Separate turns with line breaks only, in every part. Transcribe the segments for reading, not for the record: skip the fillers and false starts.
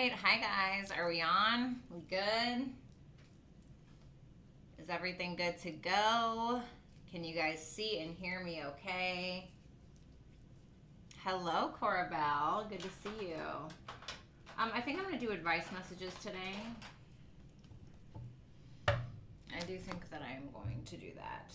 right. Hi, guys. Are we on? We good? Is everything good to go? Can you guys see and hear me okay? Hello, Corabelle. Good to see you. I think I'm going to do advice messages today. I do think that I am going to do that.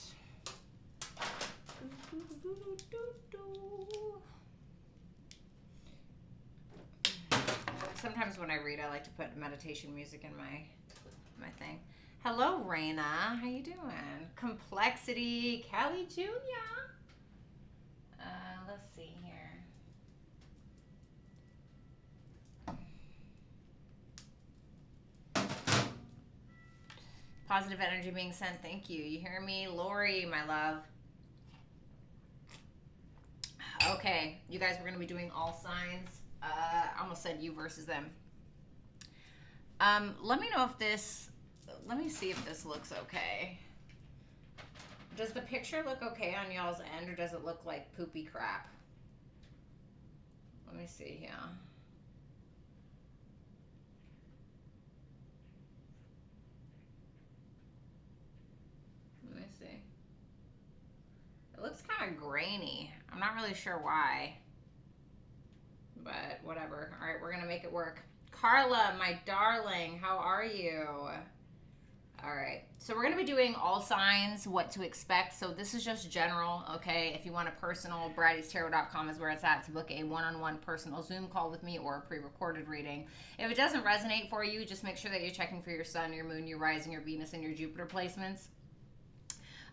Sometimes when I read, I like to put meditation music in my thing. Hello, Raina. How you doing? Complexity, Kelly Jr. Let's see here. Positive energy being sent. Thank you. You hear me? Lori, my love. Okay, you guys, we're going to be doing all signs. I almost said you versus them. Let me know if this, let me see if this looks okay. Does the picture look okay on y'all's end, or does it look like poopy crap? Let me see here. Let me see. It looks kind of grainy. I'm not really sure why. But whatever. All right, we're going to make it work. Carla, my darling, how are you? All right. So we're going to be doing all signs, what to expect. So this is just general, okay? If you want a personal, BrattyTarot.com is where it's at to book a one-on-one personal Zoom call with me or a pre-recorded reading. If it doesn't resonate for you, just make sure that you're checking for your sun, your moon, your rising, your Venus, and your Jupiter placements.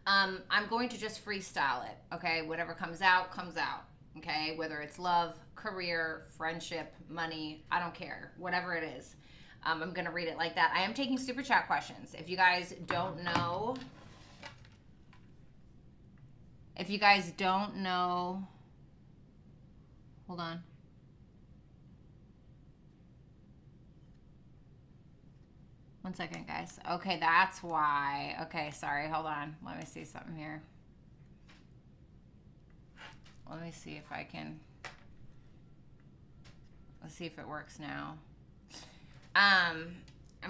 I'm going to just freestyle it, okay? Whatever comes out, comes out. Okay, whether it's love, career, friendship, money, I don't care. Whatever it is, I'm going to read it like that. I am taking super chat questions. If you guys don't know, hold on. One second, guys. Okay, that's why. Okay, sorry, hold on. Let me see something here. Let me see if I can, let's see if it works now. I'm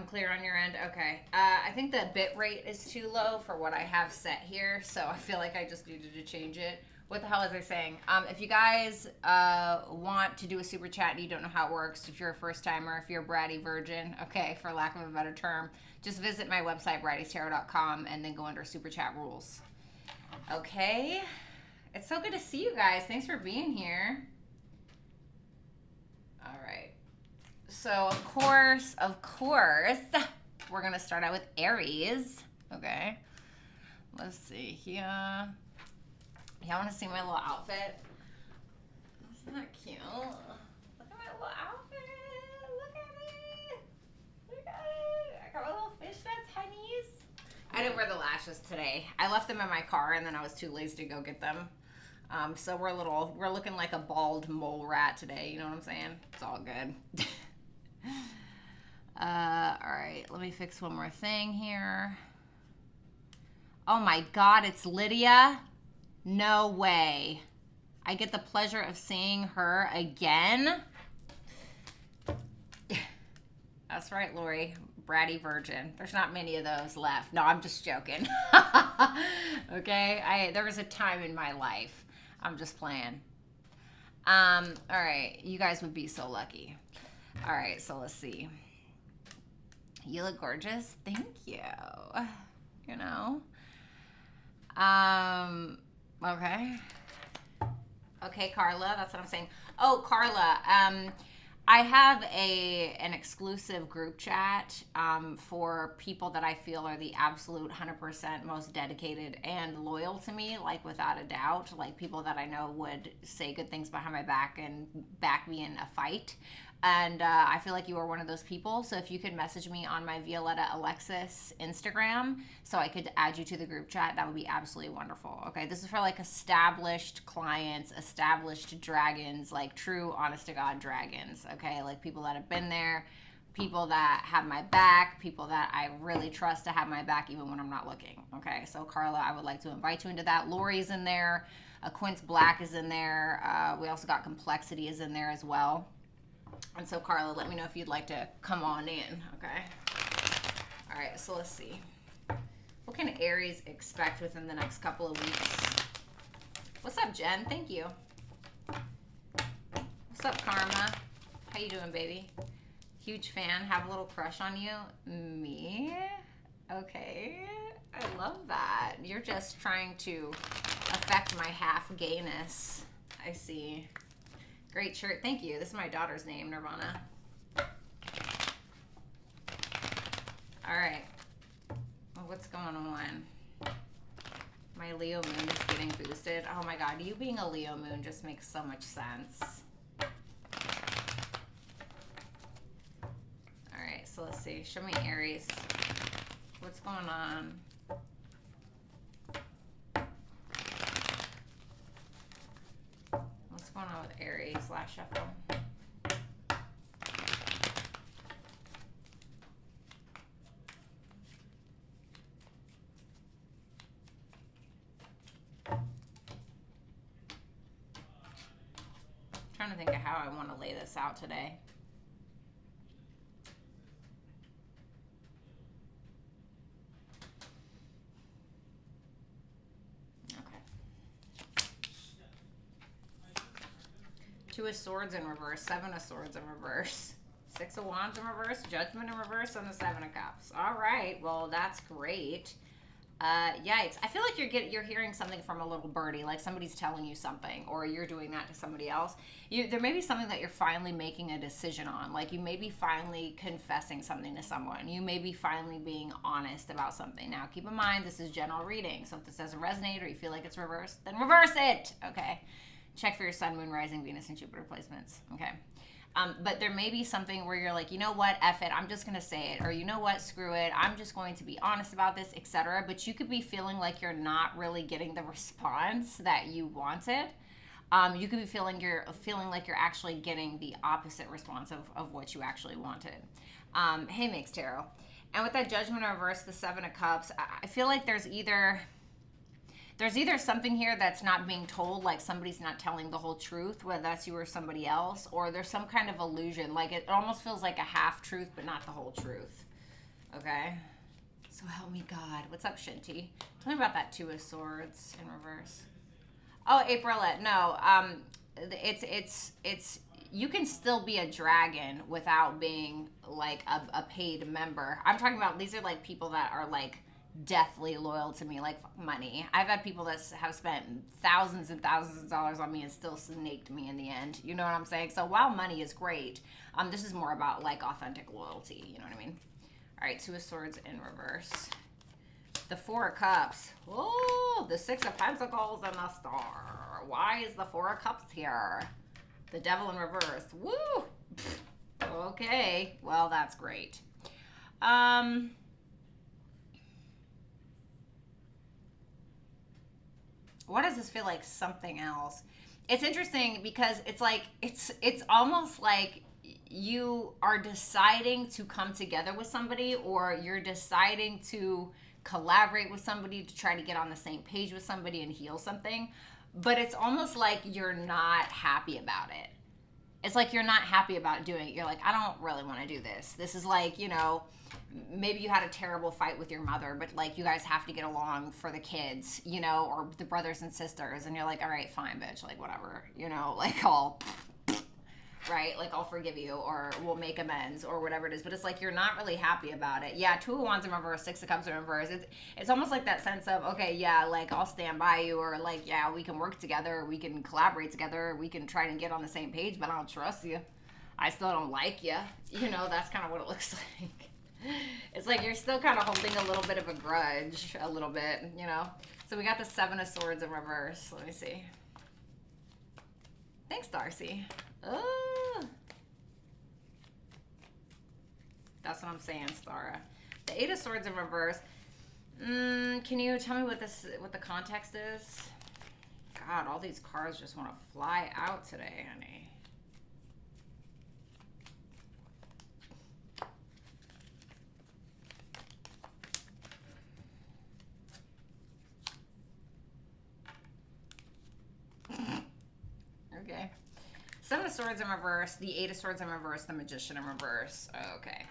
clear on your end. Okay. I think the bit rate is too low for what I have set here, so I feel like I just needed to change it. What the hell was I saying? If you guys want to do a super chat and you don't know how it works, if you're a first timer, if you're a bratty virgin, okay, for lack of a better term, just visit my website, BrattyTarot.com, and then go under super chat rules. Okay. It's so good to see you guys. Thanks for being here. All right. So, of course, we're going to start out with Aries. Okay. Let's see here. Y'all want to see my little outfit? Isn't that cute? Look at my little outfit. Look at it. Look at it. I got my little fishnets, honeys. I didn't wear the lashes today. I left them in my car, and then I was too lazy to go get them. So we're looking like a bald mole rat today. You know what I'm saying? It's all good. All right, let me fix one more thing here. Oh my God, it's Lydia. No way. I get the pleasure of seeing her again. That's right, Lori. Bratty virgin. There's not many of those left. No, I'm just joking. Okay, there was a time in my life. I'm just playing. All right, you guys would be so lucky. All right, so let's see. You look gorgeous. Thank you. You know. Okay. Okay, Carla, that's what I'm saying. Oh, Carla, I have an exclusive group chat for people that I feel are the absolute 100% most dedicated and loyal to me, like without a doubt, like people that I know would say good things behind my back and back me in a fight. And I feel like you are one of those people. So if you could message me on my Violetta Alexis Instagram so I could add you to the group chat, that would be absolutely wonderful. Okay, this is for like established clients, established dragons, like true honest to God dragons. Okay, like people that have been there, people that have my back, people that I really trust to have my back even when I'm not looking. Okay, so Carla, I would like to invite you into that. Lori's in there. Quince Black is in there. We also got Complexity is in there as well. And so, Carla, let me know if you'd like to come on in, okay? All right, so let's see. What can Aries expect within the next couple of weeks? What's up, Jen? Thank you. What's up, Karma? How you doing, baby? Huge fan. Have a little crush on you. Me? Okay. I love that. You're just trying to affect my half gayness. I see. Great shirt. Thank you. This is my daughter's name, Nirvana. All right. Well, what's going on? My Leo moon is getting boosted. Oh my God. You being a Leo moon just makes so much sense. All right. So let's see. Show me Aries. What's going on? What's going on with Aries? Last shuffle. Trying to think of how I want to lay this out today. Two of Swords in reverse, Seven of Swords in reverse, Six of Wands in reverse, Judgment in reverse, and the Seven of Cups. All right, well, that's great. Yikes. I feel like you're hearing something from a little birdie, like somebody's telling you something, or you're doing that to somebody else. There may be something that you're finally making a decision on. Like you may be finally confessing something to someone. You may be finally being honest about something. Now, keep in mind, this is general reading. So if this doesn't resonate or you feel like it's reversed, then reverse it. Okay. Check for your sun, moon, rising, Venus, and Jupiter placements. Okay. But there may be something where you're like, you know what, F it, I'm just going to say it. Or you know what, screw it, I'm just going to be honest about this, etc. But you could be feeling like you're not really getting the response that you wanted. You could be feeling like you're actually getting the opposite response of what you actually wanted. Hey, Mixed Tarot. And with that Judgment in reverse, the Seven of Cups, I feel like there's either something here that's not being told, like somebody's not telling the whole truth, whether that's you or somebody else, or there's some kind of illusion. Like it almost feels like a half truth, but not the whole truth. Okay? So help me God. What's up, Shinty? Tell me about that Two of Swords in reverse. Oh, Aprilette. No, it's you can still be a dragon without being like a paid member. I'm talking about, these are like people that are like deathly loyal to me, like money. I've had people that have spent thousands and thousands of dollars on me and still snaked me in the end. You know what I'm saying? So while money is great, this is more about like authentic loyalty. You know what I mean? All right, Two of Swords in reverse. The Four of Cups. Oh, the Six of Pentacles and the Star. Why is the Four of Cups here? The Devil in reverse. Woo! Okay, well, that's great. Why does this feel like something else? It's interesting because it's like, it's almost like you are deciding to come together with somebody, or you're deciding to collaborate with somebody to try to get on the same page with somebody and heal something. But it's almost like you're not happy about it. It's like you're not happy about doing it. You're like, I don't really want to do this. This is like, you know, maybe you had a terrible fight with your mother, but like you guys have to get along for the kids, you know, or the brothers and sisters. And you're like, all right, fine, bitch. Like, whatever, you know, like right? Like, I'll forgive you, or we'll make amends, or whatever it is. But it's like you're not really happy about it. Yeah, Two of Wands in reverse, Six of Cups in reverse. It's almost like that sense of, okay, yeah, like, I'll stand by you, or like, yeah, we can work together, we can collaborate together, we can try to get on the same page, but I don't trust you. I still don't like you. You know, that's kind of what it looks like. It's like you're still kind of holding a little bit of a grudge, a little bit, you know? So we got the Seven of Swords in reverse. Let me see. Thanks, Darcy. Oh, that's what I'm saying, Stara. The Eight of Swords in reverse. Can you tell me what the context is? God, all these cards just want to fly out today, honey. Okay. Seven of Swords in reverse, the Eight of Swords in reverse, the Magician in reverse. Okay.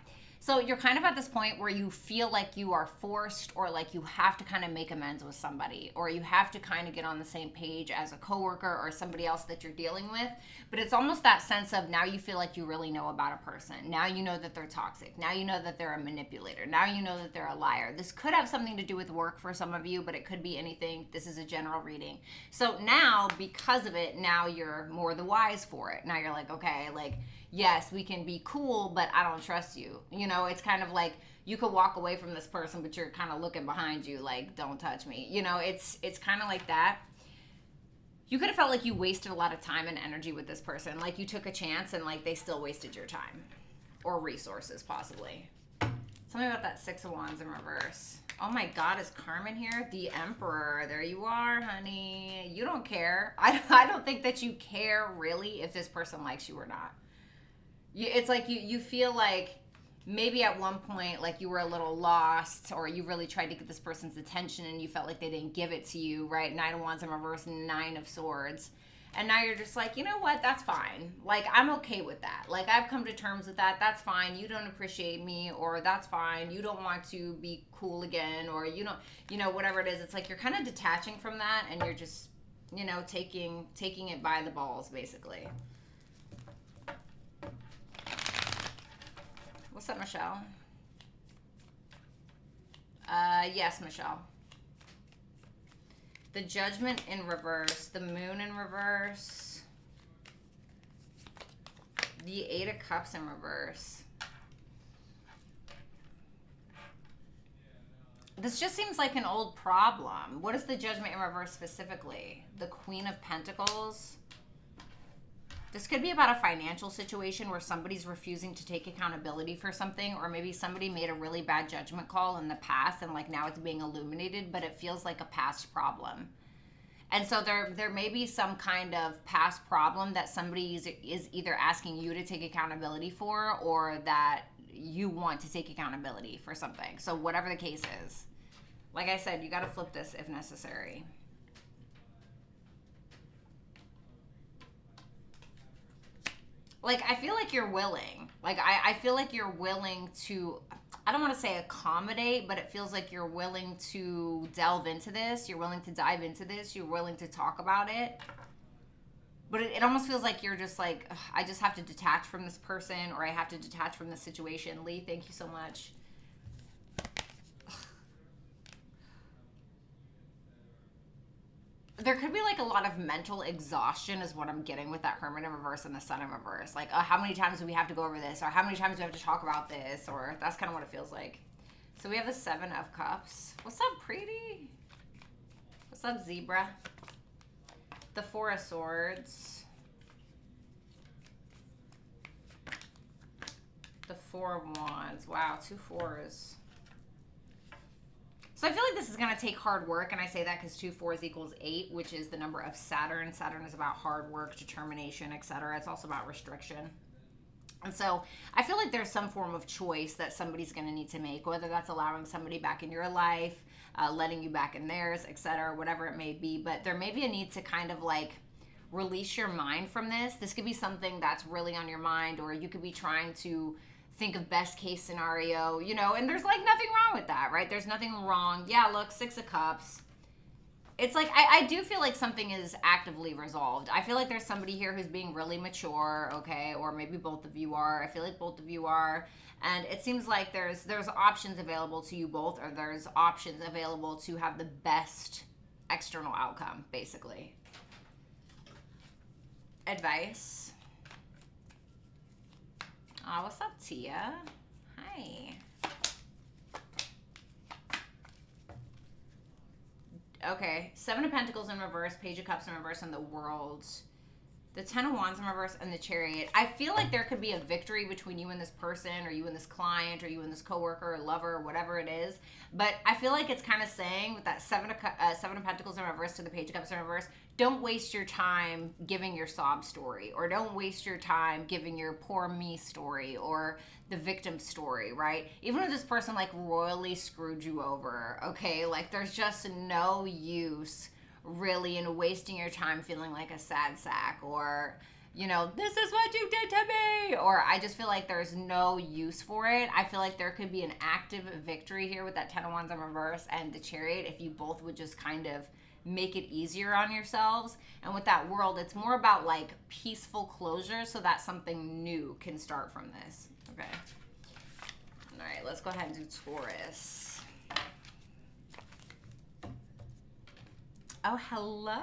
So you're kind of at this point where you feel like you are forced, or like you have to kind of make amends with somebody, or you have to kind of get on the same page as a coworker or somebody else that you're dealing with. But it's almost that sense of now you feel like you really know about a person. Now you know that they're toxic. Now you know that they're a manipulator. Now you know that they're a liar. This could have something to do with work for some of you, but it could be anything. This is a general reading. So now, because of it, now you're more the wise for it. Now you're like, okay, like, yes, we can be cool, but I don't trust you. You know, it's kind of like you could walk away from this person, but you're kind of looking behind you like, don't touch me. You know, it's kind of like that. You could have felt like you wasted a lot of time and energy with this person. Like you took a chance and like they still wasted your time or resources possibly. Tell me about that Six of Wands in reverse. Oh my God, is Carmen here? The Emperor. There you are, honey. You don't care. I don't think that you care really if this person likes you or not. It's like you feel like maybe at one point like you were a little lost, or you really tried to get this person's attention and you felt like they didn't give it to you, right? Nine of Wands in reverse, Nine of Swords. And now you're just like, you know what? That's fine. Like, I'm okay with that. Like, I've come to terms with that. That's fine. You don't appreciate me, or that's fine. You don't want to be cool again, or you don't, you know, whatever it is. It's like you're kind of detaching from that and you're just, you know, taking it by the balls, basically. What's up, Michelle? Yes, Michelle. The Judgment in reverse, the Moon in reverse, the Eight of Cups in reverse. This just seems like an old problem. What is the Judgment in reverse specifically? The Queen of Pentacles. This could be about a financial situation where somebody's refusing to take accountability for something, or maybe somebody made a really bad judgment call in the past and like now it's being illuminated, but it feels like a past problem. And so there may be some kind of past problem that somebody is either asking you to take accountability for, or that you want to take accountability for something. So whatever the case is, like I said, you got to flip this if necessary. Like, I feel like you're willing. Like, I feel like you're willing to, I don't want to say accommodate, but it feels like you're willing to delve into this. You're willing to dive into this. You're willing to talk about it. But it almost feels like you're just like, I just have to detach from this person, or I have to detach from this situation. Lee, thank you so much. There could be like a lot of mental exhaustion is what I'm getting with that Hermit in reverse and the Sun in reverse. Like, how many times do we have to go over this? Or how many times do we have to talk about this? Or that's kind of what it feels like. So we have the Seven of Cups. What's up, pretty? What's up, Zebra? The Four of Swords. The Four of Wands. Wow, two fours. So I feel like this is going to take hard work, and I say that because 2 4s equals 8, which is the number of Saturn. Saturn is about hard work, determination, etc. It's also about restriction. And so I feel like there's some form of choice that somebody's going to need to make, whether that's allowing somebody back in your life, letting you back in theirs, etc., whatever it may be. But there may be a need to kind of like release your mind from this. This could be something that's really on your mind, or you could be trying to think of best case scenario, you know, and there's like nothing wrong with that, right? There's nothing wrong. Yeah, look, Six of Cups. It's like, I do feel like something is actively resolved. I feel like there's somebody here who's being really mature, okay? Or maybe both of you are. I feel like both of you are. And it seems like there's options available to you both, or there's options available to have the best external outcome, basically. Advice. Oh, what's up, Tia? Hi. Okay, Seven of Pentacles in reverse, Page of Cups in reverse, and the World. The Ten of Wands in reverse, and the Chariot. I feel like there could be a victory between you and this person, or you and this client, or you and this coworker, or lover, or whatever it is. But I feel like it's kind of saying with that Seven of Pentacles in reverse to the Page of Cups in reverse, don't waste your time giving your sob story, or don't waste your time giving your poor me story, or the victim story, right? Even if this person like royally screwed you over, okay? Like there's just no use really in wasting your time feeling like a sad sack, or you know, this is what you did to me, or I just feel like there's no use for it. I feel like there could be an active victory here with that 10 of Wands in reverse and the Chariot if you both would just kind of make it easier on yourselves. And with that World, it's more about like peaceful closure so that something new can start from this. Okay. All right, let's go ahead and do Taurus. Oh, hello,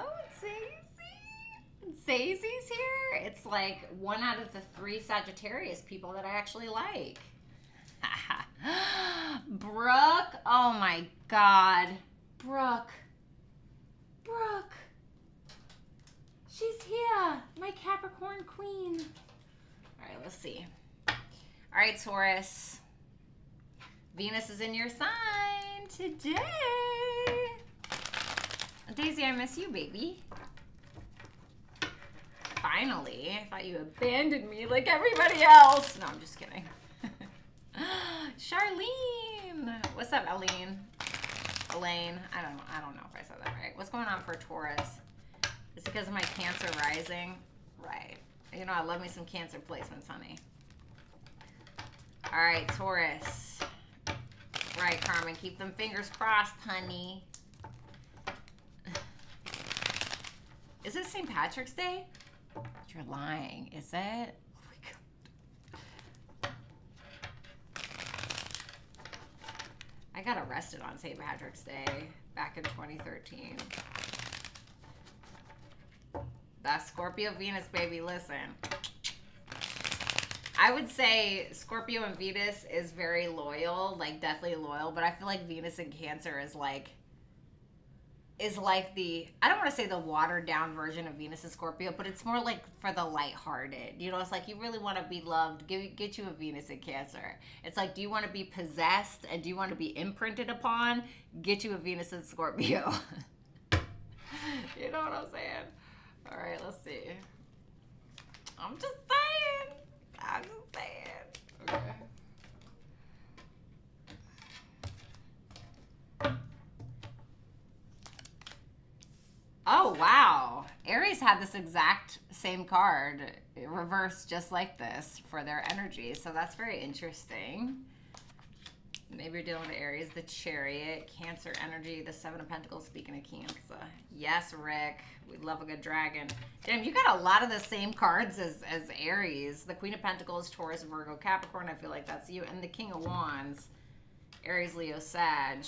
Zayzy's here. It's like 1 out of the 3 Sagittarius people that I actually like. Brooke. Oh my God. Brooke. She's here. My Capricorn queen. All right, let's see. All right, Taurus. Venus is in your sign today. Daisy, I miss you, baby. Finally. I thought you abandoned me like everybody else. No, I'm just kidding. Charlene. What's up, Elaine? I don't know if I said that right. What's going on for Taurus? Is it because of my Cancer rising? Right. You know, I love me some Cancer placements, honey. All right, Taurus. Right, Carmen. Keep them fingers crossed, honey. Is it St. Patrick's Day? You're lying. Is it? Oh my God. I got arrested on St. Patrick's Day back in 2013. That's Scorpio Venus, baby. Listen. I would say Scorpio and Venus is very loyal, like deathly loyal, but I feel like Venus and Cancer is like the, I don't want to say the watered down version of Venus and Scorpio, but it's more like for the lighthearted. You know, it's like you really want to be loved, get you a Venus and Cancer. It's like, do you want to be possessed and do you want to be imprinted upon? Get you a Venus and Scorpio. You know what I'm saying? All right, let's see. I'm just saying. Okay. Oh, wow. Aries had this exact same card reversed just like this for their energy. So that's very interesting. Maybe you're dealing with Aries, the Chariot, Cancer energy, the 7 of Pentacles, speaking of Cancer. Yes, Rick. We love a good dragon. Damn, you got a lot of the same cards as Aries. The Queen of Pentacles, Taurus, Virgo, Capricorn. I feel like that's you. And the King of Wands, Aries, Leo, Sag.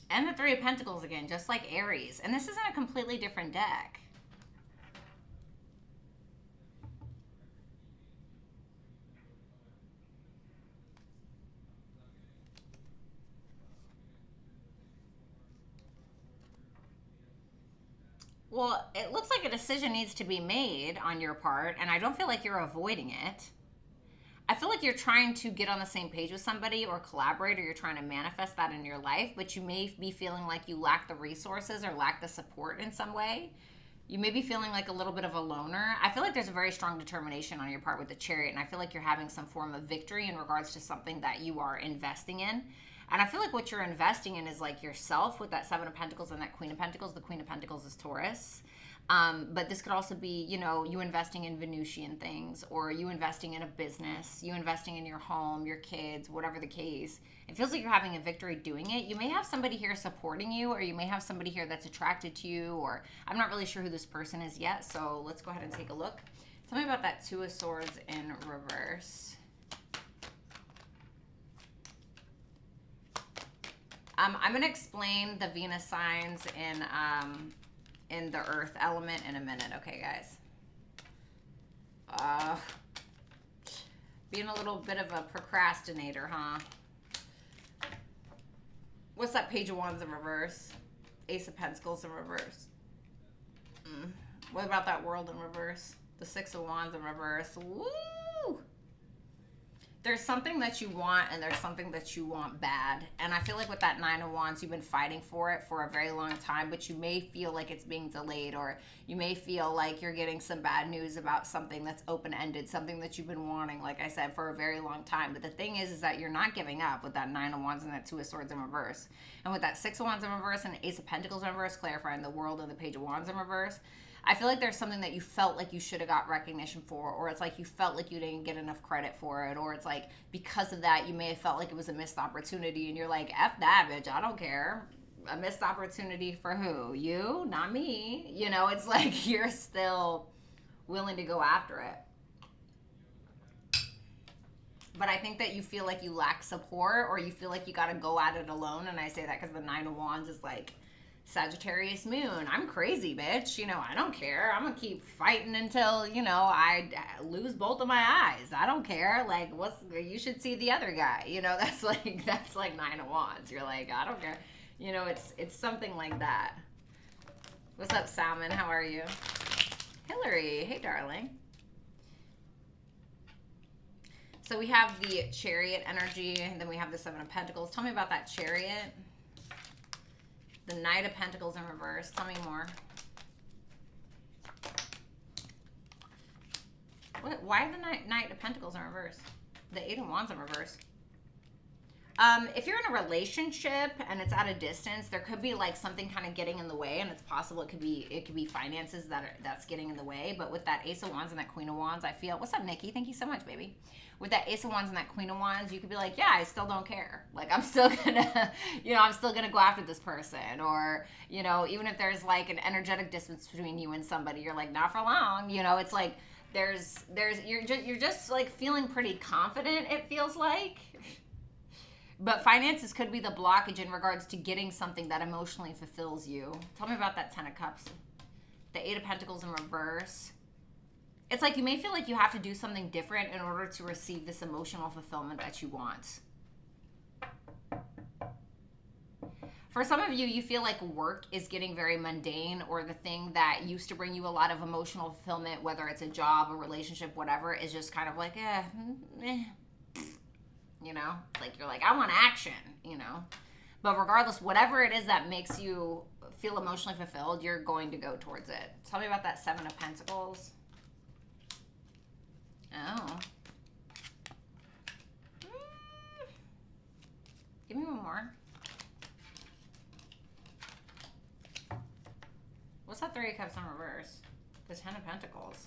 And the 3 of Pentacles again, just like Aries. And this isn't a completely different deck. Well, it looks like a decision needs to be made on your part, and I don't feel like you're avoiding it. I feel like you're trying to get on the same page with somebody or collaborate, or you're trying to manifest that in your life, but you may be feeling like you lack the resources or lack the support in some way. You may be feeling like a little bit of a loner. I feel like there's a very strong determination on your part with the Chariot, and I feel like you're having some form of victory in regards to something that you are investing in. And I feel like what you're investing in is like yourself with that 7 of Pentacles and that Queen of Pentacles. The Queen of Pentacles is Taurus. But this could also be, you know, you investing in Venusian things, or you investing in a business, you investing in your home, your kids, whatever the case. It feels like you're having a victory doing it. You may have somebody here supporting you, or you may have somebody here that's attracted to you, or I'm not really sure who this person is yet. So let's go ahead and take a look. Tell me about that 2 of Swords in reverse. I'm going to explain the Venus signs in the Earth element in a minute. Okay, guys. Being a little bit of a procrastinator, huh? What's that Page of Wands in reverse? Ace of Pentacles in reverse. What about that World in reverse? The 6 of Wands in reverse. Woo! there's something that you want and there's something that you want bad. And I feel like with that Nine of Wands, you've been fighting for it for a very long time, but you may feel like it's being delayed, or you may feel like you're getting some bad news about something that's open-ended, something that you've been wanting, like I said, for a very long time. But the thing is that you're not giving up with that Nine of Wands and that Two of Swords in reverse. And with that Six of Wands in reverse and Ace of Pentacles in reverse, clarifying the World and the Page of Wands in reverse, I feel like there's something that you felt like you should have got recognition for, or it's like you felt like you didn't get enough credit for it, or it's like because of that you may have felt like it was a missed opportunity, and you're like, F that, bitch, I don't care. A missed opportunity for who? You? Not me. You know, it's like you're still willing to go after it. But I think that you feel like you lack support, or you feel like you got to go at it alone, and I say that because the Nine of Wands is like Sagittarius moon. I'm crazy, bitch. You know, I don't care. I'm gonna keep fighting until, you know, I lose both of my eyes. I don't care. Like, you should see the other guy. You know, that's like Nine of Wands. You're like, I don't care. You know, it's something like that. What's up, Salmon? How are you? Hillary, hey, darling. So we have the Chariot energy, and then we have the Seven of Pentacles. Tell me about that Chariot. The Knight of Pentacles in reverse. Tell me more. Why the Knight of Pentacles in reverse? The Eight of Wands in reverse. If you're in a relationship and it's at a distance, there could be like something kind of getting in the way, and it's possible it could be finances that's getting in the way. But with that Ace of Wands and that Queen of Wands, I feel, what's up, Nikki? Thank you so much, baby. With that Ace of Wands and that Queen of Wands, you could be like, yeah, I still don't care. Like, I'm still gonna, you know, I'm still gonna go after this person. Or, you know, even if there's like an energetic distance between you and somebody, you're like, not for long. You know, it's like you're just like feeling pretty confident, it feels like. But finances could be the blockage in regards to getting something that emotionally fulfills you. Tell me about that Ten of Cups. The Eight of Pentacles in reverse. It's like you may feel like you have to do something different in order to receive this emotional fulfillment that you want. For some of you, you feel like work is getting very mundane, or the thing that used to bring you a lot of emotional fulfillment, whether it's a job, a relationship, whatever, is just kind of like, you know, like you're like, I want action, you know. But regardless, whatever it is that makes you feel emotionally fulfilled, you're going to go towards it. Tell me about that Seven of Pentacles. Oh. Give me one more. What's that Three of Cups in reverse? The Ten of Pentacles.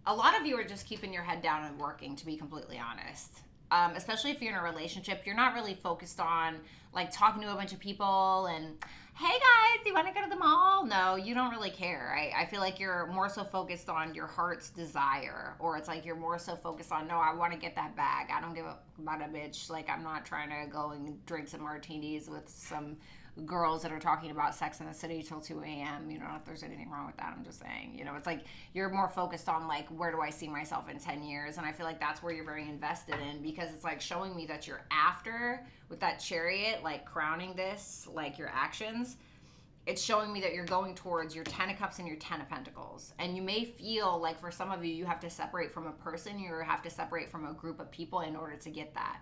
A lot of you are just keeping your head down and working, to be completely honest. Especially if you're in a relationship, you're not really focused on like talking to a bunch of people and, hey guys, you want to go to the mall? No, you don't really care. I feel like you're more so focused on your heart's desire, or it's like you're more so focused on, no, I want to get that bag. I don't give a about a bitch. Like, I'm not trying to go and drink some martinis with some girls that are talking about Sex in the City till 2 a.m. You know, if there's anything wrong with that, I'm just saying, you know, it's like you're more focused on like, where do I see myself in 10 years? And I feel like that's where you're very invested in, because it's like showing me that you're after, with that Chariot, like crowning this, like your actions, it's showing me that you're going towards your Ten of Cups and your Ten of Pentacles. And you may feel like for some of you, you have to separate from a person, you have to separate from a group of people in order to get that.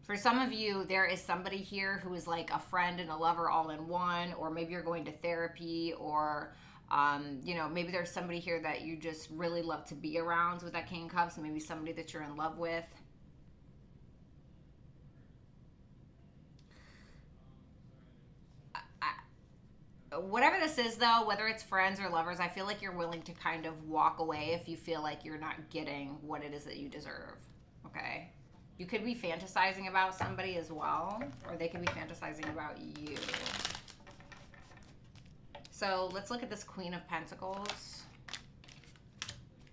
For some of you, there is somebody here who is like a friend and a lover all in one, or maybe you're going to therapy, or, you know, maybe there's somebody here that you just really love to be around with that King of Cups, maybe somebody that you're in love with. Whatever this is, though, whether it's friends or lovers, I feel like you're willing to kind of walk away if you feel like you're not getting what it is that you deserve, okay? You could be fantasizing about somebody as well, or they could be fantasizing about you. So let's look at this Queen of Pentacles.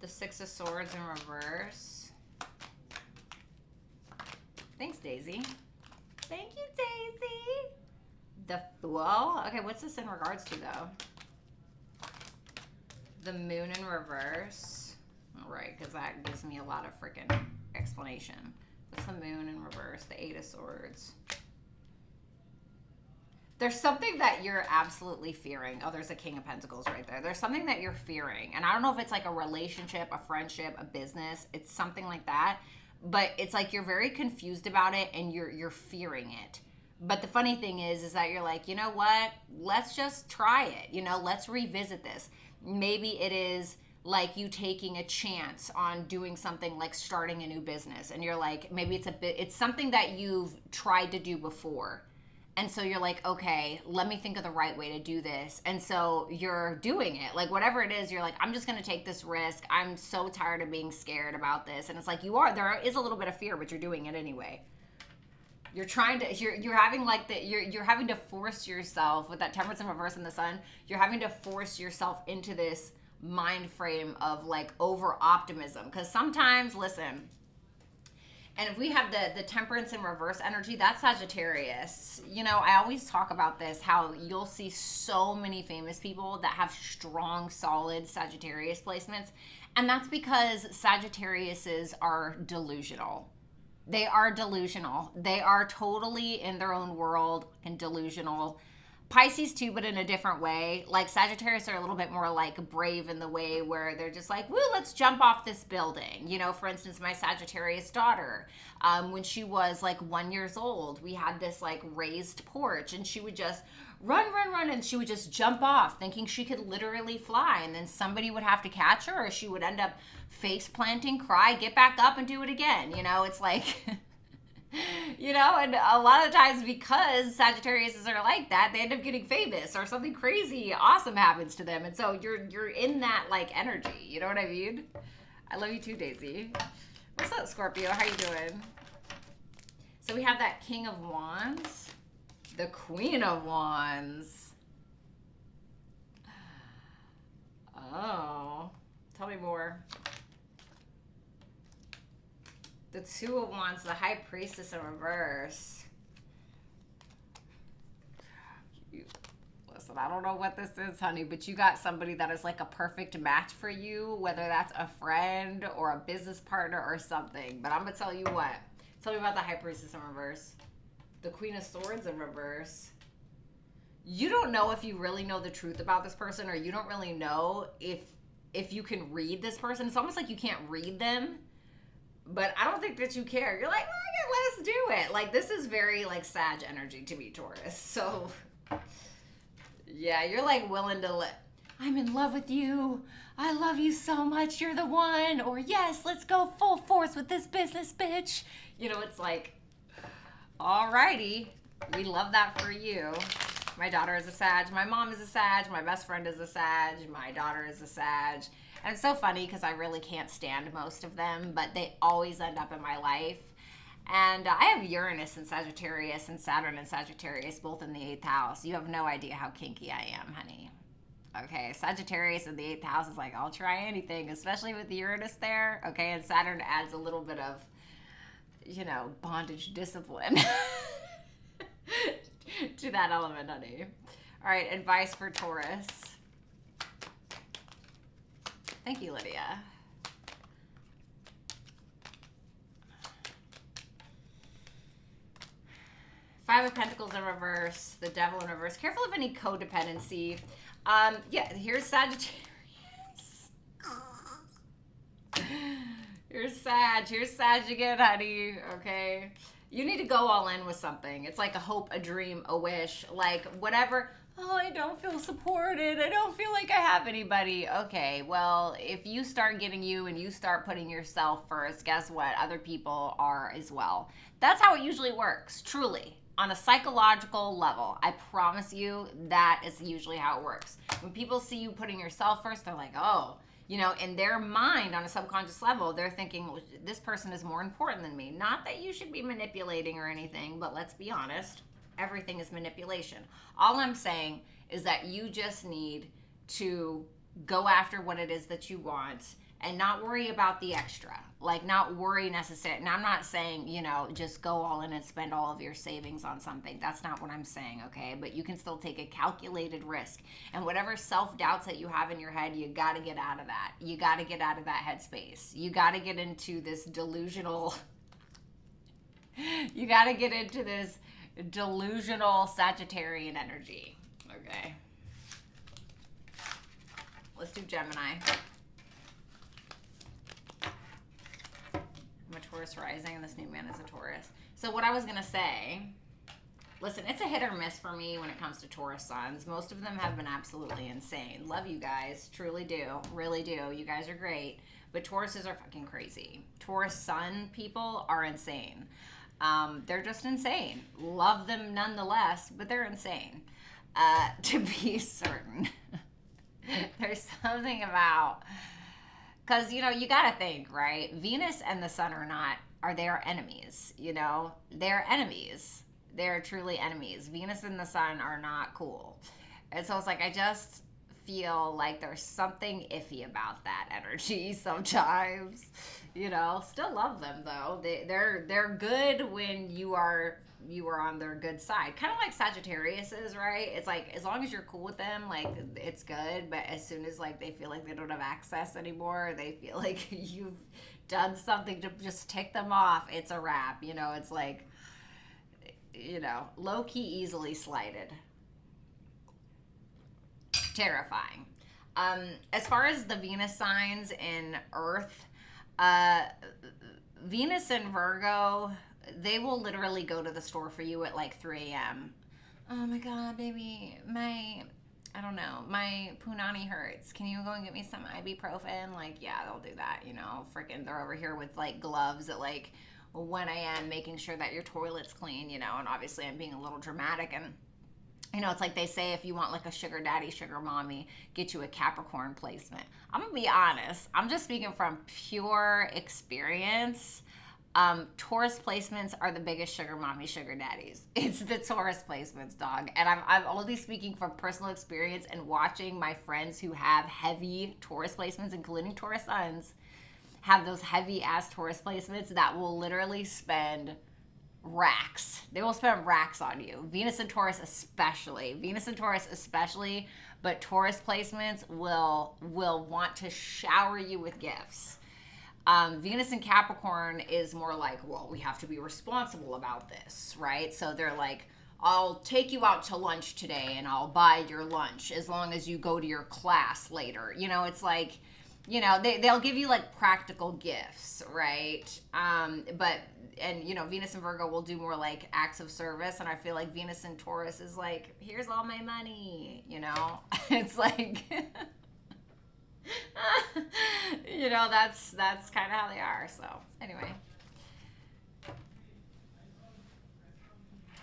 The Six of Swords in reverse. Thanks, Daisy. Thank you, Daisy. The Fool. Okay, what's this in regards to, though? The Moon in reverse. All right, because that gives me a lot of freaking explanation. What's the Moon in reverse? The Eight of Swords. There's something that you're absolutely fearing. Oh, there's a King of Pentacles right there. There's something that you're fearing. And I don't know if it's like a relationship, a friendship, a business. It's something like that. But it's like you're very confused about it and you're fearing it. But the funny thing is that you're like, you know what? Let's just try it. You know, let's revisit this. Maybe it is like you taking a chance on doing something like starting a new business. And you're like, maybe it's something that you've tried to do before. And so you're like, okay, let me think of the right way to do this. And so you're doing it. Like whatever it is, you're like, I'm just going to take this risk. I'm so tired of being scared about this. And it's like there is a little bit of fear, but you're doing it anyway. You're trying to, you're having like you're having to force yourself with that Temperance in reverse in the Sun. You're having to force yourself into this mind frame of like over optimism. Because sometimes, listen, and if we have the Temperance in reverse energy, that's Sagittarius. You know, I always talk about this, how you'll see so many famous people that have strong, solid Sagittarius placements. And that's because Sagittariuses are delusional. They are delusional. They are totally in their own world and delusional. Pisces too, but in a different way. Like Sagittarius are a little bit more like brave in the way where they're just like, woo, let's jump off this building. You know, for instance, my Sagittarius daughter, when she was like 1 year old, we had this like raised porch and she would just run, and she would just jump off thinking she could literally fly. And then somebody would have to catch her or she would end up face planting, cry, get back up and do it again. You know, it's like... You know, and a lot of times because Sagittariuses are like that, they end up getting famous or something crazy awesome happens to them. And so you're in that like energy. You know what I mean? I love you too, Daisy. What's up, Scorpio? How you doing? So we have that King of Wands, the Queen of Wands. Oh, tell me more. The Two of Wands, the High Priestess in reverse. Listen, I don't know what this is, honey, but you got somebody that is like a perfect match for you, whether that's a friend or a business partner or something. But I'm going to tell you what. Tell me about the High Priestess in reverse. The Queen of Swords in reverse. You don't know if you really know the truth about this person, or you don't really know if you can read this person. It's almost like you can't read them. But I don't think that you care. You're like, well, let's do it. Like, this is very, like, Sag energy to me, Taurus. So, yeah, you're, like, willing to I'm in love with you. I love you so much. You're the one. Or, yes, let's go full force with this business, bitch. You know, it's like, alrighty. We love that for you. My daughter is a Sag. My mom is a Sag. My best friend is a Sag. My daughter is a Sag. And it's so funny because I really can't stand most of them, but they always end up in my life. And I have Uranus in Sagittarius and Saturn in Sagittarius, both in the 8th house. You have no idea how kinky I am, honey. Okay, Sagittarius in the 8th house is like, I'll try anything, especially with Uranus there. Okay, and Saturn adds a little bit of, you know, bondage discipline to that element, honey. All right, advice for Taurus. Thank you, Lydia. Five of Pentacles in reverse, the Devil in reverse. Careful of any codependency. Yeah, here's Sagittarius. Here's Sag. Here's Sag again, honey. Okay. You need to go all in with something. It's like a hope, a dream, a wish, like whatever. Oh, I don't feel supported. I don't feel like I have anybody. Okay, well, if you start getting you and you start putting yourself first, guess what? Other people are as well. That's how it usually works, truly. On a psychological level, I promise you that is usually how it works. When people see you putting yourself first, they're like, oh, you know, in their mind on a subconscious level, they're thinking, well, this person is more important than me. Not that you should be manipulating or anything, but let's be honest. Everything is manipulation. All I'm saying is that you just need to go after what it is that you want and not worry about the extra. Like, not worry necessarily. And I'm not saying, you know, just go all in and spend all of your savings on something. That's not what I'm saying, okay? But you can still take a calculated risk. And whatever self-doubts that you have in your head, you got to get out of that. You got to get out of that headspace. You got to get into this delusional... You got to get into this delusional Sagittarian energy. Okay. Let's do Gemini. I'm a Taurus rising, and this new man is a Taurus. So what I was going to say, listen, it's a hit or miss for me when it comes to Taurus suns. Most of them have been absolutely insane. Love you guys. Truly do. Really do. You guys are great. But Tauruses are fucking crazy. Taurus sun people are insane. They're just insane. Love them nonetheless, but they're insane. To be certain. There's something about... Because, you know, you got to think, right? Venus and the sun they are enemies, you know? They're enemies. They're truly enemies. Venus and the sun are not cool. And so it's like, I just feel like there's something iffy about that energy sometimes, you know? Still love them, though. They're good when you are on their good side. Kind of like Sagittarius is, right? It's like, as long as you're cool with them, like, it's good. But as soon as, like, they feel like they don't have access anymore, they feel like you've done something to just tick them off, it's a wrap. You know, it's like, you know, low-key easily slighted. Terrifying. As far as the Venus signs in Earth, Venus and Virgo, they will literally go to the store for you at like 3 a.m. Oh my God, baby, my punani hurts. Can you go and get me some ibuprofen? Like, yeah, they'll do that, you know. Freaking, they're over here with like gloves at like 1 a.m. making sure that your toilet's clean, you know. And obviously I'm being a little dramatic, and you know, it's like they say, if you want like a sugar daddy, sugar mommy, get you a Capricorn placement. I'm gonna be honest, I'm just speaking from pure experience. Taurus placements are the biggest sugar mommy, sugar daddies. It's the Taurus placements, dog. And I'm only speaking from personal experience and watching my friends who have heavy Taurus placements, including Taurus suns, have those heavy ass Taurus placements that will literally spend racks. They will spend racks on you. Venus and Taurus especially. But Taurus placements will want to shower you with gifts. Venus and Capricorn is more like, well, we have to be responsible about this, right? So they're like, I'll take you out to lunch today and I'll buy your lunch as long as you go to your class later. You know, it's like, you know, they'll give you like practical gifts, right? And you know, Venus and Virgo will do more like acts of service. And I feel like Venus and Taurus is like, here's all my money, you know? It's like... you know, that's kind of how they are. So anyway,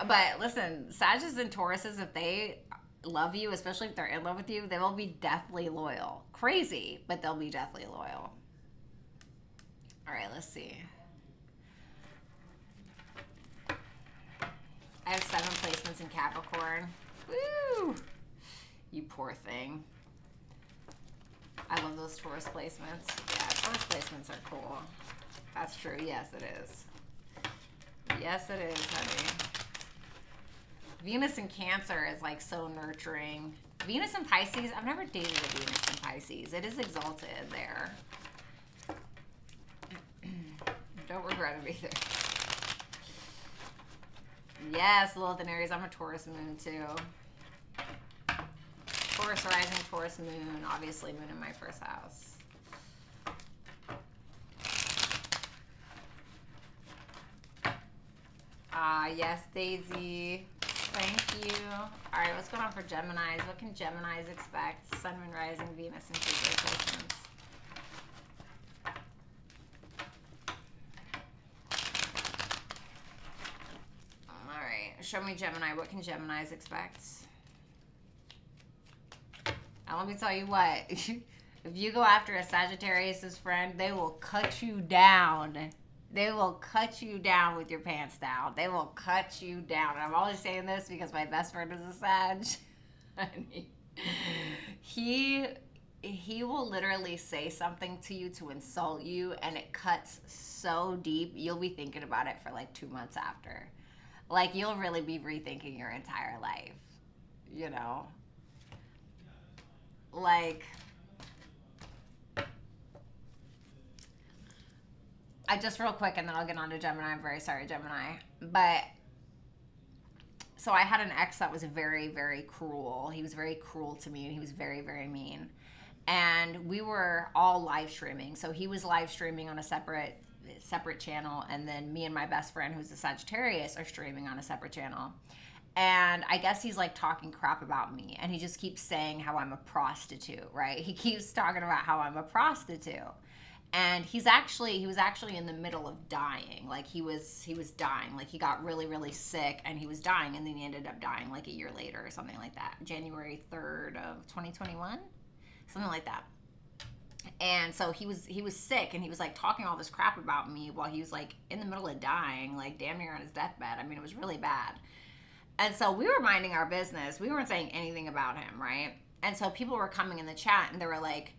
but listen, Sagittarius and Tauruses, if they love you, especially if they're in love with you, they will be deathly loyal. Crazy, but they'll be deathly loyal. All right, let's see. I have 7 placements in Capricorn. Woo! You poor thing. I love those Taurus placements. Yeah, Taurus placements are cool. That's true. Yes, it is. Yes, it is, honey. Venus in Cancer is like so nurturing. Venus in Pisces, I've never dated a Venus in Pisces. It is exalted there. Don't regret it either. Yes, Lilith and Aries. I'm a Taurus moon too. Taurus rising, Taurus moon, obviously moon in my first house. Yes, Daisy. Thank you. All right, what's going on for Geminis? What can Geminis expect? Sun, moon, rising, Venus, and Jupiter placements. All right, show me Gemini. What can Geminis expect? Now, let me tell you what. If you go after a Sagittarius' friend, they will cut you down. They will cut you down with your pants down. They will cut you down. And I'm always saying this because my best friend is a Sag. He will literally say something to you to insult you, and it cuts so deep, you'll be thinking about it for like 2 months after. Like, you'll really be rethinking your entire life, you know? Like, I just real quick, and then I'll get on to Gemini. I'm very sorry, Gemini. But So I had an ex that was very, very cruel. He was very cruel to me. He was very, very mean. And we were all live streaming. So he was live streaming on a separate channel, and then me and my best friend, who's a Sagittarius, are streaming on a separate channel. And I guess he's like talking crap about me, and he just keeps saying how I'm a prostitute, right? He keeps talking about how I'm a prostitute. And he was actually in the middle of dying. Like he was dying. Like he got really, really sick and he was dying, and then he ended up dying like a year later or something like that. January 3rd of 2021. Something like that. And so he was sick, and he was like talking all this crap about me while he was like in the middle of dying, like damn near on his deathbed. I mean, it was really bad. And so we were minding our business. We weren't saying anything about him, right? And so people were coming in the chat, and they were like,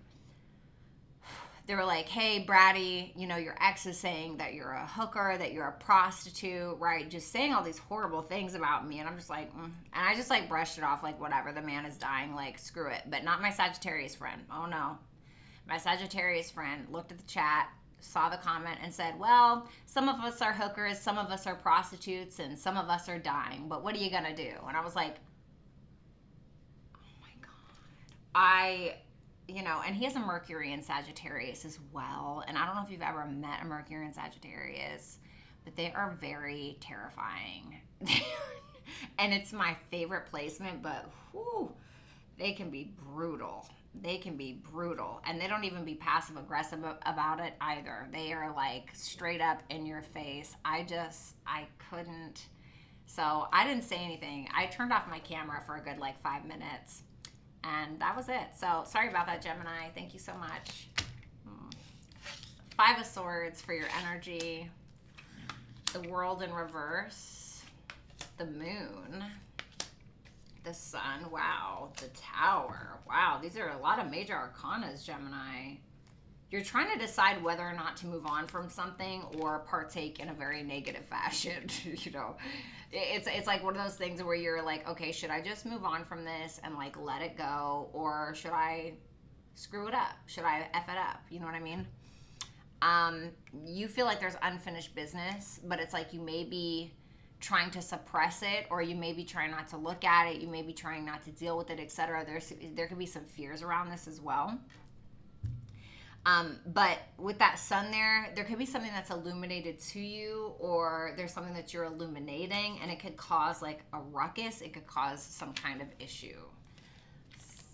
hey, Bratty, you know, your ex is saying that you're a hooker, that you're a prostitute, right? Just saying all these horrible things about me. And I'm just like, And I just like brushed it off like, whatever, the man is dying, like, screw it. But not my Sagittarius friend. Oh, no. My Sagittarius friend looked at the chat, saw the comment, and said, well, some of us are hookers, some of us are prostitutes, and some of us are dying. But what are you going to do? And I was like, oh, my God. You know, and he has a Mercury in Sagittarius as well. And I don't know if you've ever met a Mercury in Sagittarius, but they are very terrifying. And it's my favorite placement, but whew, they can be brutal. They can be brutal. And they don't even be passive aggressive about it either. They are like straight up in your face. I couldn't. So I didn't say anything. I turned off my camera for a good like 5 minutes. And that was it. So sorry about that, Gemini. Thank you so much. 5 of Swords for your energy. The World in reverse. The Moon. The Sun. Wow. The Tower. Wow. These are a lot of major arcanas, Gemini. You're trying to decide whether or not to move on from something or partake in a very negative fashion. You know, it's like one of those things where you're like, okay, should I just move on from this and like let it go, or should I screw it up? Should I F it up? You know what I mean? You feel like there's unfinished business, but it's like you may be trying to suppress it, or you may be trying not to look at it. You may be trying not to deal with it, etc. There could be some fears around this as well. But with that Sun there could be something that's illuminated to you, or there's something that you're illuminating, and it could cause like a ruckus. It could cause some kind of issue.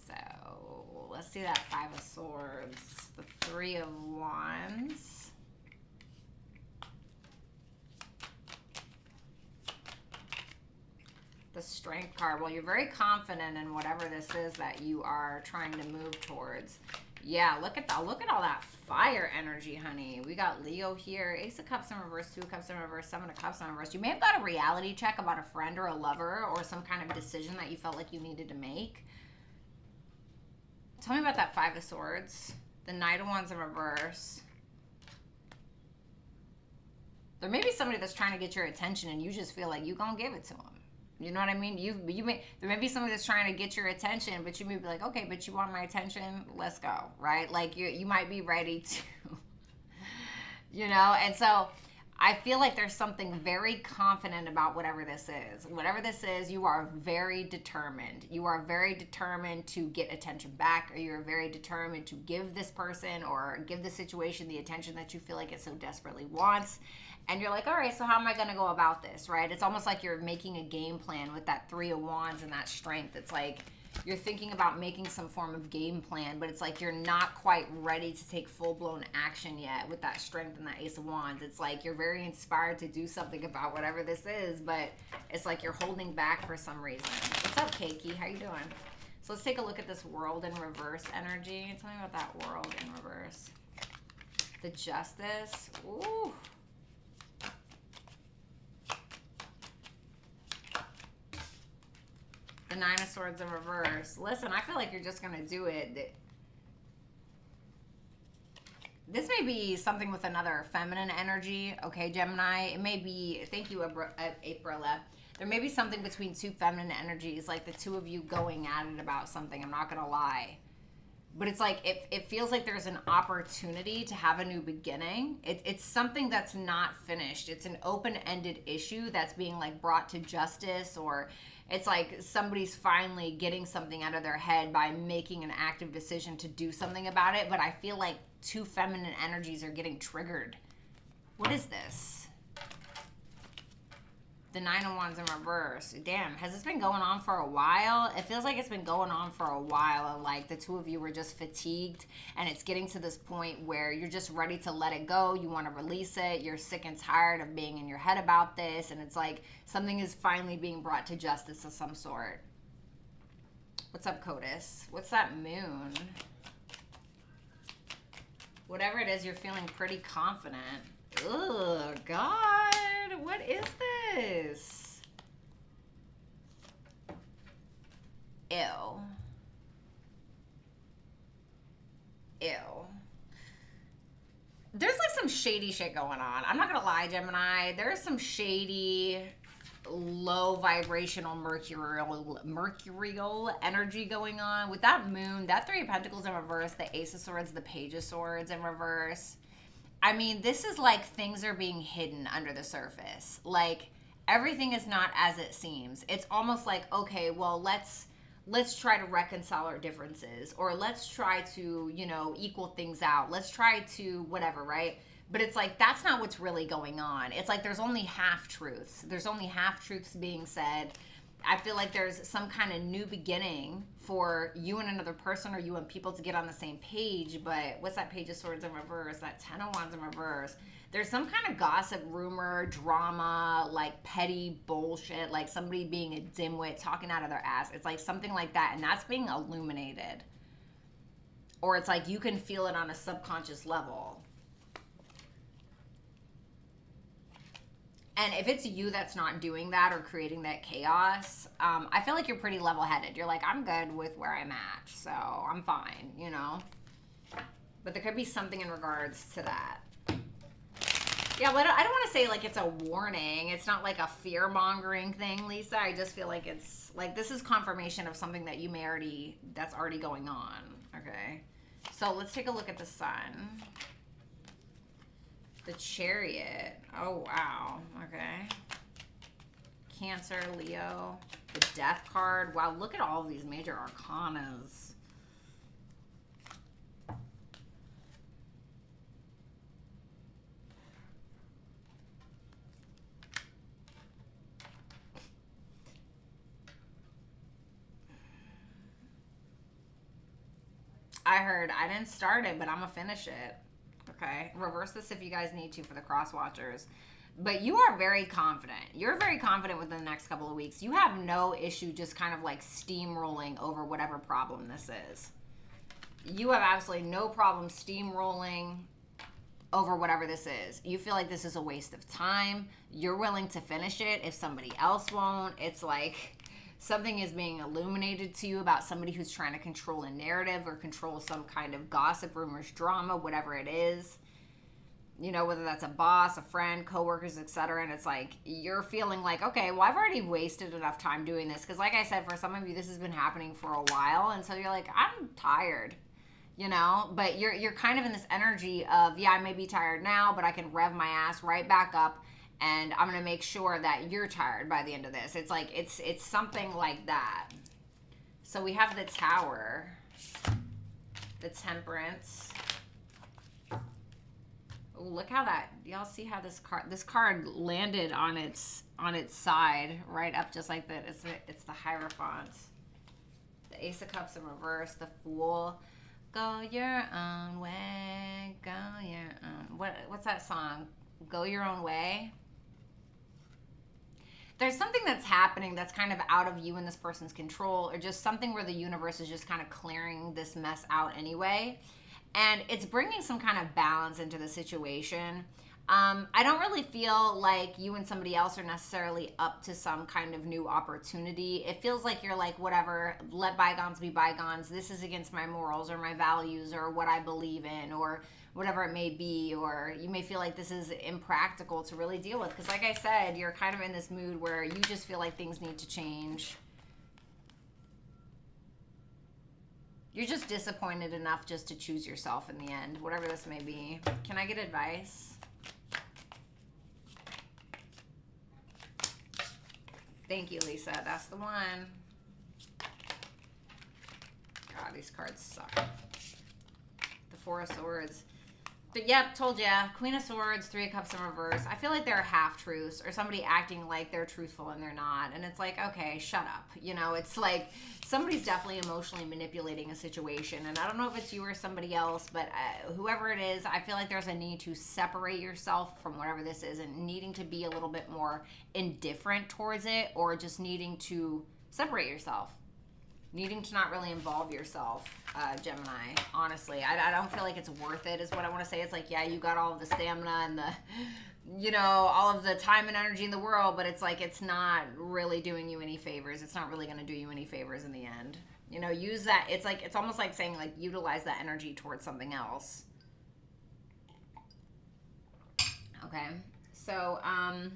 So let's see that 5 of Swords, the 3 of Wands, the Strength card. Well, you're very confident in whatever this is that you are trying to move towards. Yeah, look at all that fire energy, honey. We got Leo here. Ace of Cups in reverse, 2 of Cups in reverse, 7 of Cups in reverse. You may have got a reality check about a friend or a lover, or some kind of decision that you felt like you needed to make. Tell me about that 5 of Swords. The Knight of Wands in reverse. There may be somebody that's trying to get your attention, and you just feel like you're going to give it to them. You know what I mean? There may be somebody that's trying to get your attention, but you may be like, okay, but you want my attention? Let's go, right? Like you might be ready to, you know? And so I feel like there's something very confident about whatever this is. Whatever this is, you are very determined. You are very determined to get attention back, or you're very determined to give this person or give the situation the attention that you feel like it so desperately wants. And you're like, all right, so how am I going to go about this, right? It's almost like you're making a game plan with that 3 of Wands and that Strength. It's like you're thinking about making some form of game plan, but it's like you're not quite ready to take full-blown action yet with that Strength and that Ace of Wands. It's like you're very inspired to do something about whatever this is, but it's like you're holding back for some reason. What's up, Keiki? How you doing? So let's take a look at this World in reverse energy. Tell me about that World in reverse. The Justice. Ooh. The 9 of Swords in reverse. Listen, I feel like you're just going to do it. This may be something with another feminine energy, okay, Gemini? It may be, thank you, Aprila. There may be something between 2 feminine energies, like the 2 of you going at it about something. I'm not going to lie. but it's like it feels like there's an opportunity to have a new beginning. It's something that's not finished. It's an open-ended issue that's being like brought to justice, or it's like somebody's finally getting something out of their head by making an active decision to do something about it. But I feel like two feminine energies are getting triggered. What is this? The Nine of Wands in reverse. Damn, has this been going on for a while? It feels like it's been going on for a while, and like the two of you were just fatigued, and it's getting to this point where you're just ready to let it go. You want to release it. You're sick and tired of being in your head about this, and it's like something is finally being brought to justice of some sort. What's up, Codis? What's that moon? Whatever it is, you're feeling pretty confident. Oh, God. What is this? Ew. Ew. There's like some shady shit going on. I'm not gonna lie, Gemini. There's some shady, low vibrational mercurial energy going on. With that moon, that Three of Pentacles in reverse, the Ace of Swords, the Page of Swords in reverse. I mean, this is like things are being hidden under the surface. Like everything is not as it seems. It's almost like, okay, well, let's try to reconcile our differences, or let's try to, you know, equal things out. Let's try to whatever, right? But it's like, that's not what's really going on. It's like there's only half truths. There's only half truths being said. I feel like there's some kind of new beginning for you and another person, or you and people to get on the same page. But what's that Page of Swords in reverse? That Ten of Wands in reverse. There's some kind of gossip, rumor, drama, like petty bullshit, like somebody being a dimwit, talking out of their ass. It's like something like that, and that's being illuminated. Or it's like you can feel it on a subconscious level. And if it's you that's not doing that or creating that chaos, I feel like you're pretty level-headed. You're like, I'm good with where I'm at, so I'm fine, you know? But there could be something in regards to that. Yeah, but I don't want to say like it's a warning. It's not like a fear-mongering thing, Lisa. I just feel like it's like this is confirmation of something that you may already, that's already going on, okay? So let's take a look at the sun. The Chariot. Oh, wow. Okay. Cancer, Leo. The Death card. Wow, look at all of these major arcanas. I heard I didn't start it, but I'm going to finish it. Okay, reverse this if you guys need to for the cross watchers. But you are very confident. You're very confident within the next couple of weeks. You have no issue just kind of like steamrolling over whatever problem this is. You have absolutely no problem steamrolling over whatever this is. You feel like this is a waste of time. You're willing to finish it if somebody else won't. It's like something is being illuminated to you about somebody who's trying to control a narrative or control some kind of gossip, rumors, drama, whatever it is. You know, whether that's a boss, a friend, coworkers, etc. And it's like, you're feeling like, okay, well, I've already wasted enough time doing this. Because like I said, for some of you, this has been happening for a while. And so you're like, I'm tired, you know? But you're kind of in this energy of, yeah, I may be tired now, but I can rev my ass right back up. And I'm going to make sure that you're tired by the end of this. It's like, it's something like that. So we have the Tower, the Temperance. Oh, look how that, y'all see how this card landed on its side, right up just like that. It's the Hierophant. The Ace of Cups in reverse, the Fool. Go your own way, go your own. What's that song? Go Your Own Way. There's something that's happening that's kind of out of you and this person's control, or just something where the universe is just kind of clearing this mess out anyway. And it's bringing some kind of balance into the situation. I don't really feel like you and somebody else are necessarily up to some kind of new opportunity. It feels like you're like, whatever, let bygones be bygones. This is against my morals or my values or what I believe in or whatever it may be. Or you may feel like this is impractical to really deal with. Because like I said, you're kind of in this mood where you just feel like things need to change. You're just disappointed enough just to choose yourself in the end, whatever this may be. Can I get advice? Thank you, Lisa. That's the one. God, these cards suck. The Four of Swords. But yep, told ya. Queen of Swords, Three of Cups in reverse. I feel like they're half-truths or somebody acting like they're truthful and they're not. And it's like, okay, shut up. You know, it's like somebody's definitely emotionally manipulating a situation. And I don't know if it's you or somebody else, but whoever it is, I feel like there's a need to separate yourself from whatever this is and needing to be a little bit more indifferent towards it, or just needing to separate yourself. Needing to not really involve yourself, Gemini, honestly. I don't feel like it's worth it is what I want to say. It's like, yeah, you got all of the stamina and the, you know, all of the time and energy in the world, but it's like it's not really doing you any favors. It's not really going to do you any favors in the end. You know, use that. It's like, it's almost like saying, like, utilize that energy towards something else. Okay. So, I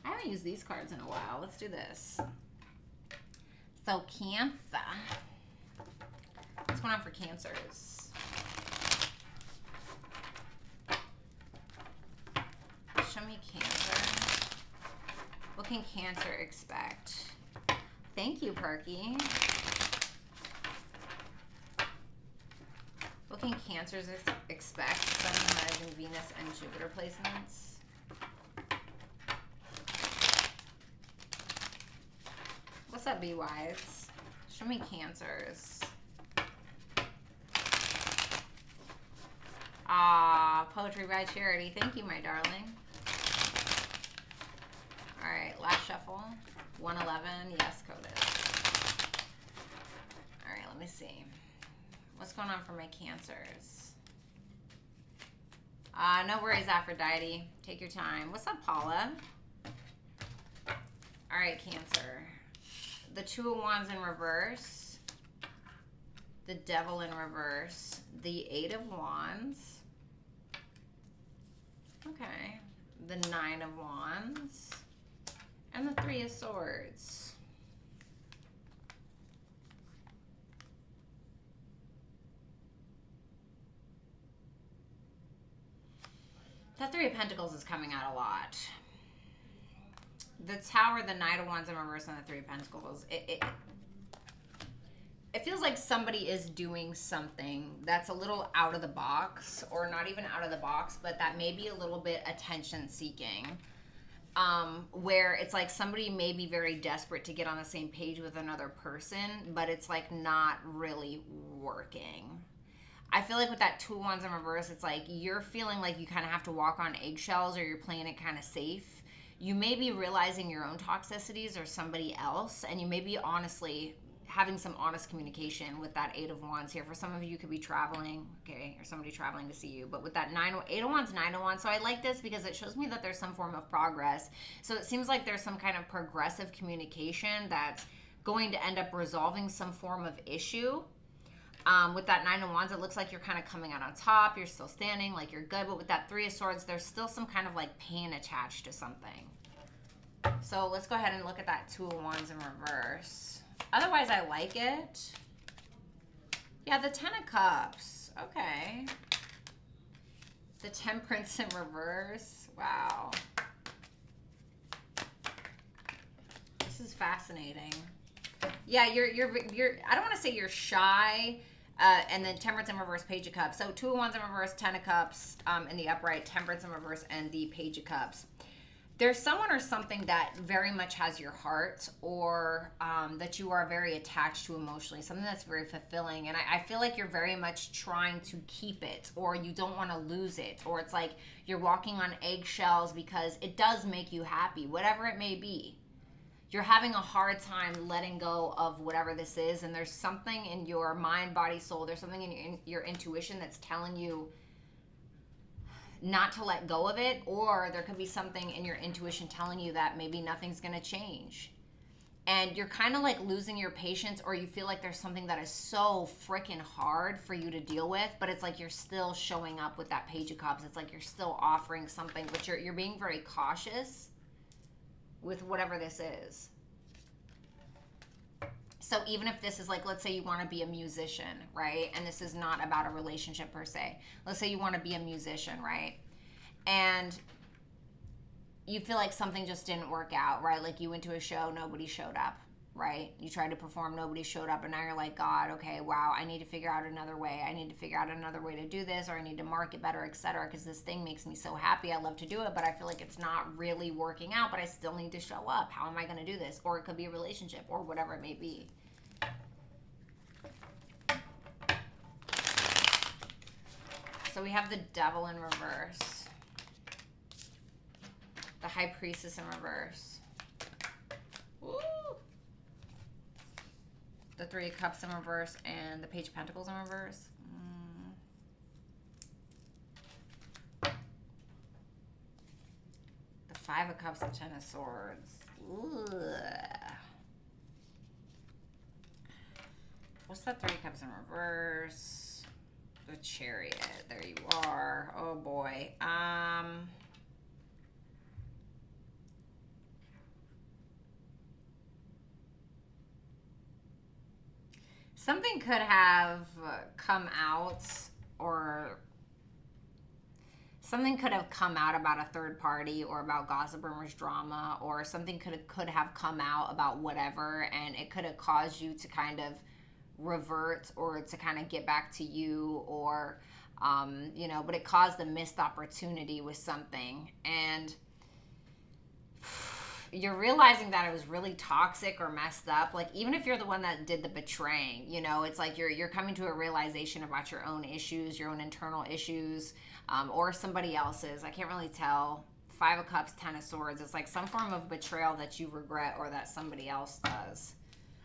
haven't used these cards in a while. Let's do this. So Cancer. What's going on for Cancers? Show me Cancer. What can Cancer expect? Thank you, Perky. What can Cancers expect? Sun, Rising, Venus, and Jupiter placements. What's up, Be Wise? Show me Cancers. Ah, Poetry by Charity. Thank you, my darling. All right, last shuffle. 111. Yes, Codis. All right, let me see. What's going on for my Cancers? No worries, Aphrodite. Take your time. What's up, Paula? All right, Cancer. The Two of Wands in reverse, the Devil in reverse, the Eight of Wands, okay, the Nine of Wands, and the Three of Swords. That Three of Pentacles is coming out a lot. The Tower, the Knight of Wands in reverse, and the Three of Pentacles. It feels like somebody is doing something that's a little out of the box, or not even out of the box, but that may be a little bit attention-seeking. Where it's like somebody may be very desperate to get on the same page with another person, but it's like not really working. I feel like with that Two of Wands in reverse, it's like you're feeling like you kind of have to walk on eggshells, or you're playing it kind of safe. You may be realizing your own toxicities or somebody else, and you may be honestly having some honest communication with that Eight of Wands here. For some of you, could be traveling, okay, or somebody traveling to see you. But with that Eight of Wands, Nine of Wands, so I like this because it shows me that there's some form of progress. So it seems like there's some kind of progressive communication that's going to end up resolving some form of issue. With that Nine of Wands, it looks like you're kind of coming out on top. You're still standing, like you're good. But with that Three of Swords, there's still some kind of like pain attached to something. So let's go ahead and look at that Two of Wands in reverse. Otherwise, I like it. Yeah, the Ten of Cups. Okay. The Temperance in reverse. Wow. This is fascinating. Yeah, you're I don't want to say you're shy, and then Temperance in reverse, Page of Cups. So Two of Wands in reverse, Ten of Cups in the upright, Temperance in reverse, and the Page of Cups. There's someone or something that very much has your heart, or that you are very attached to emotionally, something that's very fulfilling. And I feel like you're very much trying to keep it, or you don't want to lose it, or it's like you're walking on eggshells because it does make you happy, whatever it may be. You're having a hard time letting go of whatever this is, and there's something in your mind, body, soul, there's something in your intuition that's telling you not to let go of it, or there could be something in your intuition telling you that maybe nothing's going to change. And you're kind of like losing your patience, or you feel like there's something that is so freaking hard for you to deal with, but it's like you're still showing up with that Page of Cups. It's like you're still offering something, but you're being very cautious with whatever this is. So even if this is like, let's say you want to be a musician, right? And this is not about a relationship per se. Let's say you want to be a musician, right? And you feel like something just didn't work out, right? Like you went to a show, nobody showed up, right? You tried to perform, nobody showed up, and now you're like, God, okay, wow, I need to figure out another way. I need to figure out another way to do this, or I need to market better, etc. Because this thing makes me so happy. I love to do it, but I feel like it's not really working out, but I still need to show up. How am I going to do this? Or it could be a relationship, or whatever it may be. So we have the Devil in reverse, the High Priestess in reverse, woo! The Three of Cups in reverse, and the Page of Pentacles in reverse. The Five of Cups and Ten of Swords. Ugh. What's that Three of Cups in reverse? The Chariot. There you are. Oh boy. Something could have come out, or something could have come out about a third party, or about gossip, rumors, drama, or something could have come out about whatever, and it could have caused you to kind of revert, or to kind of get back to you, or you know, but it caused a missed opportunity with something, and you're realizing that it was really toxic or messed up. Like, even if you're the one that did the betraying, you know, it's like you're coming to a realization about your own issues, your own internal issues, or somebody else's. I can't really tell. Five of Cups, Ten of Swords. It's like some form of betrayal that you regret, or that somebody else does.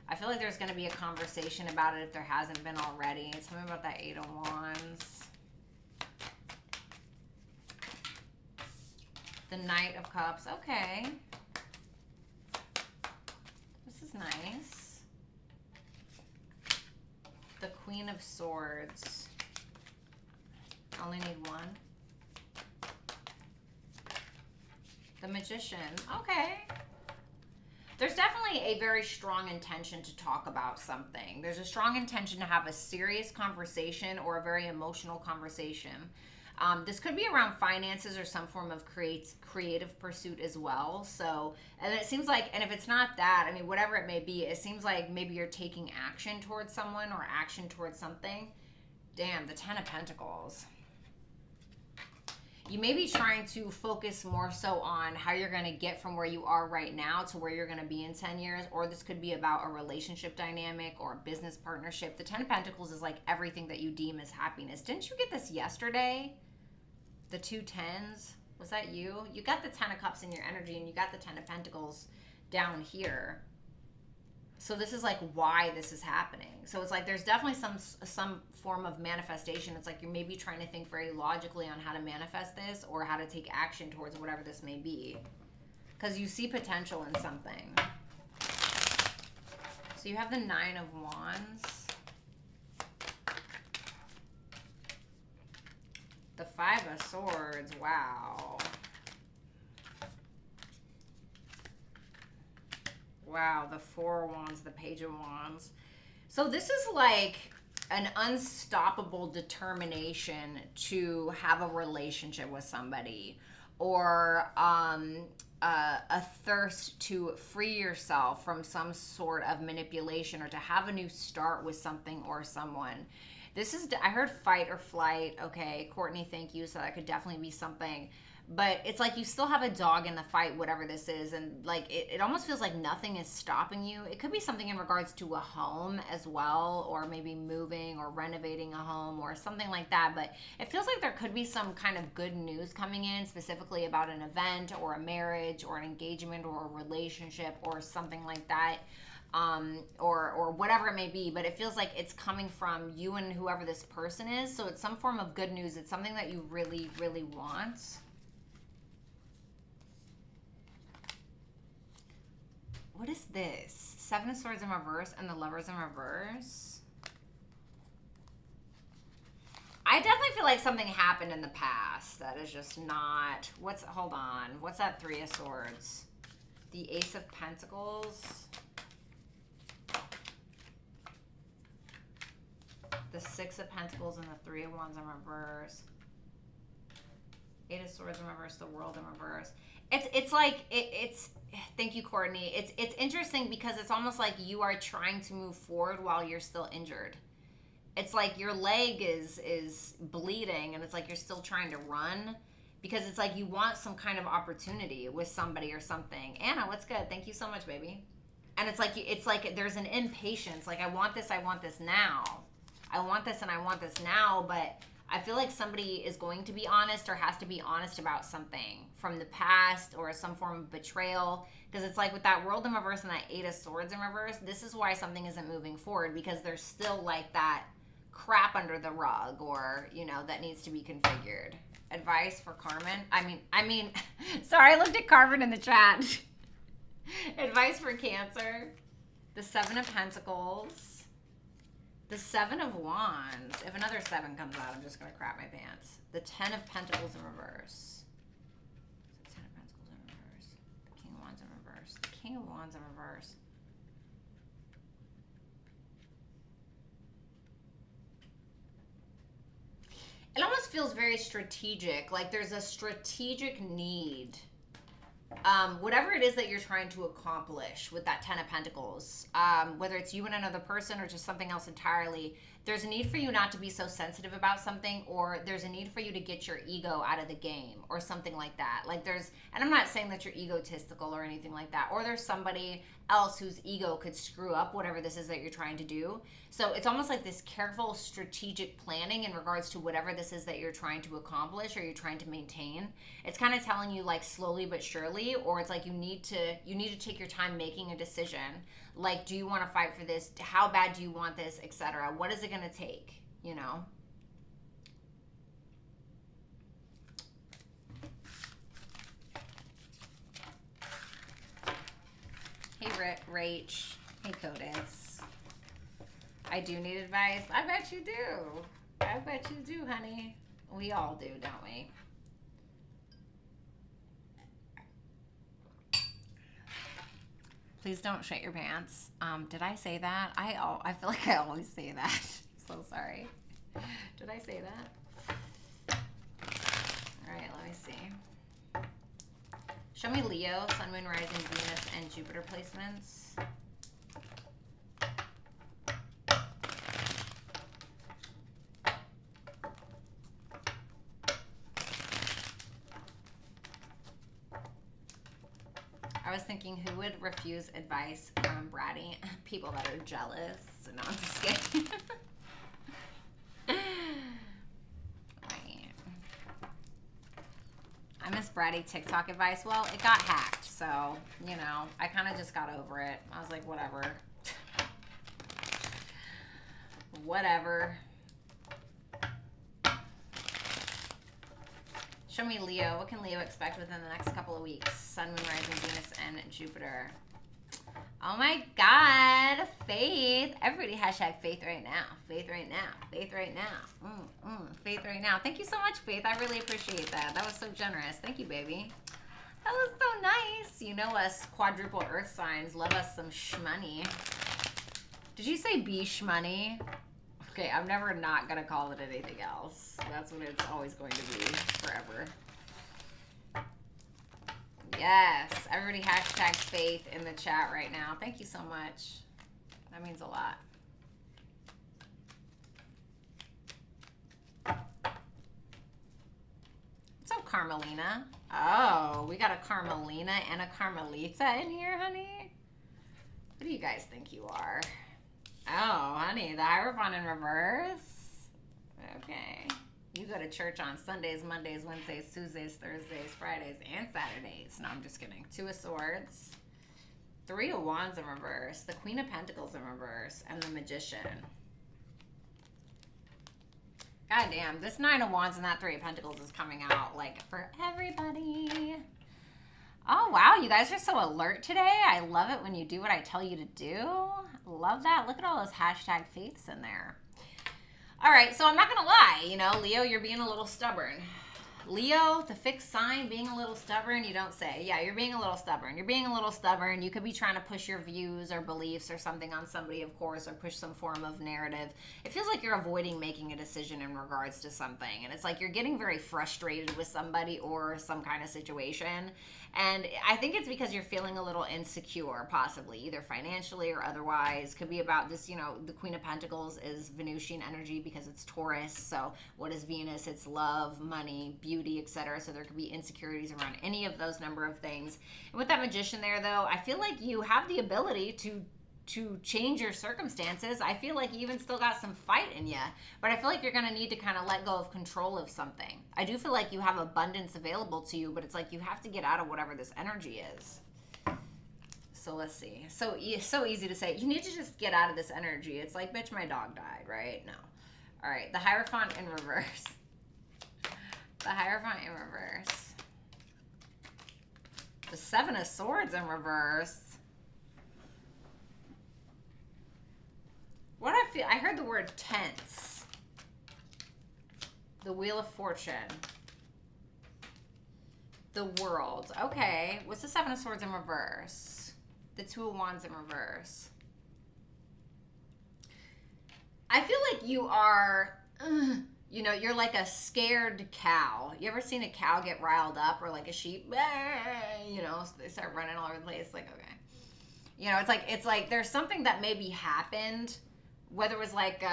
I feel like there's going to be a conversation about it if there hasn't been already. Tell me about that Eight of Wands. The Knight of Cups. Okay. This is nice. The Queen of Swords. I only need one. The Magician. Okay. There's definitely a very strong intention to talk about something. There's a strong intention to have a serious conversation, or a very emotional conversation. This could be around finances, or some form of creative pursuit as well. So, and it seems like, and if it's not that, I mean, whatever it may be, it seems like maybe you're taking action towards someone, or action towards something. Damn, the Ten of Pentacles. You may be trying to focus more so on how you're going to get from where you are right now to where you're going to be in 10 years. Or this could be about a relationship dynamic, or a business partnership. The Ten of Pentacles is like everything that you deem as happiness. Didn't you get this yesterday? The two tens? Was that you? You got the Ten of Cups in your energy, and you got the Ten of Pentacles down here. So this is like why this is happening. So it's like there's definitely some form of manifestation. It's like you're maybe trying to think very logically on how to manifest this, or how to take action towards whatever this may be, because you see potential in something. So you have the Nine of Wands, the Five of Swords. Wow. Wow, the Four of Wands, the Page of Wands. So this is like an unstoppable determination to have a relationship with somebody, or a thirst to free yourself from some sort of manipulation, or to have a new start with something or someone. This is, I heard fight or flight. Okay, Courtney, thank you. So that could definitely be something. But it's like you still have a dog in the fight, whatever this is. And like it almost feels like nothing is stopping you. It could be something in regards to a home as well, or maybe moving or renovating a home or something like that. But it feels like there could be some kind of good news coming in, specifically about an event or a marriage or an engagement or a relationship or something like that. Or whatever it may be, but it feels like it's coming from you and whoever this person is. So it's some form of good news. It's something that you really, really want. What is this? Seven of Swords in reverse and the Lovers in reverse. I definitely feel like something happened in the past that is just not... hold on. What's that Three of Swords? The Ace of Pentacles. The Six of Pentacles and the Three of Wands in reverse. Eight of Swords in reverse, the World in reverse. It's like, it's thank you, Courtney. It's interesting because it's almost like you are trying to move forward while you're still injured. It's like your leg is bleeding and it's like you're still trying to run because it's like you want some kind of opportunity with somebody or something. Anna, what's good? Thank you so much, baby. And it's like there's an impatience. Like, I want this now. I want this and I want this now, but I feel like somebody is going to be honest or has to be honest about something from the past or some form of betrayal. Because it's like with that World in reverse and that Eight of Swords in reverse, this is why something isn't moving forward, because there's still like that crap under the rug, or, you know, that needs to be configured. Advice for Carmen? I mean, sorry, I looked at Carmen in the chat. Advice for Cancer. The Seven of Pentacles. The Seven of Wands. If another seven comes out, I'm just going to crap my pants. The Ten of Pentacles in reverse. The Ten of Pentacles in reverse. The King of Wands in reverse. The King of Wands in reverse. It almost feels very strategic. Like there's a strategic need. Whatever it is that you're trying to accomplish with that Ten of Pentacles, whether it's you and another person or just something else entirely, there's a need for you not to be so sensitive about something, or there's a need for you to get your ego out of the game or something like that. Like there's, and I'm not saying that you're egotistical or anything like that, or there's somebody else whose ego could screw up whatever this is that you're trying to do. So it's almost like this careful strategic planning in regards to whatever this is that you're trying to accomplish or you're trying to maintain. It's kind of telling you like slowly but surely, or it's like you need to take your time making a decision. Like, do you want to fight for this? How bad do you want this, etc.? What is it going to take, you know? Hey, Rach. Hey, Codis. I do need advice. I bet you do. I bet you do, honey. We all do, don't we? Please don't shit your pants. Did I say that? I feel like I always say that. So sorry. Did I say that? All right, let me see. Show me Leo, Sun, Moon, Rising, Venus, and Jupiter placements. I was thinking, who would refuse advice from Bratty? People that are jealous. No, I'm just kidding. Right. I miss Bratty TikTok advice. Well, it got hacked, so, you know, I kind of just got over it. I was like, whatever. Whatever. Show me Leo. What can Leo expect within the next couple of weeks? Sun, Moon, Rising, Venus, and Jupiter. Oh my God. Faith. Everybody hashtag faith right now. Faith right now. Faith right now. Faith right now. Thank you so much, Faith. I really appreciate that. That was so generous. Thank you, baby. That was so nice. You know us quadruple earth signs love us some shmoney. Did you say be shmoney? Okay, I'm never not going to call it anything else. That's what it's always going to be forever. Yes. Everybody hashtag faith in the chat right now. Thank you so much. That means a lot. What's up, Carmelina? Oh, we got a Carmelina and a Carmelita in here, honey. What do you guys think you are? Oh, honey, the Hierophant in reverse. Okay. You go to church on Sundays, Mondays, Wednesdays, Tuesdays, Thursdays, Fridays, and Saturdays. No, I'm just kidding. Two of Swords. Three of Wands in reverse. The Queen of Pentacles in reverse. And the Magician. God damn. This Nine of Wands and that Three of Pentacles is coming out, like, for everybody. Oh, wow. You guys are so alert today. I love it when you do what I tell you to do. Love that. Look at all those hashtag faiths in there. All right, so I'm not going to lie. You know, Leo, you're being a little stubborn. Leo, the fixed sign, being a little stubborn, you don't say. Yeah, you're being a little stubborn. You're being a little stubborn. You could be trying to push your views or beliefs or something on somebody, of course, or push some form of narrative. It feels like you're avoiding making a decision in regards to something. And it's like you're getting very frustrated with somebody or some kind of situation. And I think it's because you're feeling a little insecure, possibly, either financially or otherwise. Could be about this, you know, the Queen of Pentacles is Venusian energy because it's Taurus. So what is Venus? It's love, money, beauty, etc. So there could be insecurities around any of those number of things. And with that Magician there, though, I feel like you have the ability to change your circumstances. I feel like you even still got some fight in you, but I feel like you're going to need to kind of let go of control of something. I do feel like you have abundance available to you, but it's like you have to get out of whatever this energy is. So let's see. So easy to say. You need to just get out of this energy. It's like, bitch, my dog died, right? No. All right. The Hierophant in reverse. The Hierophant in reverse. The Seven of Swords in reverse. What I feel, I heard the word tense. The Wheel of Fortune. The World. Okay. What's the Seven of Swords in reverse? The Two of Wands in reverse. I feel like you are, you know, you're like a scared cow. You ever seen a cow get riled up, or like a sheep? You know, so they start running all over the place. Like, okay. You know, it's like there's something that maybe happened, whether it was like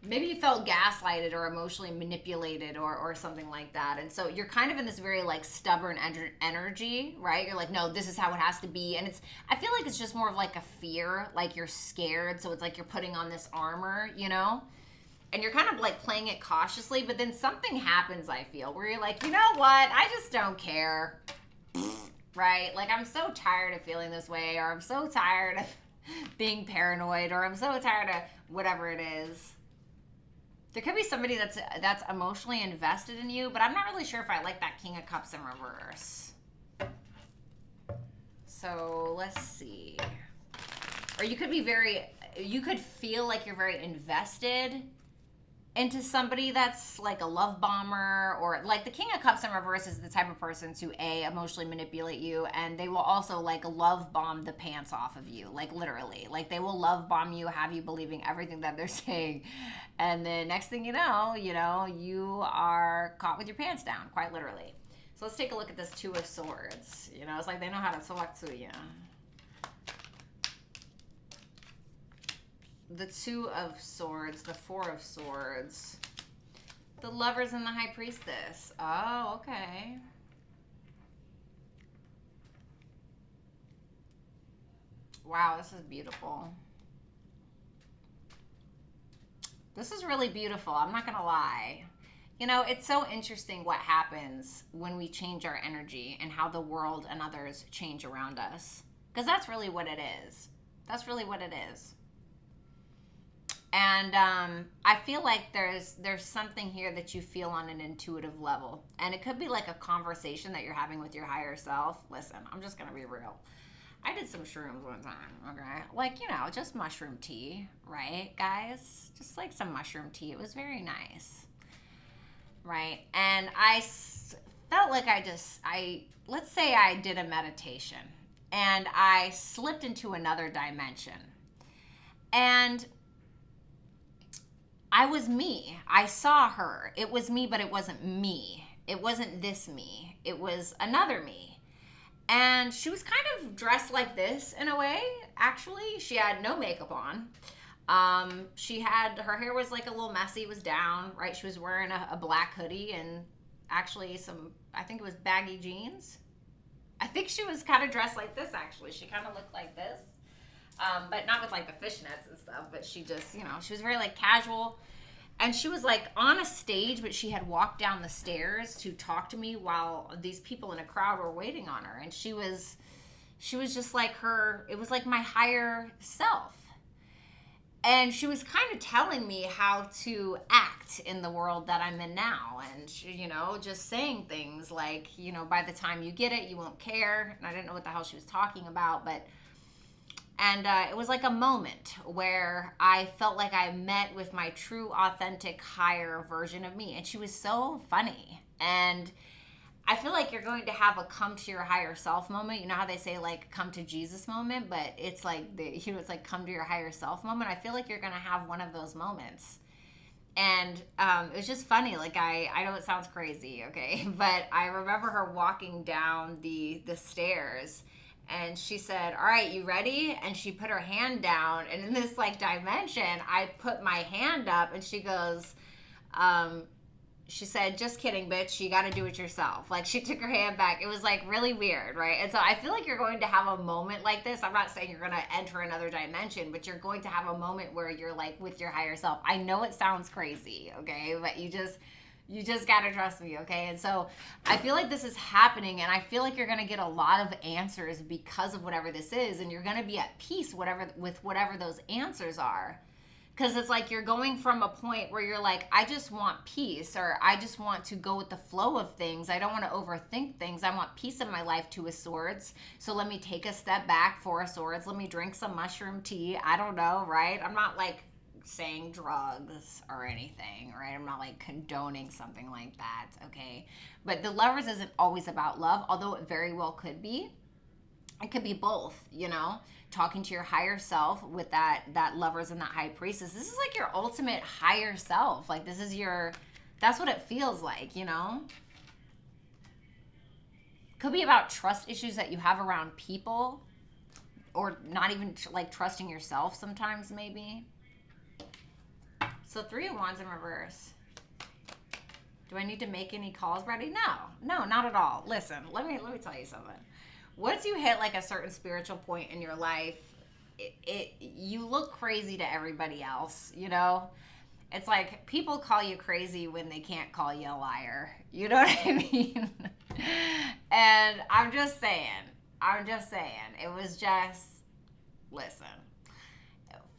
maybe you felt gaslighted or emotionally manipulated or something like that. And so you're kind of in this very like stubborn energy, right? You're like, no, this is how it has to be. And I feel like it's just more of like a fear, like you're scared. So it's like you're putting on this armor, you know? And you're kind of like playing it cautiously, but then something happens, I feel, where you're like, you know what? I just don't care, right? Like, I'm so tired of feeling this way, or I'm so tired of being paranoid, or I'm so tired of whatever it is. There could be somebody that's emotionally invested in you, but I'm not really sure if I like that King of Cups in reverse. So let's see. Or you could be you could feel like you're very invested into somebody that's like a love bomber, or like the King of Cups in reverse is the type of person to emotionally manipulate you, and they will also like love bomb the pants off of you, like literally. Like they will love bomb you, have you believing everything that they're saying, and then next thing you know, you are caught with your pants down, quite literally. So let's take a look at this Two of Swords. You know, it's like they know how to talk to you. The Two of Swords, the Four of Swords, the Lovers, and the High Priestess. Oh, okay. Wow, this is beautiful. This is really beautiful. I'm not going to lie. You know, it's so interesting what happens when we change our energy and how the world and others change around us. Because that's really what it is. That's really what it is. And I feel like there's something here that you feel on an intuitive level. And it could be like a conversation that you're having with your higher self. Listen, I'm just going to be real. I did some shrooms one time, okay? Like, you know, just mushroom tea, right, guys? Just like some mushroom tea. It was very nice, right? And I felt like let's say I did a meditation and I slipped into another dimension. And I was me. I saw her. It was me, but it wasn't me. It wasn't this me. It was another me. And she was kind of dressed like this in a way, actually. She had no makeup on. Her hair was like a little messy. It was down, right? She was wearing a black hoodie and actually I think it was baggy jeans. I think she was kind of dressed like this, actually. She kind of looked like this. But not with like the fishnets and stuff, but she just, you know, she was very like casual. And she was like on a stage, but she had walked down the stairs to talk to me while these people in a crowd were waiting on her. And she was just like it was like my higher self. And she was kind of telling me how to act in the world that I'm in now. And, she, you know, just saying things like, you know, by the time you get it, you won't care. And I didn't know what the hell she was talking about, but And it was like a moment where I felt like I met with my true, authentic, higher version of me. And she was so funny. And I feel like you're going to have a come to your higher self moment. You know how they say like come to Jesus moment, but it's like it's like come to your higher self moment. I feel like you're going to have one of those moments. And it was just funny. Like I know it sounds crazy, okay, but I remember her walking down the stairs, and she said, "All right, you ready?" And she put her hand down, and in this like dimension, I put my hand up, and she goes, she said, "Just kidding, bitch. You got to do it yourself." Like she took her hand back. It was like really weird, right? And so I feel like you're going to have a moment like this. I'm not saying you're going to enter another dimension, but you're going to have a moment where you're like with your higher self. I know it sounds crazy, okay? But you just got to trust me, okay? And so I feel like this is happening, and I feel like you're going to get a lot of answers because of whatever this is, and you're going to be at peace with whatever those answers are. Because it's like you're going from a point where you're like, I just want peace, or I just want to go with the flow of things. I don't want to overthink things. I want peace in my life, Two of Swords. So let me take a step back, Four of Swords. Let me drink some mushroom tea. I don't know, right? I'm not like saying drugs or anything, right? I'm not like condoning something like that, okay? But the Lovers isn't always about love, although it very well could be. It could be both, you know? Talking to your higher self with that Lovers and that High Priestess. This is like your ultimate higher self. Like this is that's what it feels like, you know? Could be about trust issues that you have around people, or not even like trusting yourself sometimes maybe. So Three of Wands in reverse. Do I need to make any calls, Bratty? No, not at all. Listen, let me tell you something. Once you hit like a certain spiritual point in your life, you look crazy to everybody else, you know? It's like people call you crazy when they can't call you a liar. You know what I mean? And I'm just saying. It was just, listen.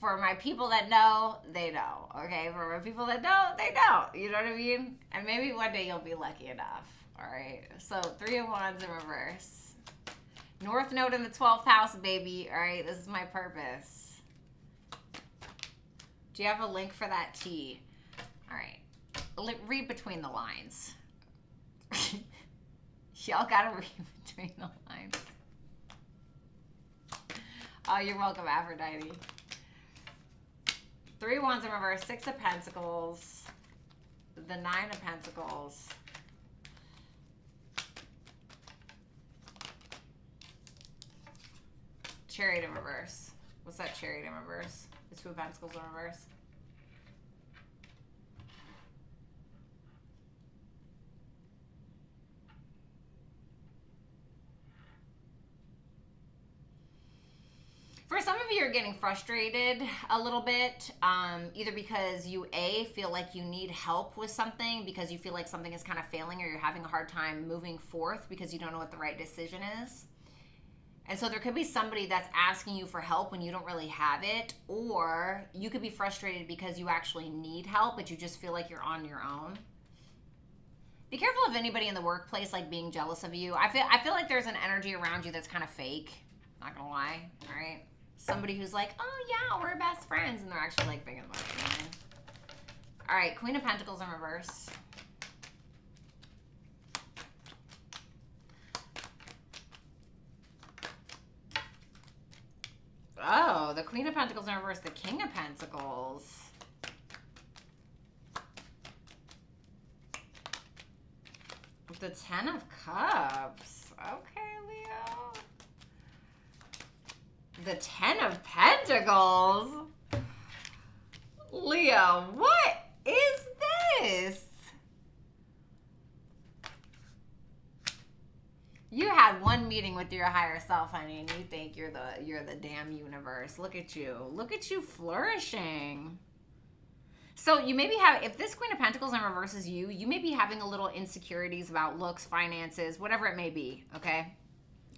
For my people that know, they know. Okay? For my people that don't, they don't. You know what I mean? And maybe one day you'll be lucky enough. All right? So Three of Wands in reverse. North Node in the 12th house, baby. All right, this is my purpose. Do you have a link for that tea? All right. Read between the lines. Y'all got to read between the lines. Oh, you're welcome, Aphrodite. Three of Wands in reverse. Six of Pentacles. The Nine of Pentacles. Chariot in reverse. What's that Chariot in reverse? The Two of Pentacles in reverse. For some of you, you're getting frustrated a little bit, either because you, feel like you need help with something because you feel like something is kind of failing, or you're having a hard time moving forth because you don't know what the right decision is. And so there could be somebody that's asking you for help when you don't really have it, or you could be frustrated because you actually need help, but you just feel like you're on your own. Be careful of anybody in the workplace like being jealous of you. I feel like there's an energy around you that's kind of fake. Not gonna lie, all right? Somebody who's like, oh yeah, we're best friends, and they're actually like big and money. All right, Queen of Pentacles in reverse. Oh, the Queen of Pentacles in reverse, the King of Pentacles. The Ten of Cups. Okay, Leo. The Ten of Pentacles. Leo, what is this? You had one meeting with your higher self, honey, and you think you're the damn universe. Look at you flourishing. So you maybe have, if this Queen of Pentacles in reverse is you, you may be having a little insecurities about looks, finances, whatever it may be, okay?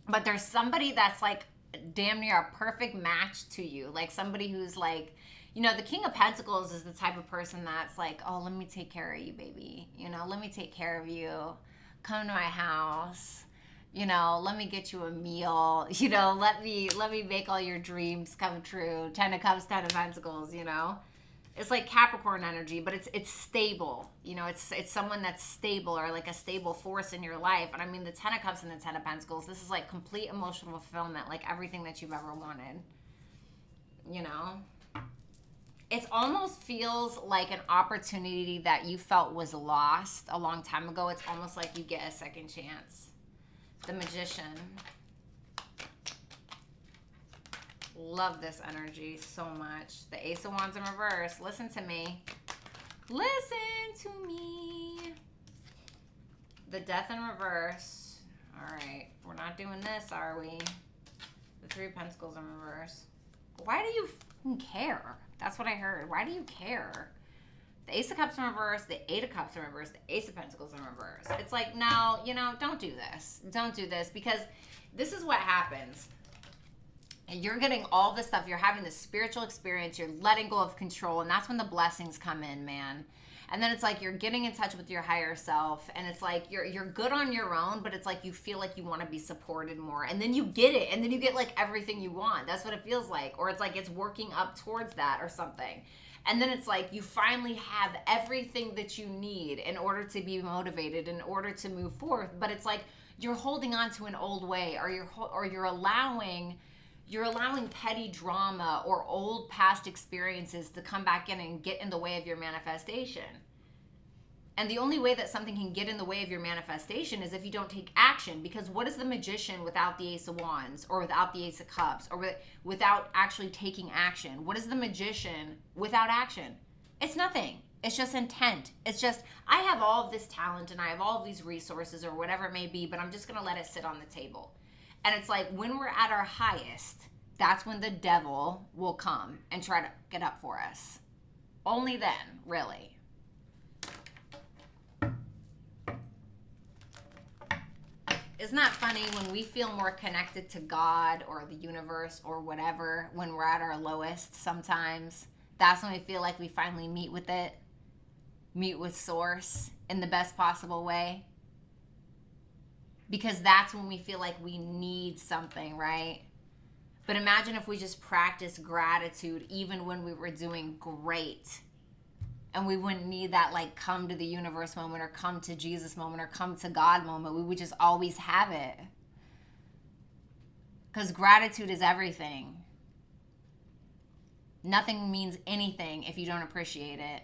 But there's somebody that's like damn near a perfect match to you. Like somebody who's like, you know, the King of Pentacles is the type of person that's like, oh, let me take care of you, baby. You know, let me take care of you. Come to my house. You know, let me get you a meal. You know, let me make all your dreams come true. 10 of Cups, 10 of Pentacles, you know. It's like Capricorn energy, but it's stable. You know, it's someone that's stable, or like a stable force in your life. And I mean, the 10 of Cups and the 10 of Pentacles, this is like complete emotional fulfillment, like everything that you've ever wanted. You know? It almost feels like an opportunity that you felt was lost a long time ago. It's almost like you get a second chance. The Magician. Love this energy so much. The Ace of Wands in reverse. Listen to me. Listen to me. The Death in reverse. All right. We're not doing this, are we? The Three of Pentacles in reverse. Why do you fucking care? That's what I heard. Why do you care? The Ace of Cups in reverse, the Eight of Cups in reverse, the Ace of Pentacles in reverse. It's like, no, you know, don't do this. Don't do this, because this is what happens. And you're getting all this stuff. You're having this spiritual experience. You're letting go of control. And that's when the blessings come in, man. And then it's like you're getting in touch with your higher self. And it's like you're good on your own, but it's like you feel like you want to be supported more. And then you get it. And then you get like everything you want. That's what it feels like. Or it's like it's working up towards that or something. And then it's like you finally have everything that you need in order to be motivated, in order to move forth. But it's like you're holding on to an old way, or you're allowing petty drama or old past experiences to come back in and get in the way of your manifestation. And the only way that something can get in the way of your manifestation is if you don't take action. Because what is the Magician without the Ace of Wands, or without the Ace of Cups, or without actually taking action? What is the Magician without action? It's nothing. It's just intent. It's just, I have all of this talent and I have all of these resources, or whatever it may be, but I'm just going to let it sit on the table. And it's like when we're at our highest, that's when the devil will come and try to get up for us. Only then, really. Isn't that funny when we feel more connected to God or the universe or whatever, when we're at our lowest sometimes? That's when we feel like we finally meet with it, meet with Source in the best possible way. Because that's when we feel like we need something, right? But imagine if we just practiced gratitude even when we were doing great. And we wouldn't need that like come to the universe moment, or come to Jesus moment, or come to God moment. We would just always have it. Because gratitude is everything. Nothing means anything if you don't appreciate it.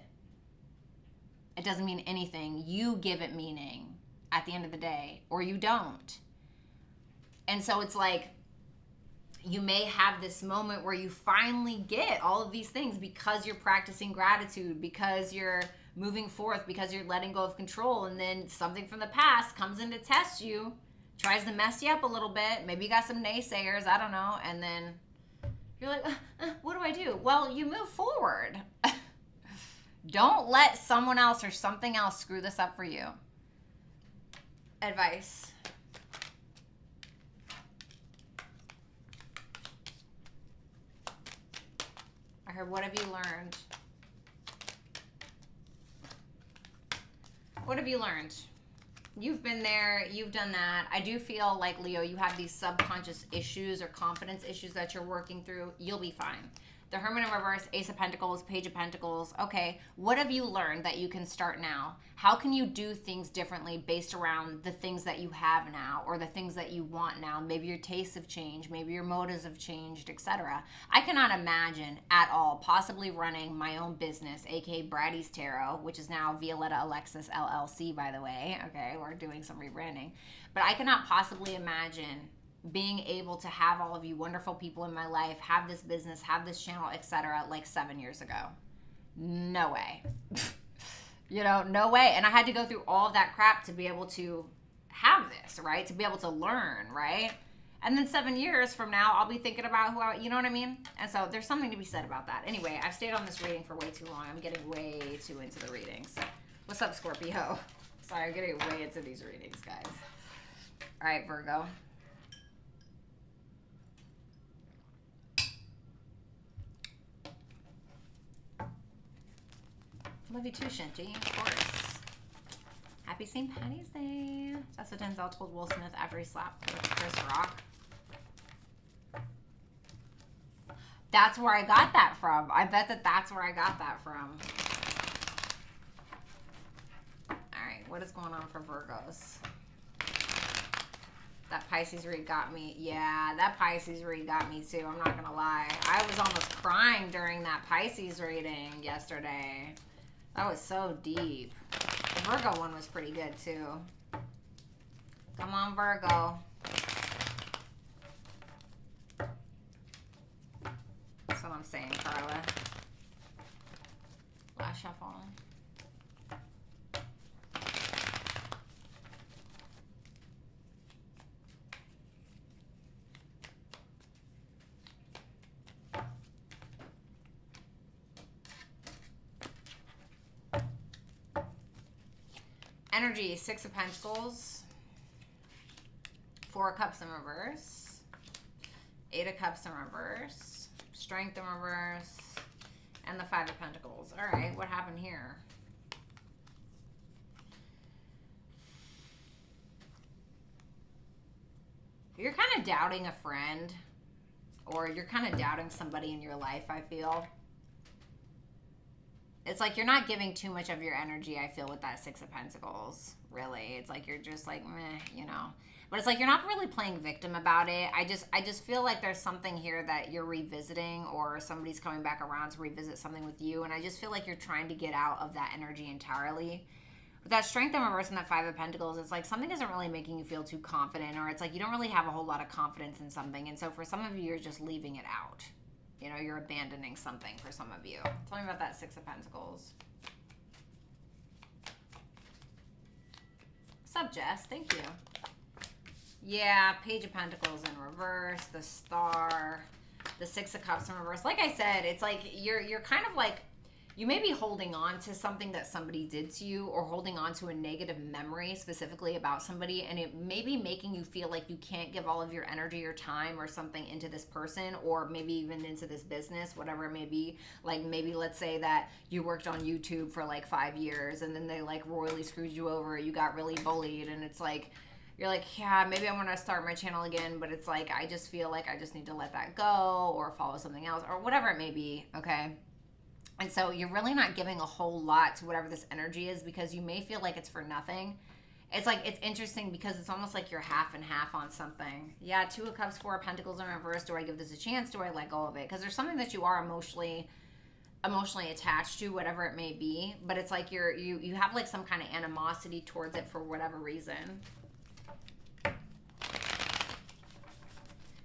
It doesn't mean anything. You give it meaning at the end of the day, or you don't. And so it's like, you may have this moment where you finally get all of these things because you're practicing gratitude, because you're moving forth, because you're letting go of control. And then something from the past comes in to test you, tries to mess you up a little bit. Maybe you got some naysayers, I don't know. And then you're like, what do I do? Well, you move forward. Don't let someone else or something else screw this up for you. Advice. I heard, what have you learned? What have you learned? You've been there, you've done that. I do feel like, Leo, you have these subconscious issues or confidence issues that you're working through. You'll be fine. The Hermit in reverse, Ace of Pentacles, Page of Pentacles. Okay, what have you learned that you can start now? How can you do things differently based around the things that you have now, or the things that you want now? Maybe your tastes have changed, maybe your motives have changed, etc. I cannot imagine at all possibly running my own business, aka Bratty Tarot, which is now Violetta Alexis LLC, by the way. Okay, we're doing some rebranding. But I cannot possibly imagine being able to have all of you wonderful people in my life, have this business, have this channel, etc., like 7 years ago. No way. You know, no way. And I had to go through all of that crap to be able to have this, right? To be able to learn, right? And then 7 years from now, I'll be thinking about who I, you know what I mean? And so there's something to be said about that. Anyway, I've stayed on this reading for way too long. I'm getting way too into the readings. What's up, Scorpio? Sorry, I'm getting way into these readings, guys. All right, Virgo. Love you too, Shinty, of course. Happy St. Patty's Day. That's what Denzel told Will Smith after he slapped Chris Rock. That's where I got that from. I bet that that's where I got that from. All right, what is going on for Virgos? That Pisces read got me. Yeah, that Pisces read got me too. I'm not going to lie. I was almost crying during that Pisces reading yesterday. That was so deep. The Virgo one was pretty good too. Come on, Virgo. That's what I'm saying, Carla. Last shuffle. Energy, Six of Pentacles, Four of Cups in reverse, Eight of Cups in reverse, Strength in reverse, and the Five of Pentacles. All right, what happened here? You're kind of doubting a friend, or you're kind of doubting somebody in your life, I feel. It's like you're not giving too much of your energy, I feel, with that Six of Pentacles, really. It's like you're just like, meh, you know. But it's like you're not really playing victim about it. I just feel like there's something here that you're revisiting, or somebody's coming back around to revisit something with you. And I just feel like you're trying to get out of that energy entirely. With that Strength in reverse and that Five of Pentacles, it's like something isn't really making you feel too confident, or it's like you don't really have a whole lot of confidence in something. And so for some of you, you're just leaving it out. You know, you're abandoning something for some of you. Tell me about that Six of Pentacles. What's up, Jess? Thank you. Yeah, Page of Pentacles in reverse, the Star, the Six of Cups in reverse. Like I said, it's like you're kind of like, you may be holding on to something that somebody did to you, or holding on to a negative memory specifically about somebody, and it may be making you feel like you can't give all of your energy or time or something into this person, or maybe even into this business, whatever it may be. Like maybe let's say that you worked on YouTube for like 5 years, and then they like royally screwed you over, you got really bullied, and it's like, you're like, yeah, maybe I want to start my channel again, but it's like, I just feel like I just need to let that go, or follow something else, or whatever it may be, okay? And so you're really not giving a whole lot to whatever this energy is, because you may feel like it's for nothing. It's like, it's interesting because it's almost like you're half and half on something. Yeah, Two of Cups, Four of Pentacles in reverse. Do I give this a chance? Do I let go of it? Because there's something that you are emotionally attached to, whatever it may be. But it's like you have like some kind of animosity towards it for whatever reason.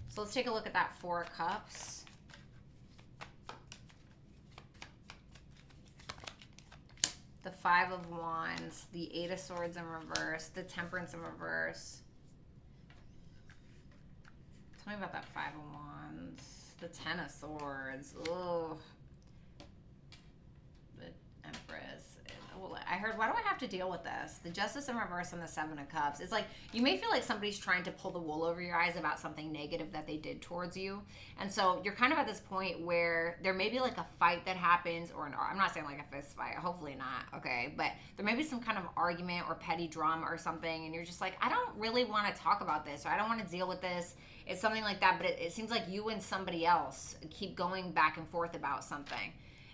So let's take a look at that Four of Cups. The Five of Wands, the Eight of Swords in reverse, the Temperance in reverse. Tell me about that Five of Wands, the Ten of Swords. Ugh. The Empress. I heard, why do I have to deal with this? The Justice in reverse and the Seven of Cups. It's like, you may feel like somebody's trying to pull the wool over your eyes about something negative that they did towards you. And so you're kind of at this point where there may be like a fight that happens, or I'm not saying like a fist fight, hopefully not, okay? But there may be some kind of argument or petty drama or something, and you're just like, I don't really want to talk about this, or I don't want to deal with this. It's something like that, but it seems like you and somebody else keep going back and forth about something.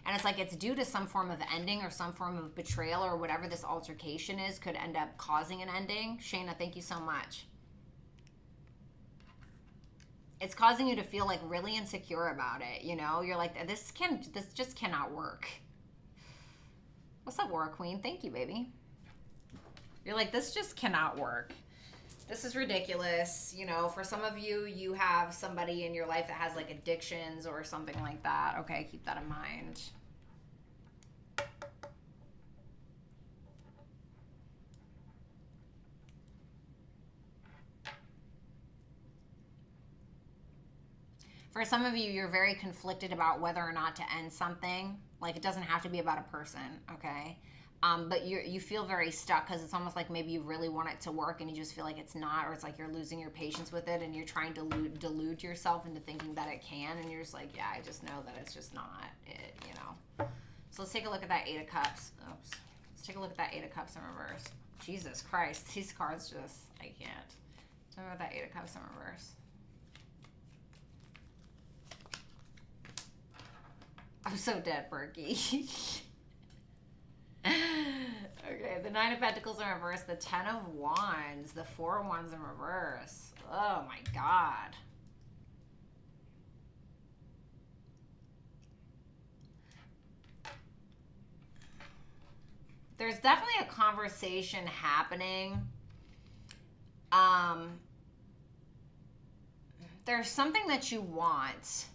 And it's like it's due to some form of ending or some form of betrayal, or whatever this altercation is could end up causing an ending. Shayna, thank you so much. It's causing you to feel like really insecure about it, you know? You're like, this just cannot work. What's up, Aura Queen? Thank you, baby. You're like, this just cannot work. This is ridiculous. You know, for some of you, you have somebody in your life that has like addictions or something like that. Okay, keep that in mind. For some of you, you're very conflicted about whether or not to end something. Like, it doesn't have to be about a person, okay? But you feel very stuck, because it's almost like maybe you really want it to work and you just feel like it's not, or it's like you're losing your patience with it and you're trying to delude yourself into thinking that it can, and you're just like, yeah, I just know that it's just not it, you know? So let's take a look at that Eight of Cups. Oops. Let's take a look at that Eight of Cups in reverse. Jesus Christ, these cards just, I can't. Tell me about that Eight of Cups in reverse. I'm so dead, Berkey. Okay, the Nine of Pentacles in reverse, the Ten of Wands, the Four of Wands in reverse. Oh my God. There's definitely a conversation happening. There's something that you want.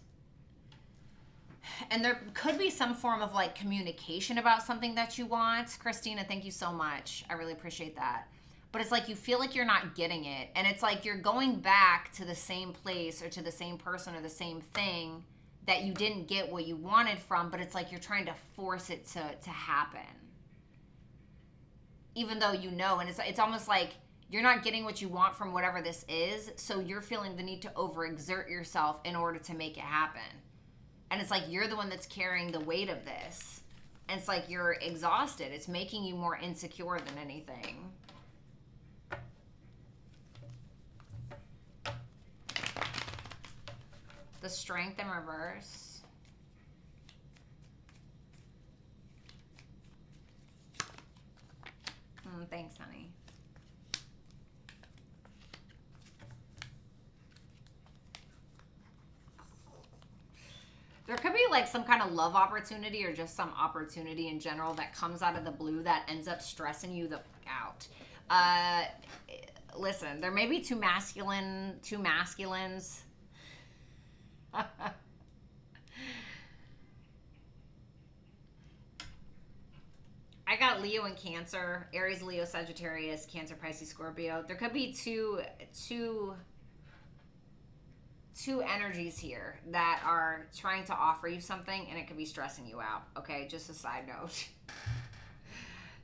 And there could be some form of like communication about something that you want. Christina, thank you so much. I really appreciate that. But it's like you feel like you're not getting it. And it's like you're going back to the same place or to the same person or the same thing that you didn't get what you wanted from, but it's like you're trying to force it to happen. Even though you know, and it's almost like you're not getting what you want from whatever this is, so you're feeling the need to overexert yourself in order to make it happen. And it's like you're the one that's carrying the weight of this. And it's like you're exhausted. It's making you more insecure than anything. The Strength in reverse. Thanks, honey. There could be like some kind of love opportunity or just some opportunity in general that comes out of the blue that ends up stressing you the fuck out. Listen, there may be two masculines. I got Leo and Cancer, Aries, Leo, Sagittarius, Cancer, Pisces, Scorpio. There could be two energies here that are trying to offer you something, and it could be stressing you out. Okay, just a side note.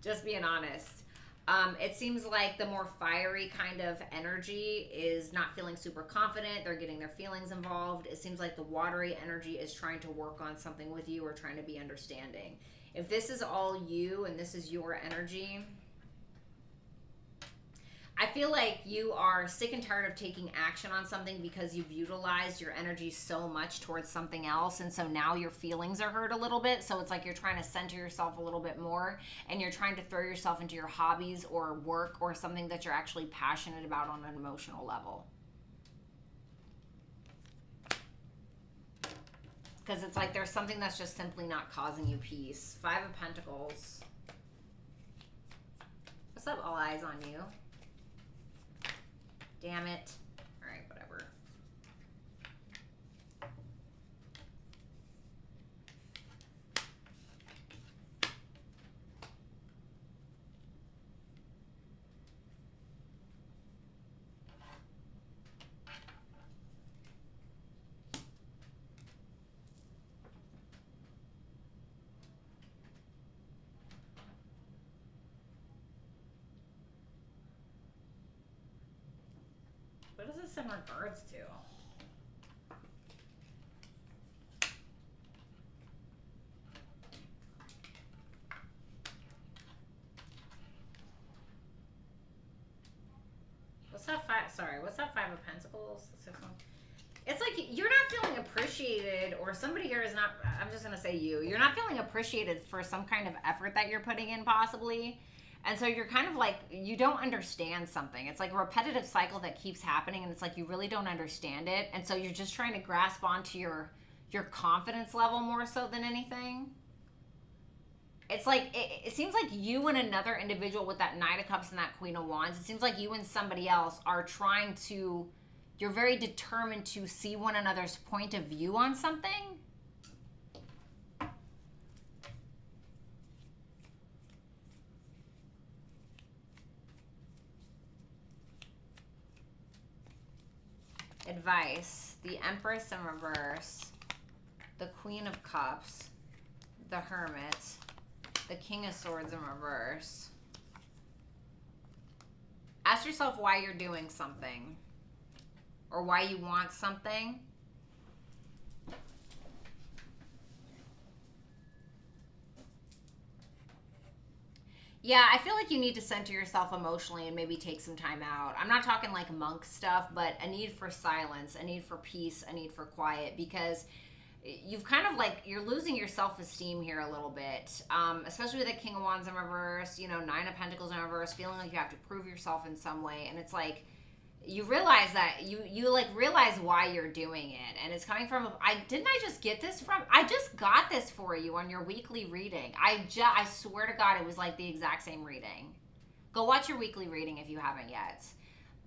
Just being honest. It seems like the more fiery kind of energy is not feeling super confident. They're getting their feelings involved. It seems like the watery energy is trying to work on something with you or trying to be understanding. If this is all you and this is your energy, I feel like you are sick and tired of taking action on something because you've utilized your energy so much towards something else. And so now your feelings are hurt a little bit. So it's like you're trying to center yourself a little bit more and you're trying to throw yourself into your hobbies or work or something that you're actually passionate about on an emotional level. Because it's like there's something that's just simply not causing you peace. Five of Pentacles. What's up, all eyes on you? Damn it. All right, whatever. What is this in regards to? What's that five? Sorry, what's that Five of Pentacles? It's like you're not feeling appreciated, or somebody here is not, I'm just going to say you're not feeling appreciated for some kind of effort that you're putting in possibly. And so you're kind of like, you don't understand something. It's like a repetitive cycle that keeps happening, and it's like you really don't understand it. And so you're just trying to grasp onto your confidence level more so than anything. It's like, it seems like you and another individual with that Knight of Cups and that Queen of Wands, it seems like you and somebody else are trying to, you're very determined to see one another's point of view on something. Advice. The Empress in reverse. The Queen of Cups. The Hermit. The King of Swords in reverse. Ask yourself why you're doing something. Or why you want something. Yeah, I feel like you need to center yourself emotionally and maybe take some time out. I'm not talking like monk stuff, but a need for silence, a need for peace, a need for quiet, because you've kind of like, you're losing your self-esteem here a little bit, especially with the King of Wands in reverse, you know, Nine of Pentacles in reverse, feeling like you have to prove yourself in some way. And it's like, you realize that you like realize why you're doing it, and it's coming from I just get this from, I just got this for you on your weekly reading. I swear to God, it was like the exact same reading. Go watch your weekly reading if you haven't yet.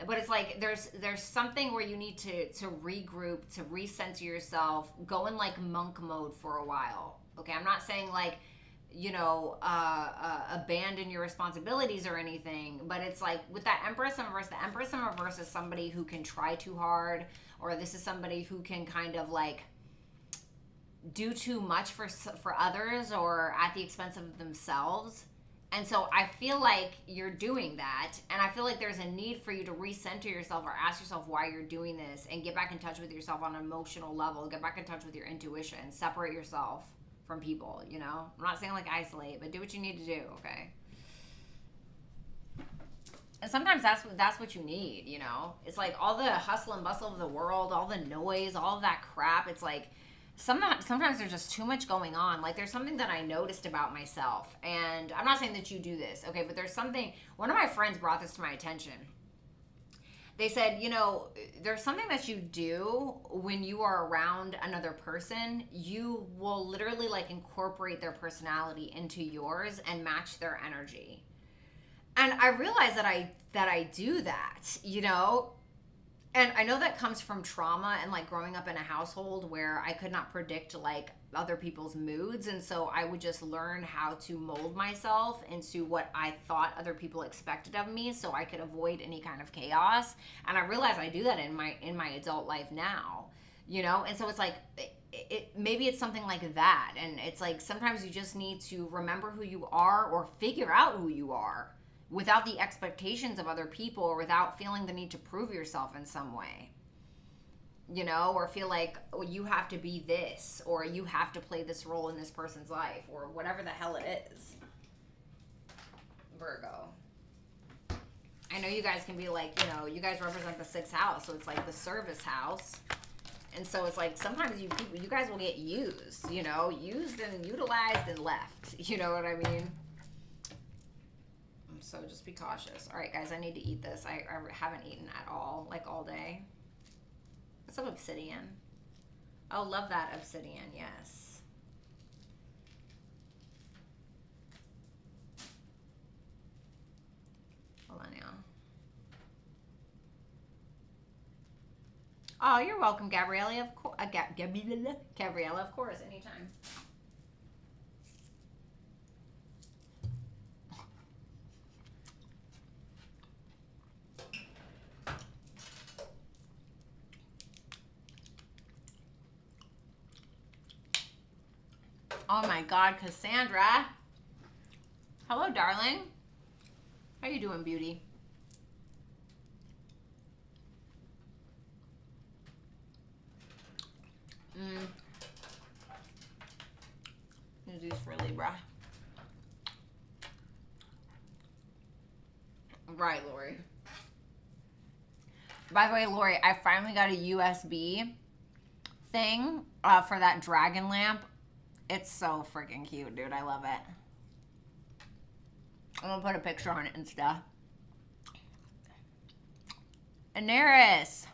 But it's like there's something where you need to regroup, to recenter yourself, go in like monk mode for a while. Okay, I'm not saying like, you know, abandon your responsibilities or anything, but it's like with that Empress in reverse, the Empress in reverse is somebody who can try too hard, or this is somebody who can kind of like do too much for others or at the expense of themselves. And so I feel like you're doing that, and I feel like there's a need for you to recenter yourself or ask yourself why you're doing this, and get back in touch with yourself on an emotional level, get back in touch with your intuition, separate yourself from people, you know? I'm not saying like isolate, but do what you need to do, okay? And sometimes that's what you need, you know? It's like all the hustle and bustle of the world, all the noise, all of that crap. It's like sometimes there's just too much going on. Like there's something that I noticed about myself, and I'm not saying that you do this, okay? But there's something, one of my friends brought this to my attention. They said, you know, there's something that you do when you are around another person. You will literally like incorporate their personality into yours and match their energy. And I realized that I do that, you know. And I know that comes from trauma and like growing up in a household where I could not predict like other people's moods. And so I would just learn how to mold myself into what I thought other people expected of me so I could avoid any kind of chaos. And I realize I do that in my adult life now, you know? And so it's like, maybe it's something like that. And it's like, sometimes you just need to remember who you are, or figure out who you are, without the expectations of other people, or without feeling the need to prove yourself in some way, you know, or feel like, oh, you have to be this, or you have to play this role in this person's life, or whatever the hell it is. Virgo. I know you guys can be like, you know, you guys represent the 6th house, so it's like the service house. And so it's like sometimes you guys will get used, you know, used and utilized and left. You know what I mean? So just be cautious. All right, guys, I need to eat this. I haven't eaten at all, like all day. Some obsidian. Oh, love that obsidian, yes. Hold on now. Oh, you're welcome, Gabriella. Of course, Gabriella, of course, anytime. Oh my God, Cassandra. Hello, darling. How you doing, beauty? These for Libra. Right, Lori. By the way, Lori, I finally got a USB thing for that dragon lamp. It's so freaking cute, dude. I love it. I'm gonna put a picture on Insta. Aries.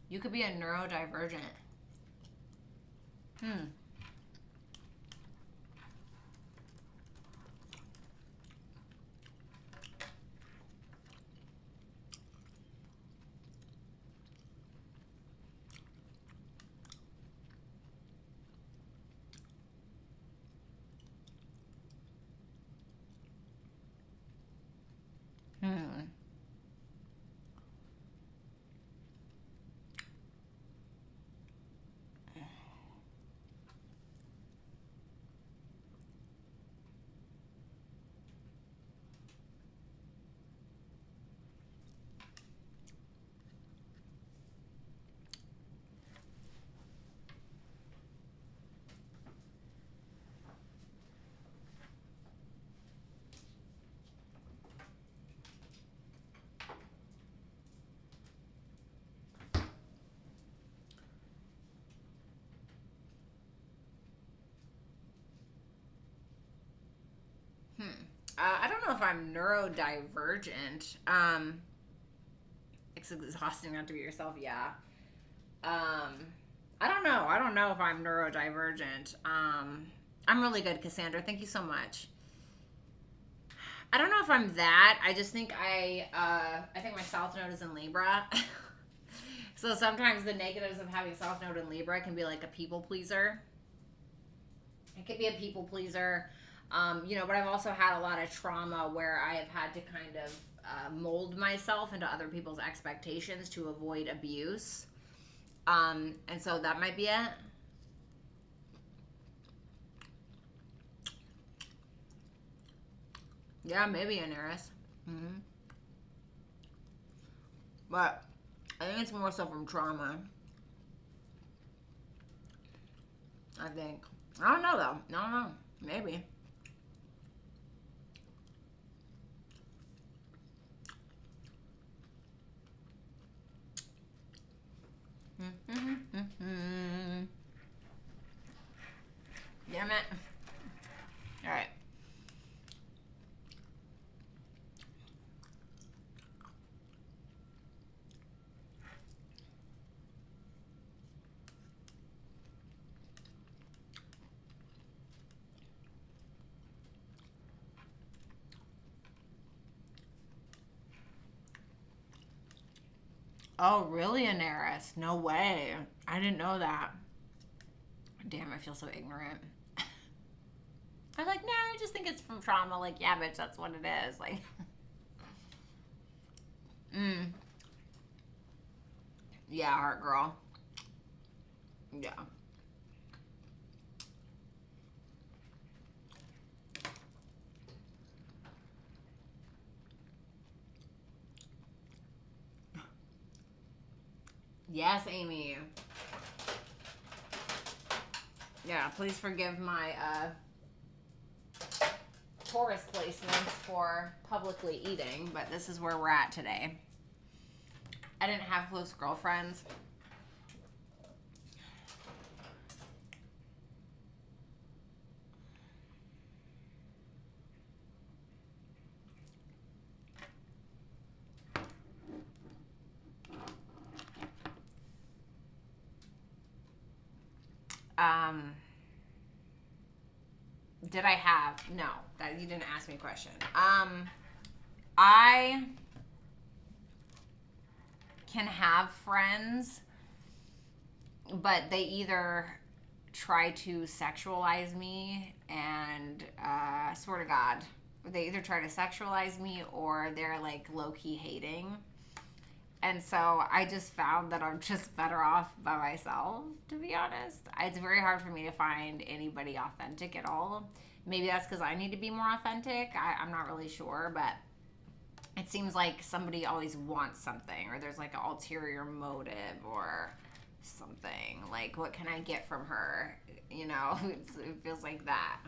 You could be a neurodivergent. I don't know if I'm neurodivergent. It's exhausting not to be yourself. Yeah. I don't know. I don't know if I'm neurodivergent. I'm really good, Cassandra. Thank you so much. I don't know if I'm that. I just think I think my South Node is in Libra. So sometimes the negatives of having South Node in Libra can be like a people pleaser. It could be a people pleaser. You know, but I've also had a lot of trauma where I have had to kind of mold myself into other people's expectations to avoid abuse. And so that might be it. Yeah, maybe an Aries. Mm-hmm. But I think it's more so from trauma. I think. I don't know though. I don't know. Maybe. Damn it. All right. Oh, really, an Aries? No way. I didn't know that. Damn, I feel so ignorant. I'm like, no, I just think it's from trauma. Like, yeah, bitch, that's what it is. Like, yeah, heart girl. Yeah. Yes, Amy. Yeah, please forgive my Taurus placements for publicly eating, but this is where we're at today. I didn't have close girlfriends. Did I have? No, that you didn't ask me a question. I can have friends, but they either try to sexualize me and swear to God, they either try to sexualize me or they're like low-key hating. And so I just found that I'm just better off by myself, to be honest. It's very hard for me to find anybody authentic at all. Maybe that's because I need to be more authentic. I'm not really sure, but it seems like somebody always wants something, or there's like an ulterior motive or something. Like, what can I get from her? You know, it feels like that.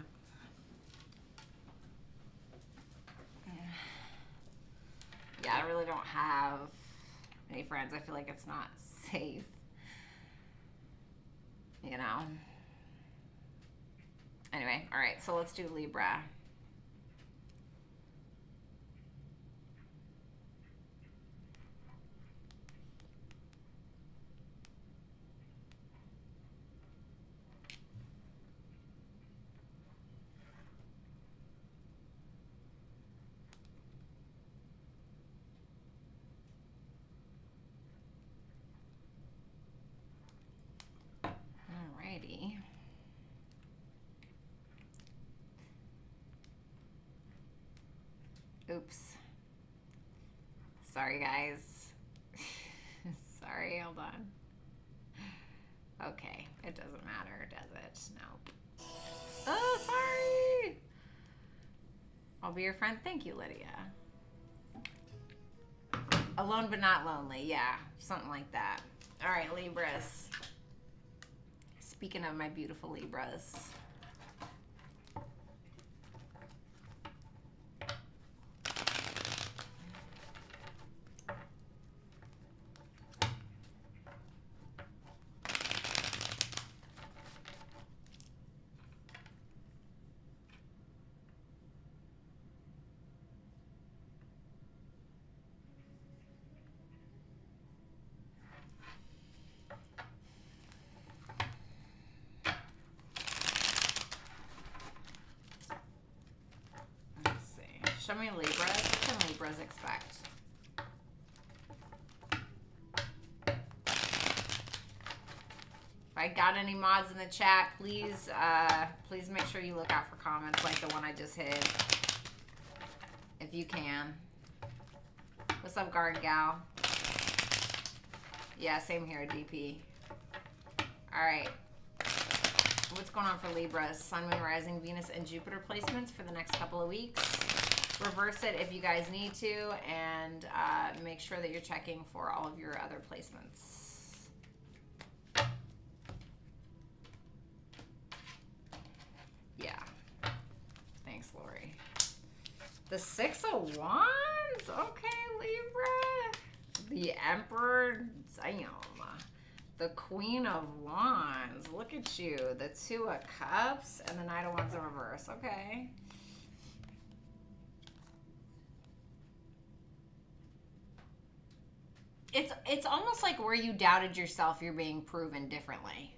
Yeah, I really don't have any friends. I feel like it's not safe, you know. Anyway, all right, so let's do Libra. Alrighty. Oops. Sorry, guys. Sorry, hold on. Okay, it doesn't matter, does it? Nope. Oh, sorry. I'll be your friend. Thank you, Lydia. Alone but not lonely. Yeah, something like that. All right, Libras. Speaking of my beautiful Libras. Show me Libras. What can Libras expect? If I got any mods in the chat, please, please make sure you look out for comments like the one I just hit, if you can. What's up, Guard Gal? Yeah, same here, DP. All right. What's going on for Libras? Sun, Moon, Rising, Venus, and Jupiter placements for the next couple of weeks. Reverse it if you guys need to, and make sure that you're checking for all of your other placements. Yeah. Thanks, Lori. The Six of Wands? Okay, Libra. The Emperor, damn. The Queen of Wands. Look at you. The Two of Cups and the Knight of Wands in reverse. Okay. It's almost like where you doubted yourself, you're being proven differently.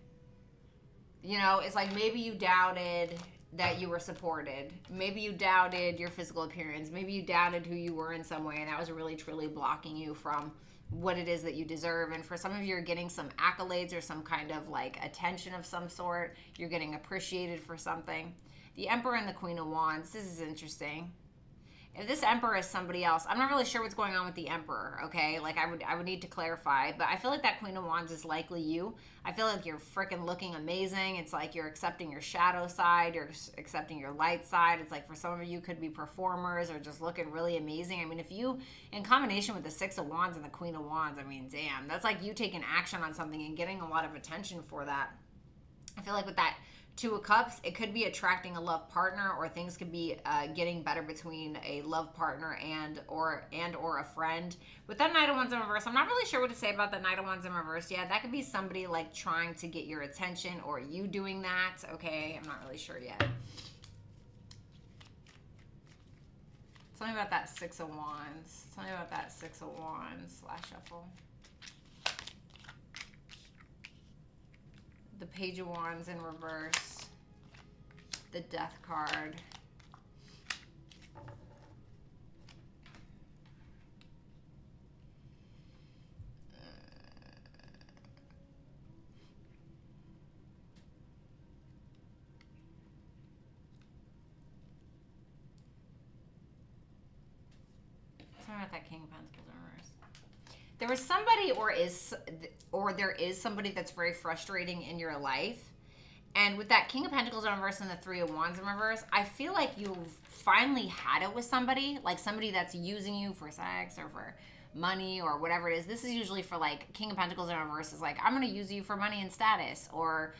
You know, it's like maybe you doubted that you were supported. Maybe you doubted your physical appearance. Maybe you doubted who you were in some way, and that was really truly blocking you from what it is that you deserve. And for some of you, you're getting some accolades or some kind of like attention of some sort. You're getting appreciated for something. The Emperor and the Queen of Wands. This is interesting. If this Emperor is somebody else, I'm not really sure what's going on with the Emperor, okay? Like, I would need to clarify, but I feel like that Queen of Wands is likely you. I feel like you're freaking looking amazing. It's like you're accepting your shadow side, you're accepting your light side. It's like for some of you could be performers or just looking really amazing. I mean, if you, in combination with the Six of Wands and the Queen of Wands, I mean, damn, that's like you taking action on something and getting a lot of attention for that. I feel like with that Two of Cups, it could be attracting a love partner, or things could be getting better between a love partner and or a friend. With that Knight of Wands in reverse, I'm not really sure what to say about the Knight of Wands in reverse yet. That could be somebody like trying to get your attention, or you doing that. Okay, I'm not really sure yet. Tell me about that Six of Wands. Tell me about that Six of Wands / shuffle. The Page of Wands in reverse, the Death card, tell me about that King of Pentacles in reverse. There was somebody or there is somebody that's very frustrating in your life. And with that King of Pentacles in reverse and the Three of Wands in reverse, I feel like you've finally had it with somebody, like somebody that's using you for sex or for money or whatever it is. This is usually for like King of Pentacles in reverse is like, I'm going to use you for money and status, or,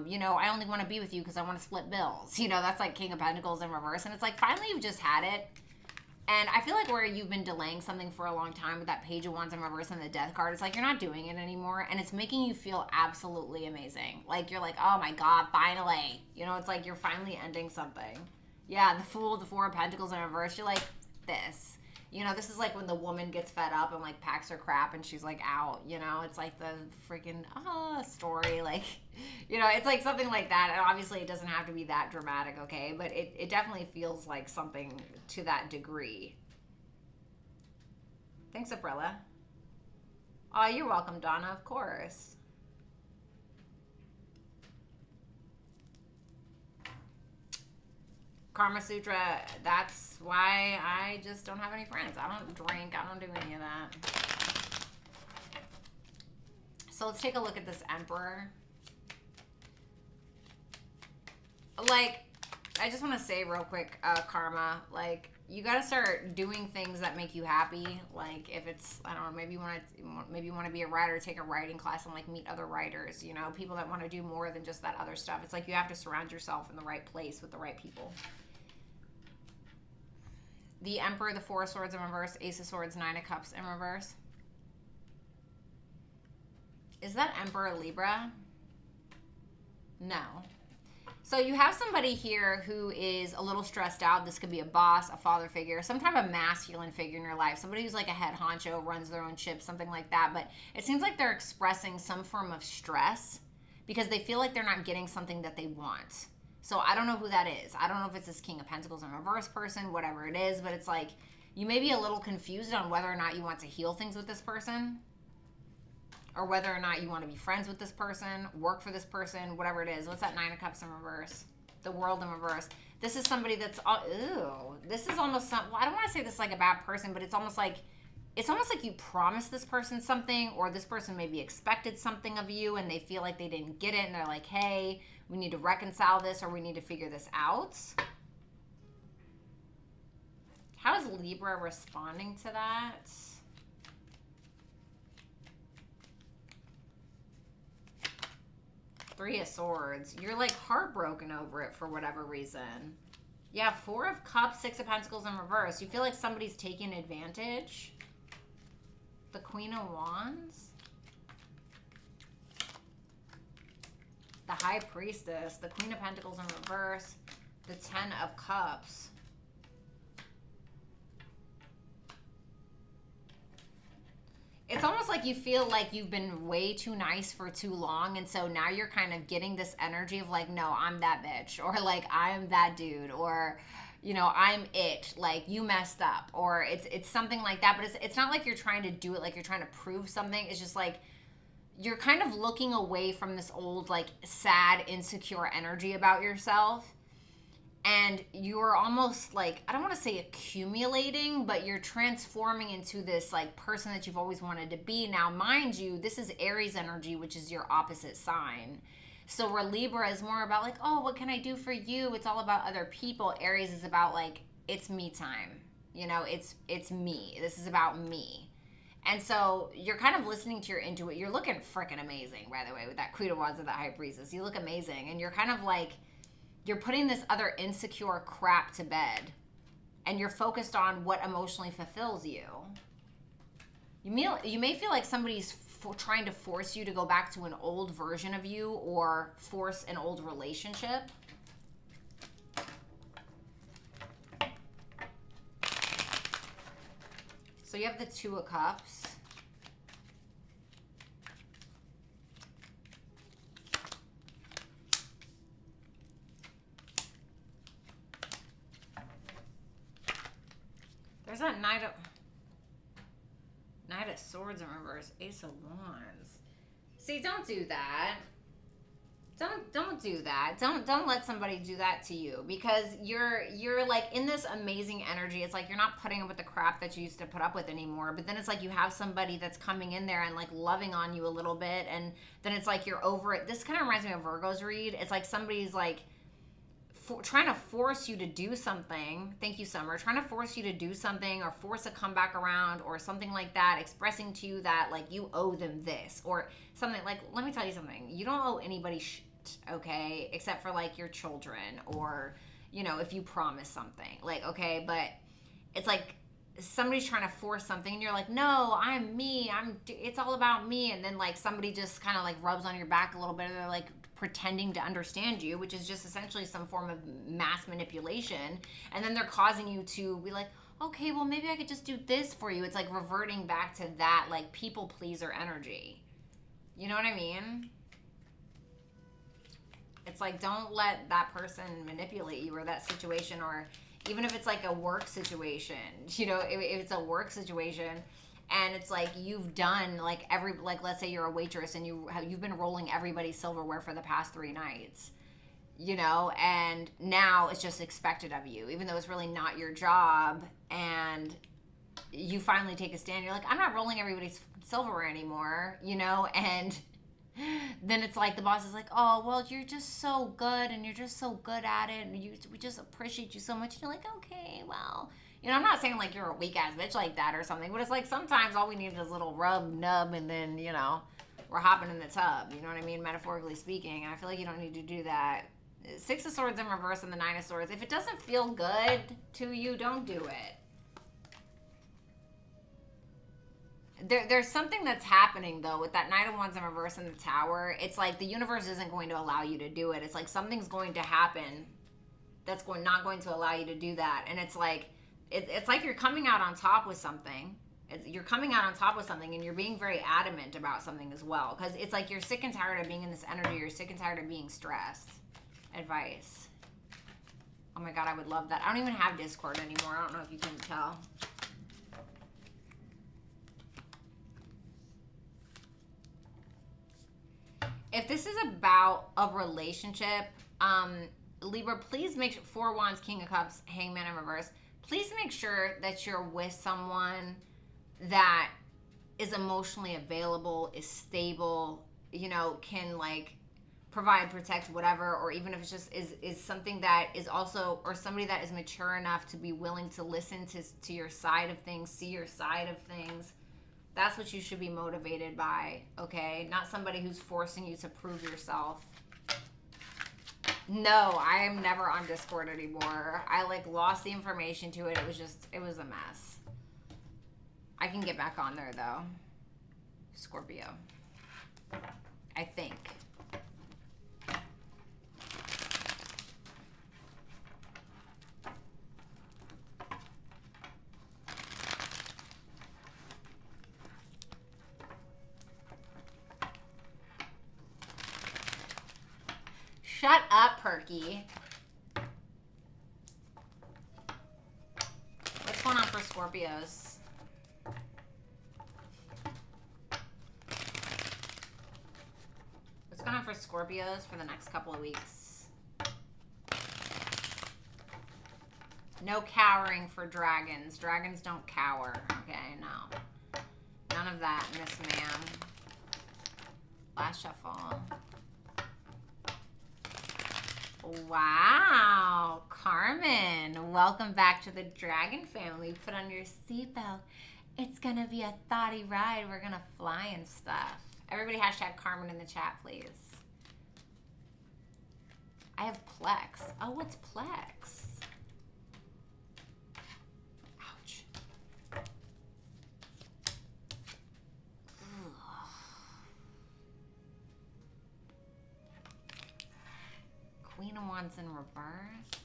you know, I only want to be with you because I want to split bills. You know, that's like King of Pentacles in reverse. And it's like, finally you've just had it. And I feel like where you've been delaying something for a long time with that Page of Wands in reverse and the Death card, it's like you're not doing it anymore, and it's making you feel absolutely amazing. Like you're like, oh my God, finally. You know, it's like you're finally ending something. Yeah, the Fool, the Four of Pentacles in reverse, you're like, this. You know, this is like when the woman gets fed up and like packs her crap and she's like out, you know, it's like the freaking story, like, you know, it's like something like that. And obviously it doesn't have to be that dramatic, okay, but it definitely feels like something to that degree. Thanks, Abrella. Oh, you're welcome, Donna, of course. Karma Sutra, that's why I just don't have any friends. I don't drink. I don't do any of that. So let's take a look at this Emperor. Like, I just want to say real quick, Karma, like, you got to start doing things that make you happy. Like, if it's, I don't know, maybe you want to be a writer, take a writing class and like meet other writers, you know, people that want to do more than just that other stuff. It's like you have to surround yourself in the right place with the right people. The Emperor, the Four of Swords in reverse, Ace of Swords, Nine of Cups in reverse. Is that Emperor Libra? No. So you have somebody here who is a little stressed out. This could be a boss, a father figure, some type of masculine figure in your life. Somebody who's like a head honcho, runs their own ship, something like that. But it seems like they're expressing some form of stress because they feel like they're not getting something that they want. So I don't know who that is. I don't know if it's this King of Pentacles in reverse person, whatever it is, but it's like you may be a little confused on whether or not you want to heal things with this person, or whether or not you want to be friends with this person, work for this person, whatever it is. What's that Nine of Cups in reverse? The World in reverse. This is somebody that's, ew. This is almost some, well, I don't want to say this is like a bad person, but it's almost like you promised this person something, or this person maybe expected something of you and they feel like they didn't get it and they're like, hey, we need to reconcile this, or we need to figure this out. How is Libra responding to that? Three of Swords. You're like heartbroken over it for whatever reason. Yeah, Four of Cups, Six of Pentacles in reverse. You feel like somebody's taking advantage. The Queen of Wands. The High Priestess. The Queen of Pentacles in reverse. The Ten of Cups. It's almost like you feel like you've been way too nice for too long, and so now you're kind of getting this energy of like, no, I'm that bitch, or like, I'm that dude, or, you know, I'm it, like, you messed up, or it's something like that. But it's not like you're trying to do it like you're trying to prove something. It's just like you're kind of looking away from this old, like, sad, insecure energy about yourself. And you're almost like, I don't want to say accumulating, but you're transforming into this like person that you've always wanted to be. Now, mind you, this is Aries energy, which is your opposite sign. So where Libra is more about like, oh, what can I do for you? It's all about other people. Aries is about like, it's me time. You know, it's me. This is about me. And so you're kind of listening to your intuition. You're looking freaking amazing, by the way, with that Queen of Wands and that High Priestess. You look amazing. And you're kind of like, you're putting this other insecure crap to bed, and you're focused on what emotionally fulfills you. You may feel like somebody's trying to force you to go back to an old version of you, or force an old relationship. So you have the Two of Cups. There's that Knight of Swords in reverse, Ace of Wands. See, don't do that. Don't do that. Don't let somebody do that to you, because you're like in this amazing energy. It's like you're not putting up with the crap that you used to put up with anymore. But then it's like you have somebody that's coming in there and like loving on you a little bit, and then it's like you're over it. This kind of reminds me of Virgo's read. It's like somebody's like trying to force you to do something. Thank you, Summer. Trying to force you to do something, or force a comeback around, or something like that, expressing to you that like you owe them this or something. Like, let me tell you something. You don't owe anybody shit, okay? Except for like your children, or, you know, if you promise something. Like, okay, but it's like somebody's trying to force something and you're like, no, I'm me. It's all about me. And then like somebody just kind of like rubs on your back a little bit, and they're like pretending to understand you, which is just essentially some form of mass manipulation. And then they're causing you to be like, okay, well, maybe I could just do this for you. It's like reverting back to that like people pleaser energy. You know what I mean? It's like, don't let that person manipulate you, or that situation, or even if it's like a work situation, you know, if it's a work situation and it's like you've done like let's say you're a waitress and you've been rolling everybody's silverware for the past 3 nights, you know, and now it's just expected of you, even though it's really not your job. And you finally take a stand. You're like, I'm not rolling everybody's silverware anymore, you know, and then it's like the boss is like, oh, well, you're just so good and you're just so good at it, and we just appreciate you so much. And you're like, okay, well, you know, I'm not saying like you're a weak ass bitch like that or something, but it's like sometimes all we need is a little rub, nub, and then, you know, we're hopping in the tub. You know what I mean? Metaphorically speaking. And I feel like you don't need to do that. Six of Swords in reverse and the Nine of Swords. If it doesn't feel good to you, don't do it. There's something that's happening, though, with that Knight of Wands in reverse in the Tower. It's like the universe isn't going to allow you to do it. It's like something's going to happen that's not going to allow you to do that. And it's like, it's like you're coming out on top with something. You're coming out on top with something, and you're being very adamant about something as well. Because it's like you're sick and tired of being in this energy. You're sick and tired of being stressed. Advice. my God, I would love that. I don't even have Discord anymore. I don't know if you can tell. If this is about a relationship, Libra, please make sure, 4 Wands, King of Cups, Hangman in reverse. Please make sure that you're with someone that is emotionally available, is stable, you know, can like provide, protect, whatever, or even if it's just is something that is also, or somebody that is mature enough to be willing to listen to your side of things, see your side of things. That's what you should be motivated by, okay? Not somebody who's forcing you to prove yourself. No, I am never on Discord anymore. I like lost the information to it. It was a mess. I can get back on there though. Scorpio. I think. Shut up, Perky. What's going on for Scorpios? What's going on for Scorpios for the next couple of weeks? No cowering for dragons. Dragons don't cower. Okay, no. None of that, Miss Ma'am. Last shuffle. Wow, Carmen, welcome back to the Dragon family. Put on your seatbelt. It's gonna be a thoughty ride. We're gonna fly and stuff. Everybody hashtag Carmen in the chat, please. I have Plex. Oh, what's Plex? Ouch. Queen of Wands in reverse.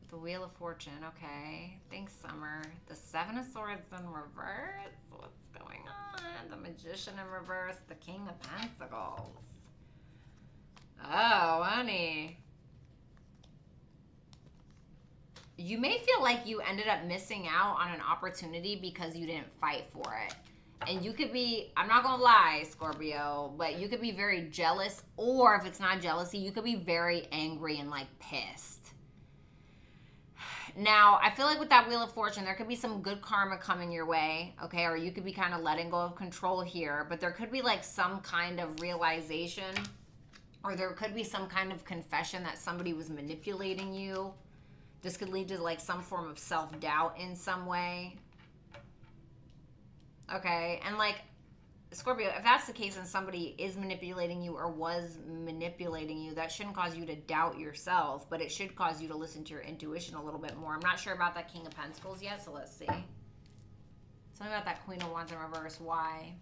The Wheel of Fortune, okay. Thanks, Summer. The Seven of Swords in reverse. What's going on? The Magician in reverse. The King of Pentacles. Oh, honey. You may feel like you ended up missing out on an opportunity because you didn't fight for it. And you could be, I'm not going to lie, Scorpio, but you could be very jealous, or if it's not jealousy, you could be very angry and like pissed. Now, I feel like with that Wheel of Fortune, there could be some good karma coming your way, okay? Or you could be kind of letting go of control here, but there could be like some kind of realization, or there could be some kind of confession that somebody was manipulating you. This could lead to like some form of self-doubt in some way. Okay, and like, Scorpio, if that's the case and somebody is manipulating you or was manipulating you, that shouldn't cause you to doubt yourself, but it should cause you to listen to your intuition a little bit more. I'm not sure about that King of Pentacles yet, so let's see. Tell me about that Queen of Wands in reverse. Why?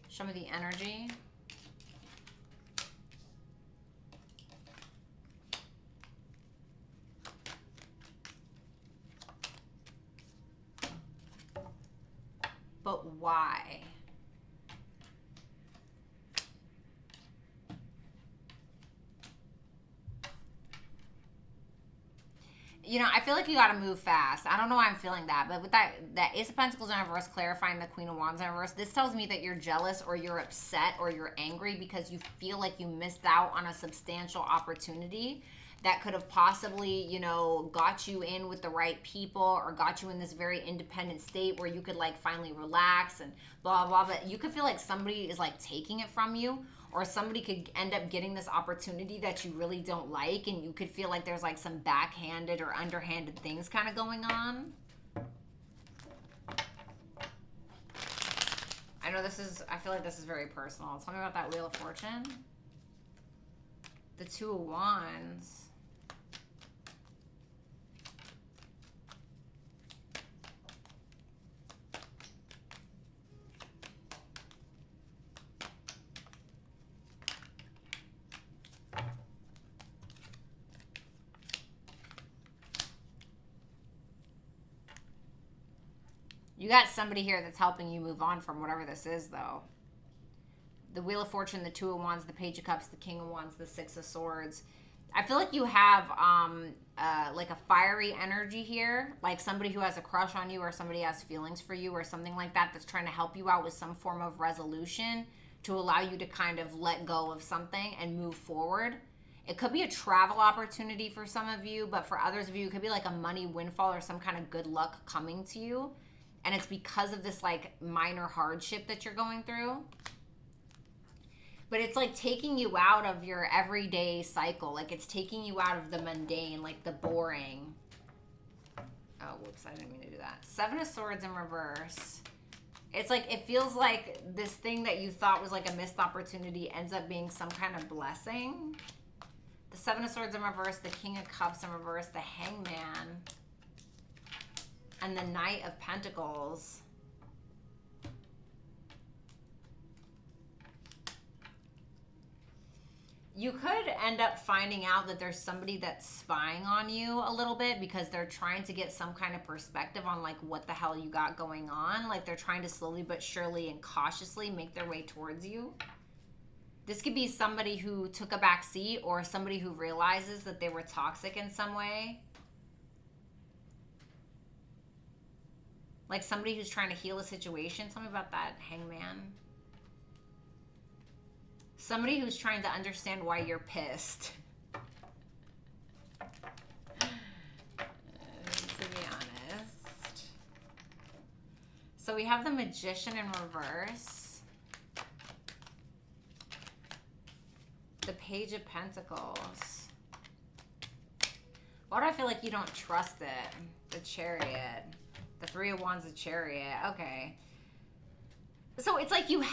Show me the energy. But why? You know, I feel like you got to move fast. I don't know why I'm feeling that, but with that Ace of Pentacles in reverse clarifying the Queen of Wands in reverse, this tells me that you're jealous or you're upset or you're angry because you feel like you missed out on a substantial opportunity that could have possibly, you know, got you in with the right people or got you in this very independent state where you could like finally relax and blah, blah, blah. But you could feel like somebody is like taking it from you, or somebody could end up getting this opportunity that you really don't like, and you could feel like there's like some backhanded or underhanded things kind of going on. I know I feel like this is very personal. Tell me about that Wheel of Fortune. The Two of Wands. You got somebody here that's helping you move on from whatever this is, though. The Wheel of Fortune, the Two of Wands, the Page of Cups, the King of Wands, the Six of Swords. I feel like you have like a fiery energy here, like somebody who has a crush on you or somebody has feelings for you or something like that that's trying to help you out with some form of resolution to allow you to kind of let go of something and move forward. It could be a travel opportunity for some of you, but for others of you, it could be like a money windfall or some kind of good luck coming to you. And it's because of this like minor hardship that you're going through. But it's like taking you out of your everyday cycle. Like it's taking you out of the mundane, like the boring. Oh, whoops, I didn't mean to do that. Seven of Swords in reverse. It's like, it feels like this thing that you thought was like a missed opportunity ends up being some kind of blessing. The Seven of Swords in reverse, the King of Cups in reverse, the Hangman, and the Knight of Pentacles. You could end up finding out that there's somebody that's spying on you a little bit because they're trying to get some kind of perspective on like what the hell you got going on. Like they're trying to slowly but surely and cautiously make their way towards you. This could be somebody who took a back seat or somebody who realizes that they were toxic in some way. Like somebody who's trying to heal a situation. Tell me about that, Hangman. Somebody who's trying to understand why you're pissed. To be honest. So we have the Magician in reverse. The Page of Pentacles. Why do I feel like you don't trust it? The Chariot. The Three of Wands, the Chariot. Okay. So it's like you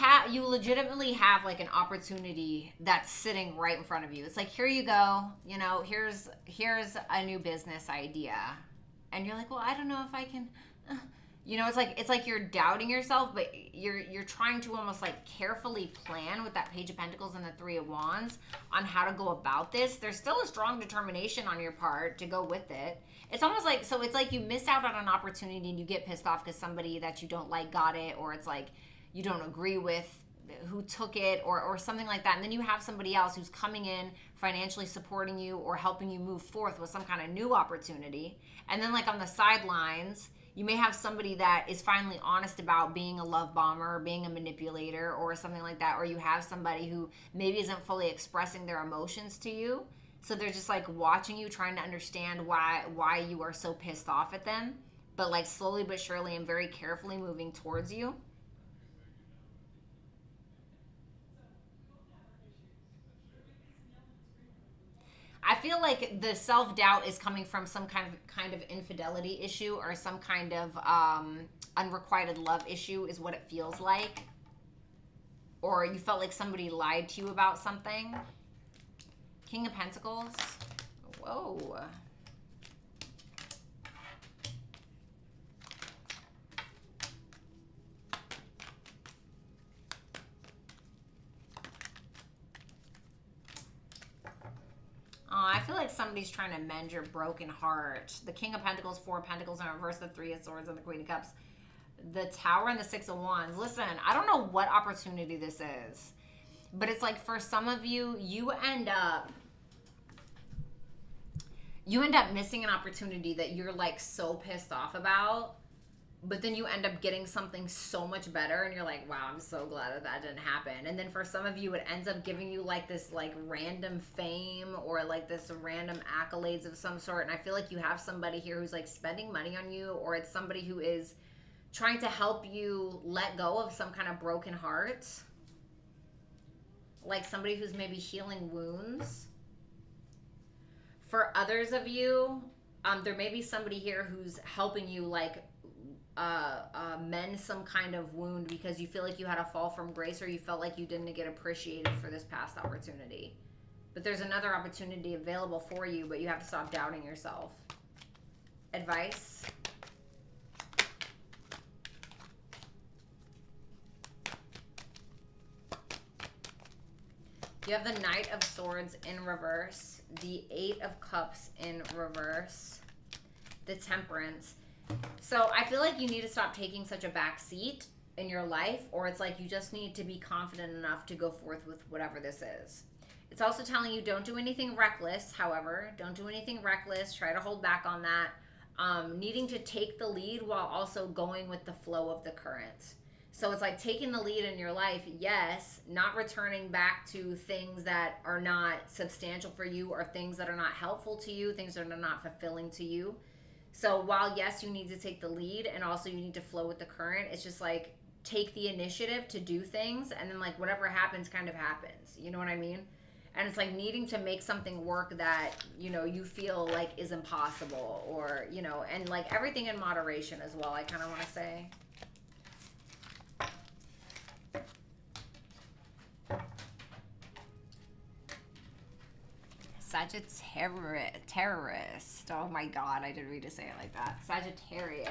legitimately have like an opportunity that's sitting right in front of you. It's like, here you go, you know, here's a new business idea. And you're like, well, I don't know if I can, you know, it's like you're doubting yourself, but you're trying to almost like carefully plan with that Page of Pentacles and the Three of Wands on how to go about this. There's still a strong determination on your part to go with it. It's almost like, so it's like you miss out on an opportunity and you get pissed off because somebody that you don't like got it, or it's like, you don't agree with who took it or something like that. And then you have somebody else who's coming in financially supporting you or helping you move forth with some kind of new opportunity. And then like on the sidelines, you may have somebody that is finally honest about being a love bomber, or being a manipulator or something like that. Or you have somebody who maybe isn't fully expressing their emotions to you. So they're just like watching you, trying to understand why you are so pissed off at them. But like slowly but surely and very carefully moving towards you. I feel like the self-doubt is coming from some kind of infidelity issue or some kind of unrequited love issue is what it feels like. Or you felt like somebody lied to you about something. King of Pentacles. Whoa. I feel like somebody's trying to mend your broken heart. The King of Pentacles, Four of Pentacles in reverse, the Three of Swords, and the Queen of Cups. The Tower and the Six of Wands. Listen, I don't know what opportunity this is, but it's like for some of you, you end up missing an opportunity that you're like so pissed off about. But then you end up getting something so much better and you're like, wow, I'm so glad that didn't happen. And then for some of you, it ends up giving you like this like random fame or like this random accolades of some sort. And I feel like you have somebody here who's like spending money on you, or it's somebody who is trying to help you let go of some kind of broken heart. Like somebody who's maybe healing wounds. For others of you, there may be somebody here who's helping you like mend some kind of wound because you feel like you had a fall from grace or you felt like you didn't get appreciated for this past opportunity. But there's another opportunity available for you, but you have to stop doubting yourself. Advice. You have the Knight of Swords in reverse, the Eight of Cups in reverse, the Temperance. So I feel like you need to stop taking such a back seat in your life, or it's like you just need to be confident enough to go forth with whatever this is. It's also telling you don't do anything reckless, however. Don't do anything reckless. Try to hold back on that. Needing to take the lead while also going with the flow of the current. So it's like taking the lead in your life, yes, not returning back to things that are not substantial for you or things that are not helpful to you, things that are not fulfilling to you. So while, yes, you need to take the lead and also you need to flow with the current, it's just like take the initiative to do things and then like whatever happens kind of happens. You know what I mean? And it's like needing to make something work that, you know, you feel like is impossible or, you know, and like everything in moderation as well, I kind of want to say. Sagittarius. Oh my God, I didn't read to say it like that. Sagittarius.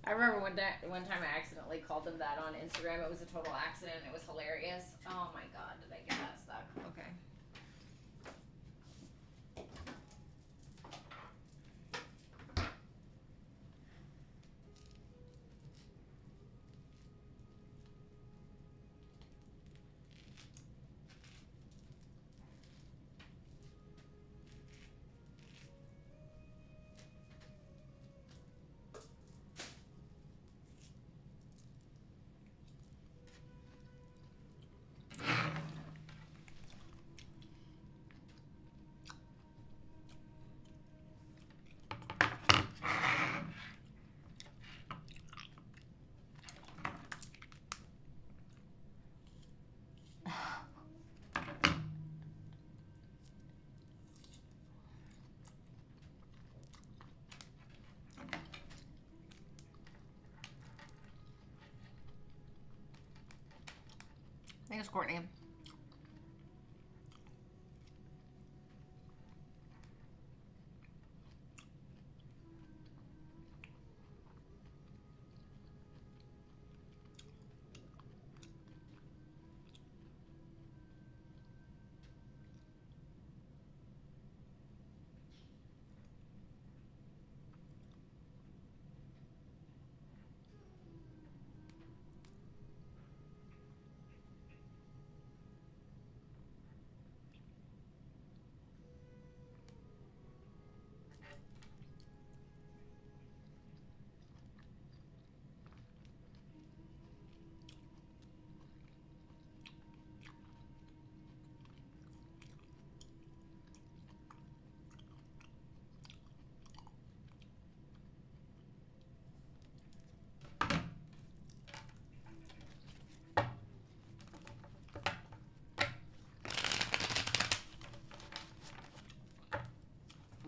I remember one time I accidentally called them that on Instagram. It was a total accident. It was hilarious. Oh my God, did I get that stuck? Okay. Thanks, Courtney.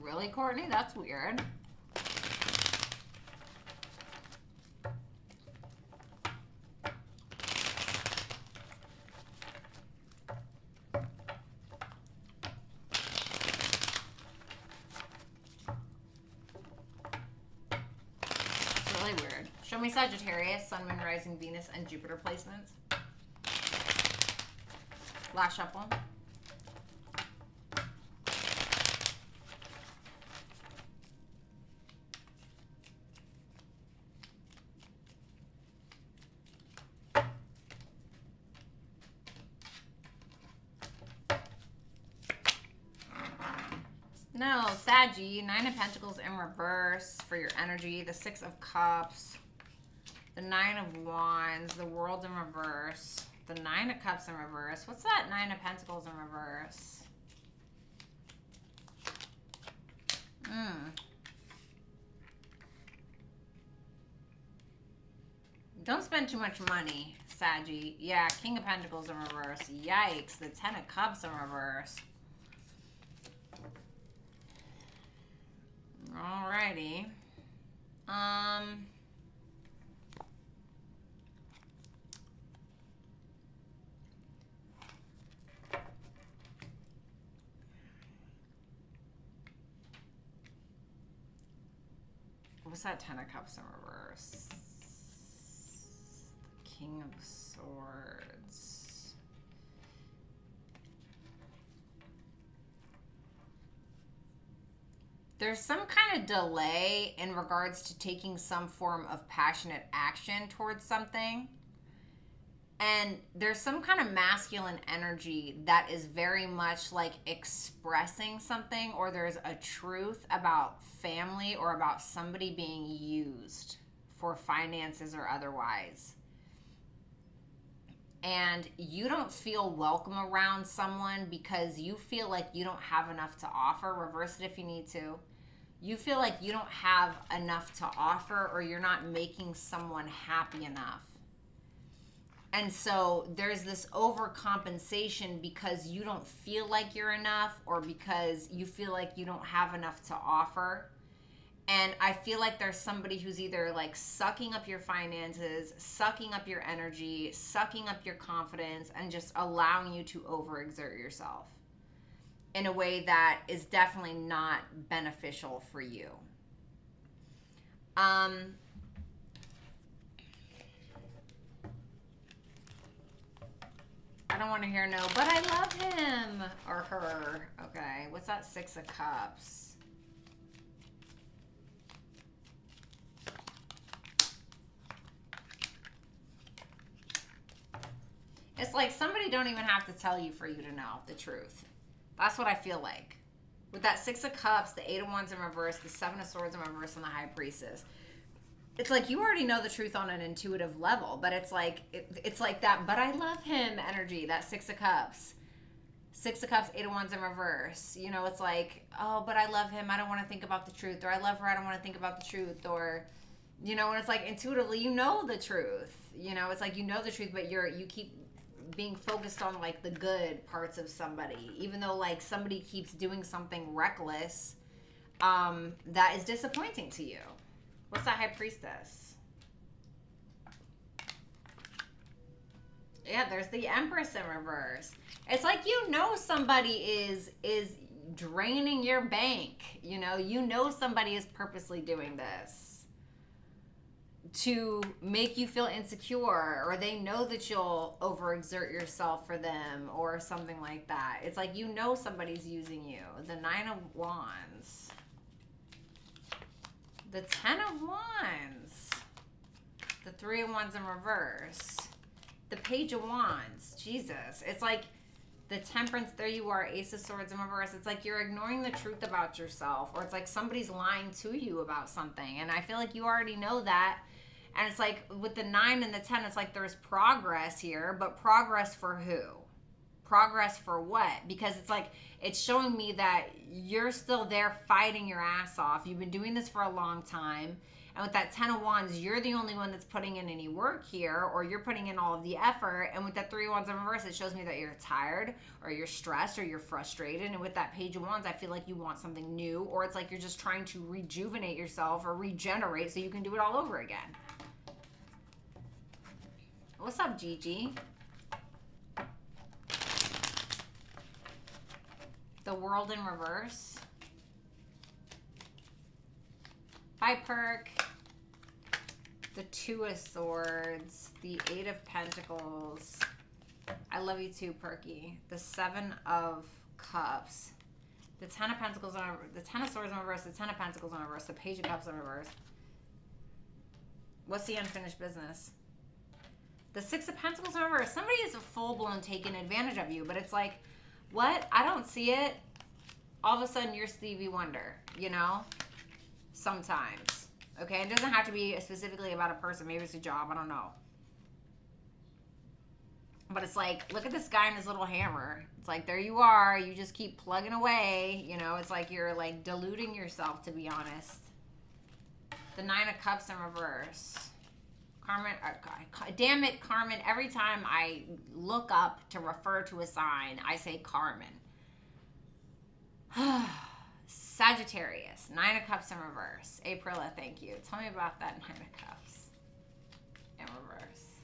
Really, Courtney? That's weird. It's really weird. Show me Sagittarius, Sun, Moon, Rising, Venus, and Jupiter placements. Last shuffle. No, Saggy, 9 of Pentacles in reverse for your energy. The 6 of Cups. The 9 of Wands. The World in reverse. The 9 of Cups in reverse. What's that 9 of Pentacles in reverse? Don't spend too much money, Saggy. Yeah, King of Pentacles in reverse. Yikes, the 10 of Cups in reverse. Alrighty. What's that 10 of Cups in reverse? The King of Swords. There's some kind of delay in regards to taking some form of passionate action towards something. And there's some kind of masculine energy that is very much like expressing something, or there's a truth about family or about somebody being used for finances or otherwise. And you don't feel welcome around someone because you feel like you don't have enough to offer. Reverse it if you need to. You feel like you don't have enough to offer, or you're not making someone happy enough. And so there's this overcompensation because you don't feel like you're enough, or because you feel like you don't have enough to offer. And I feel like there's somebody who's either like sucking up your finances, sucking up your energy, sucking up your confidence, and just allowing you to overexert yourself in a way that is definitely not beneficial for you. I don't want to hear no, but I love him or her. Okay, what's that 6 of Cups? It's like somebody don't even have to tell you for you to know the truth. That's what I feel like. With that 6 of Cups, the 8 of Wands in reverse, the 7 of Swords in reverse, and the High Priestess. It's like you already know the truth on an intuitive level, but it's like it's like that, but I love him energy, that 6 of Cups. 6 of Cups, 8 of Wands in reverse. You know, it's like, oh, but I love him. I don't want to think about the truth. Or I love her. I don't want to think about the truth. Or, you know, and it's like intuitively you know the truth. You know, it's like you know the truth, but you keep being focused on like the good parts of somebody, even though like somebody keeps doing something reckless that is disappointing to you. What's that High Priestess? Yeah, there's the Empress in reverse. It's like you know somebody is draining your bank. You know somebody is purposely doing this to make you feel insecure, or they know that you'll overexert yourself for them or something like that. It's like you know somebody's using you. The 9 of Wands. The 10 of Wands. The 3 of Wands in reverse. The Page of Wands. Jesus. It's like the Temperance. There you are. Ace of Swords in reverse. It's like you're ignoring the truth about yourself, or it's like somebody's lying to you about something. And I feel like you already know that. And it's like with the 9 and the 10, it's like there's progress here, but progress for who? Progress for what? Because it's like, it's showing me that you're still there fighting your ass off. You've been doing this for a long time. And with that 10 of Wands, you're the only one that's putting in any work here, or you're putting in all of the effort. And with that 3 of Wands in reverse, it shows me that you're tired, or you're stressed, or you're frustrated. And with that Page of Wands, I feel like you want something new, or it's like you're just trying to rejuvenate yourself or regenerate so you can do it all over again. What's up, Gigi? The World in reverse. Hi, Perk. The 2 of Swords. The 8 of Pentacles. I love you too, Perky. The 7 of Cups. The 10 of Pentacles in reverse. The 10 of Swords in reverse. The 10 of Pentacles in reverse. The Page of Cups in reverse. What's the unfinished business? The 6 of Pentacles in reverse. Somebody is full-blown taking advantage of you, but it's like, what? I don't see it. All of a sudden, you're Stevie Wonder, you know? Sometimes. Okay? It doesn't have to be specifically about a person. Maybe it's a job. I don't know. But it's like, look at this guy and his little hammer. It's like, there you are. You just keep plugging away. You know, it's like you're like deluding yourself, to be honest. The 9 of Cups in reverse. Carmen, damn it, Carmen. Every time I look up to refer to a sign, I say Carmen. Sagittarius, 9 of Cups in reverse. Aprila, thank you. Tell me about that 9 of Cups in reverse.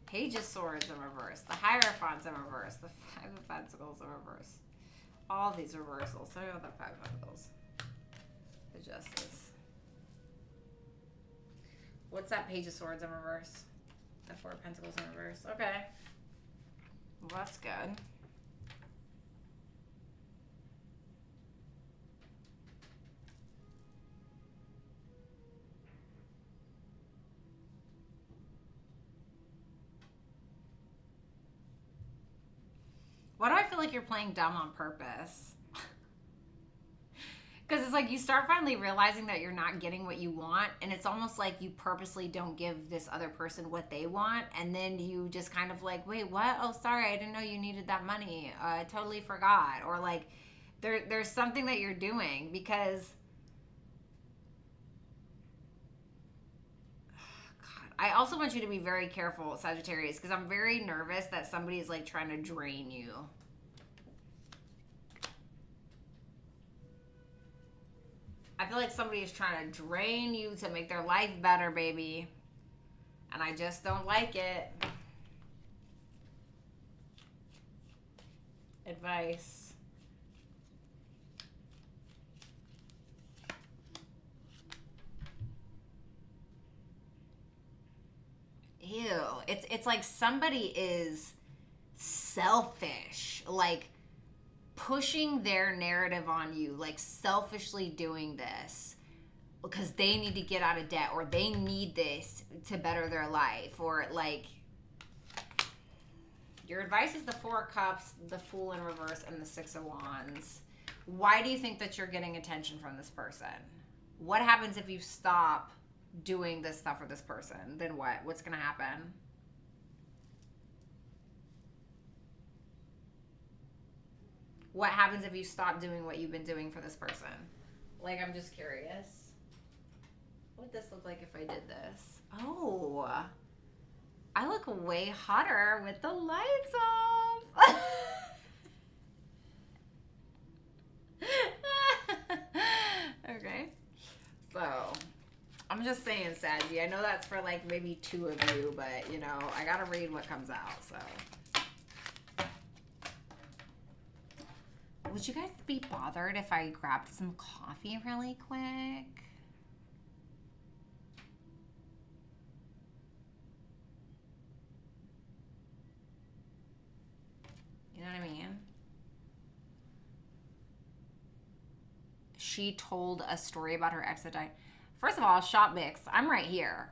Page of Swords in reverse. The Hierophants in reverse. The 5 of Pentacles in reverse. All these reversals. Tell me about that 5 of Pentacles. The Justice. What's that Page of Swords in reverse? The 4 of Pentacles in reverse. Okay. Well, that's good. feel like you're playing dumb on purpose. Because it's like you start finally realizing that you're not getting what you want, and it's almost like you purposely don't give this other person what they want, and then you just kind of like, wait, what? Oh, sorry, I didn't know you needed that money. I totally forgot. Or like there's something that you're doing because God, I also want you to be very careful, Sagittarius, because I'm very nervous that somebody is like trying to drain you. I feel like somebody is trying to drain you to make their life better, baby. And I just don't like it. Advice. Ew. It's like somebody is selfish. Like pushing their narrative on you, like selfishly doing this because they need to get out of debt or they need this to better their life, or like your advice is the Four of Cups, the Fool in reverse, and the Six of Wands. Why do you think that you're getting attention from this person? What happens if you stop doing this stuff for this person? Then what? What's gonna happen? What happens if you stop doing what you've been doing for this person? Like, I'm just curious. What would this look like if I did this? Oh, I look way hotter with the lights off. Okay. So, I'm just saying, Saggy. I know that's for like maybe 2 of you, but you know, I gotta read what comes out, so. Would you guys be bothered if I grabbed some coffee really quick? You know what I mean? She told a story about her ex that died. First of all, Shop Mix, I'm right here.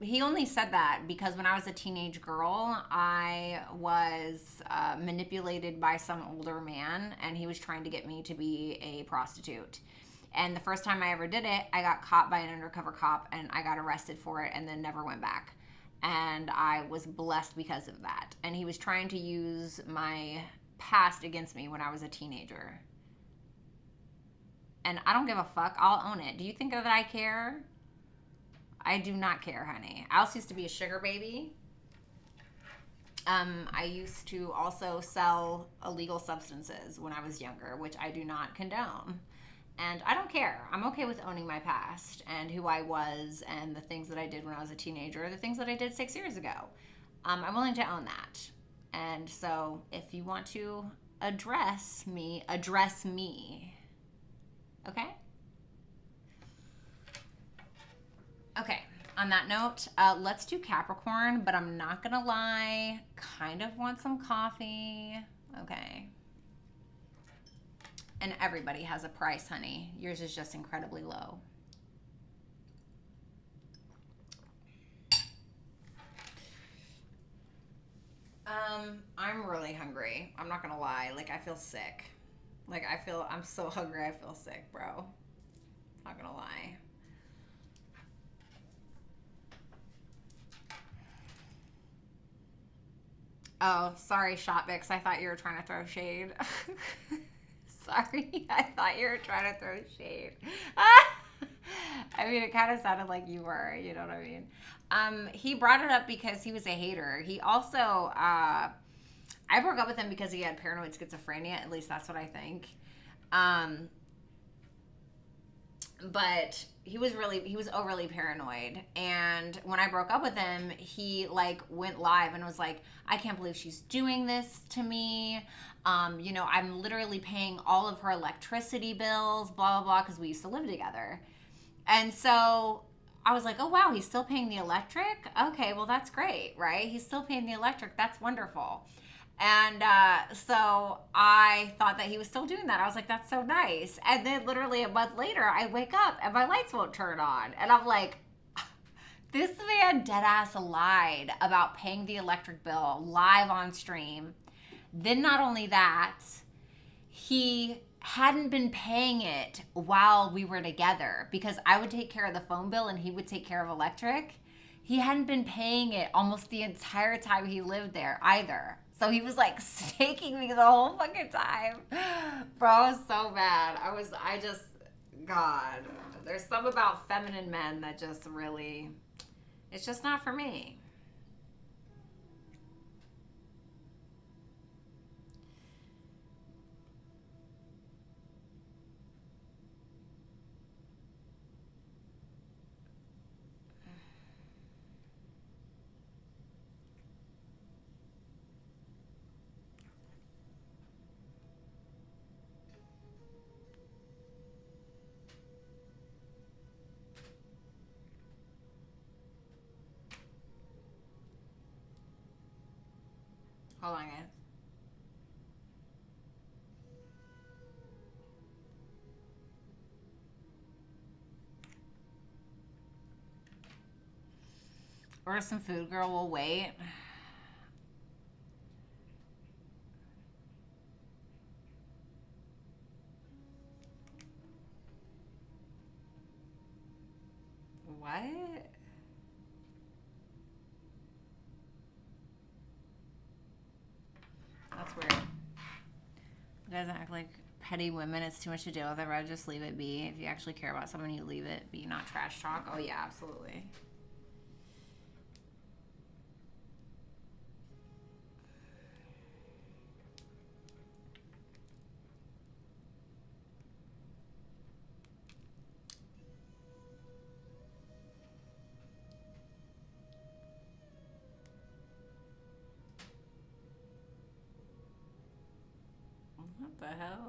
He only said that because when I was a teenage girl, I was manipulated by some older man, and he was trying to get me to be a prostitute. And the first time I ever did it, I got caught by an undercover cop, and I got arrested for it and then never went back. And I was blessed because of that. And he was trying to use my past against me when I was a teenager. And I don't give a fuck. I'll own it. Do you think that I care? I do not care, honey. I also used to be a sugar baby. I used to also sell illegal substances when I was younger, which I do not condone. And I don't care. I'm okay with owning my past and who I was and the things that I did when I was a teenager, the things that I did 6 years ago. I'm willing to own that. And so if you want to address me. Okay? Okay, on that note, let's do Capricorn, but I'm not gonna lie, kind of want some coffee. Okay. And everybody has a price, honey. Yours is just incredibly low. I'm really hungry. I'm not gonna lie. Like, I feel sick. Like, I'm so hungry, I feel sick, bro. Not gonna lie. Oh, sorry, Shotmix. I thought you were trying to throw shade. Sorry, I thought you were trying to throw shade. I mean, it kind of sounded like you were, you know what I mean? He brought it up because he was a hater. He also, I broke up with him because he had paranoid schizophrenia. At least that's what I think. But he was overly paranoid. And when I broke up with him, he like went live and was like, I can't believe she's doing this to me. You know, I'm literally paying all of her electricity bills, blah, blah, blah, because we used to live together. And so I was like, oh, wow, he's still paying the electric? Okay, well, that's great, right? He's still paying the electric. That's wonderful. And so I thought that he was still doing that. I was like, that's so nice. And then literally a month later, I wake up and my lights won't turn on. And I'm like, This man deadass lied about paying the electric bill live on stream. Then not only that, he hadn't been paying it while we were together because I would take care of the phone bill and he would take care of electric. He hadn't been paying it almost the entire time he lived there either. So he was like staking me the whole fucking time. Bro, I was so bad. God. There's some about feminine men that just really, it's just not for me. Hold on, guys. Order some food, girl. We'll wait. What? That's weird. You guys act like petty women. It's too much to deal with. I'd rather just leave it be. If you actually care about someone, you leave it be, not trash talk. Oh, yeah, absolutely. What the hell?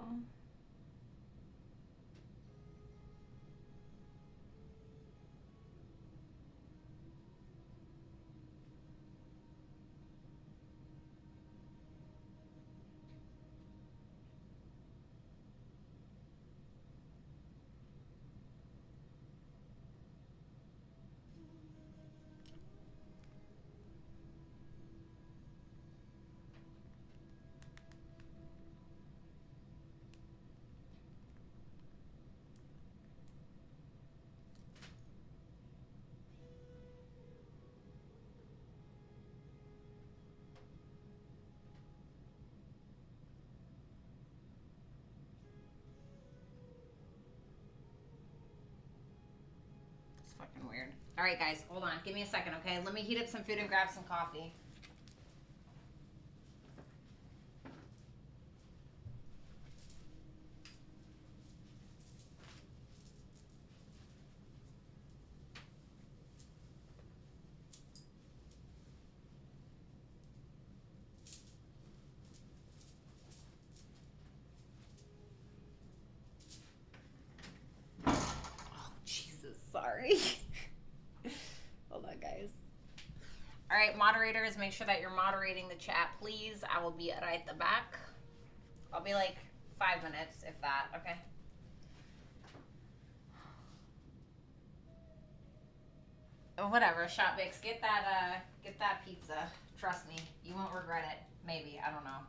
Fucking weird. All right, guys, hold on. Give me a second, okay? Let me heat up some food and grab some coffee. Sorry. Hold on, guys. All right, moderators, make sure that you're moderating the chat, please. I will be right at the back. I'll be like 5 minutes, if that, okay? Whatever, Shopbix, get that pizza. Trust me, you won't regret it. Maybe, I don't know.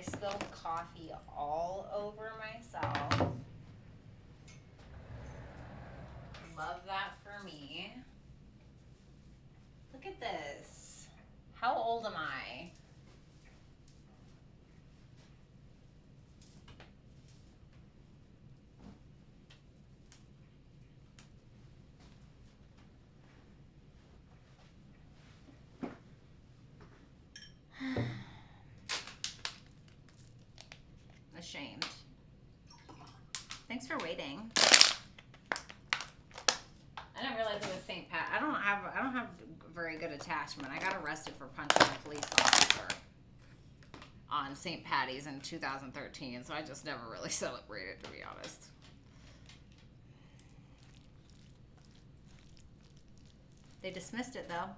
spilled coffee all over myself. Love that for me. Look at this. How old am I? Ashamed. Thanks for waiting. I didn't realize it was St. Pat. I don't have very good attachment. I got arrested for punching a police officer on St. Patty's in 2013, so I just never really celebrated, to be honest. They dismissed it though.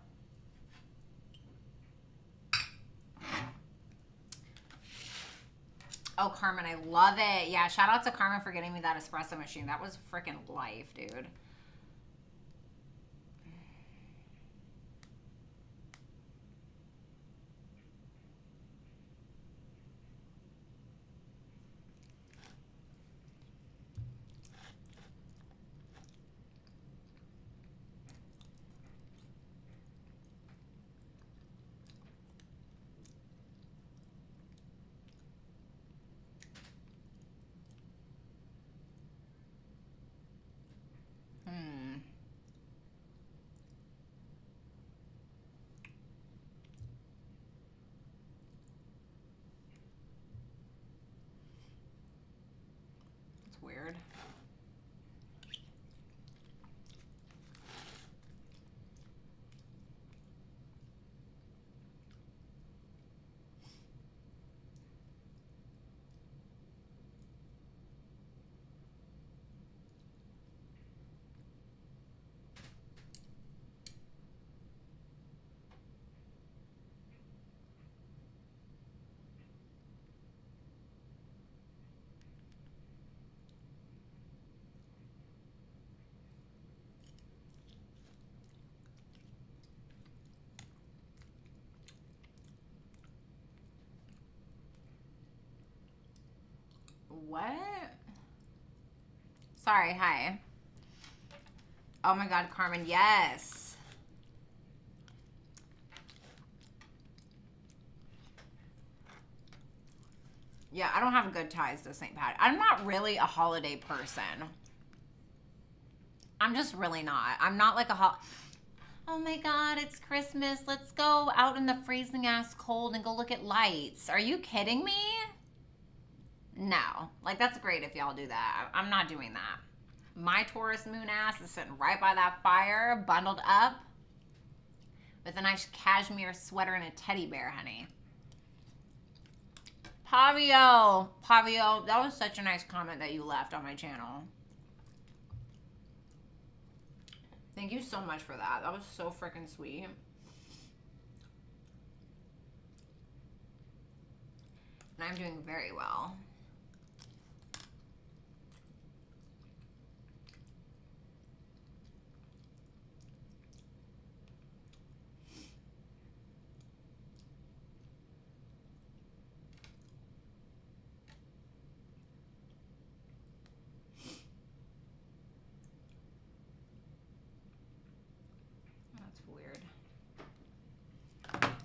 Oh, Carmen, I love it. Yeah, shout out to Carmen for getting me that espresso machine. That was freaking life, dude. Weird. What? Sorry, hi. Oh my God, Carmen, yes. Yeah, I don't have good ties to St. Pat. I'm not really a holiday person. I'm just really not. I'm not like oh my God, it's Christmas. Let's go out in the freezing ass cold and go look at lights. Are you kidding me? No. Like, that's great if y'all do that. I'm not doing that. My Taurus moon ass is sitting right by that fire, bundled up with a nice cashmere sweater and a teddy bear, honey. Pavio, that was such a nice comment that you left on my channel. Thank you so much for that. That was so freaking sweet. And I'm doing very well.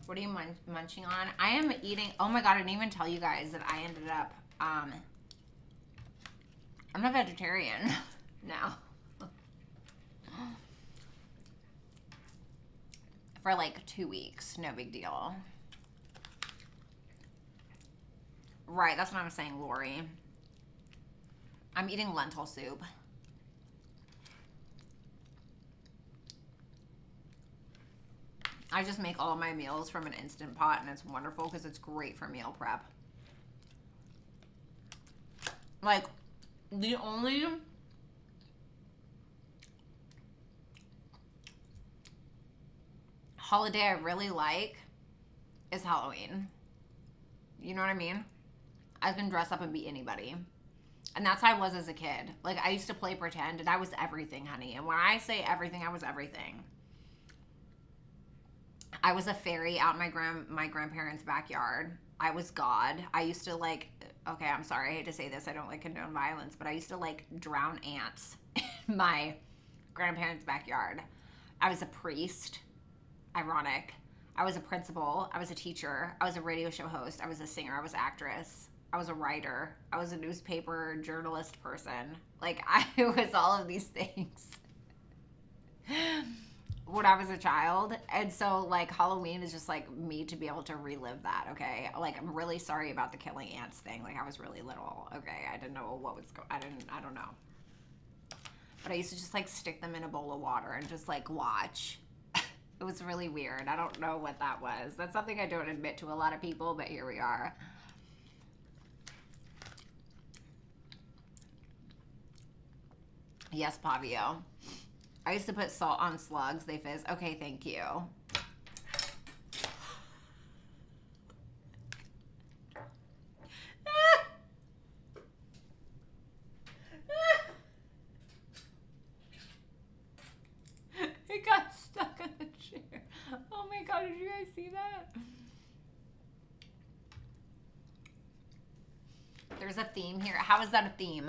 What are you munching on? I am eating, oh my God, I didn't even tell you guys that I ended up, I'm a vegetarian now. For like 2 weeks, no big deal. Right, that's what I'm saying, Lori. I'm eating lentil soup. I just make all of my meals from an Instant Pot, and it's wonderful because it's great for meal prep. Like, the only holiday I really like is Halloween. You know what I mean? I can dress up and be anybody. And that's how I was as a kid. Like, I used to play pretend, and I was everything, honey. And when I say everything, I was everything. I was a fairy out in my grandparents' backyard. I was God. I used to like, okay, I'm sorry, I hate to say this, I don't like condone violence, but I used to like drown ants in my grandparents' backyard. I was a priest. Ironic. I was a principal. I was a teacher. I was a radio show host. I was a singer. I was an actress. I was a writer. I was a newspaper journalist person. Like, I was all of these things when I was a child. And so, like, Halloween is just, like, me to be able to relive that, okay? Like, I'm really sorry about the killing ants thing. Like, I was really little, okay? I didn't know what was going on. I don't know. But I used to just, like, stick them in a bowl of water and just, like, watch. It was really weird. I don't know what that was. That's something I don't admit to a lot of people, but here we are. Yes, Pavio. I used to put salt on slugs. They fizz. Okay, thank you. It got stuck on the chair. Oh my god, did you guys see that? There's a theme here. How is that a theme?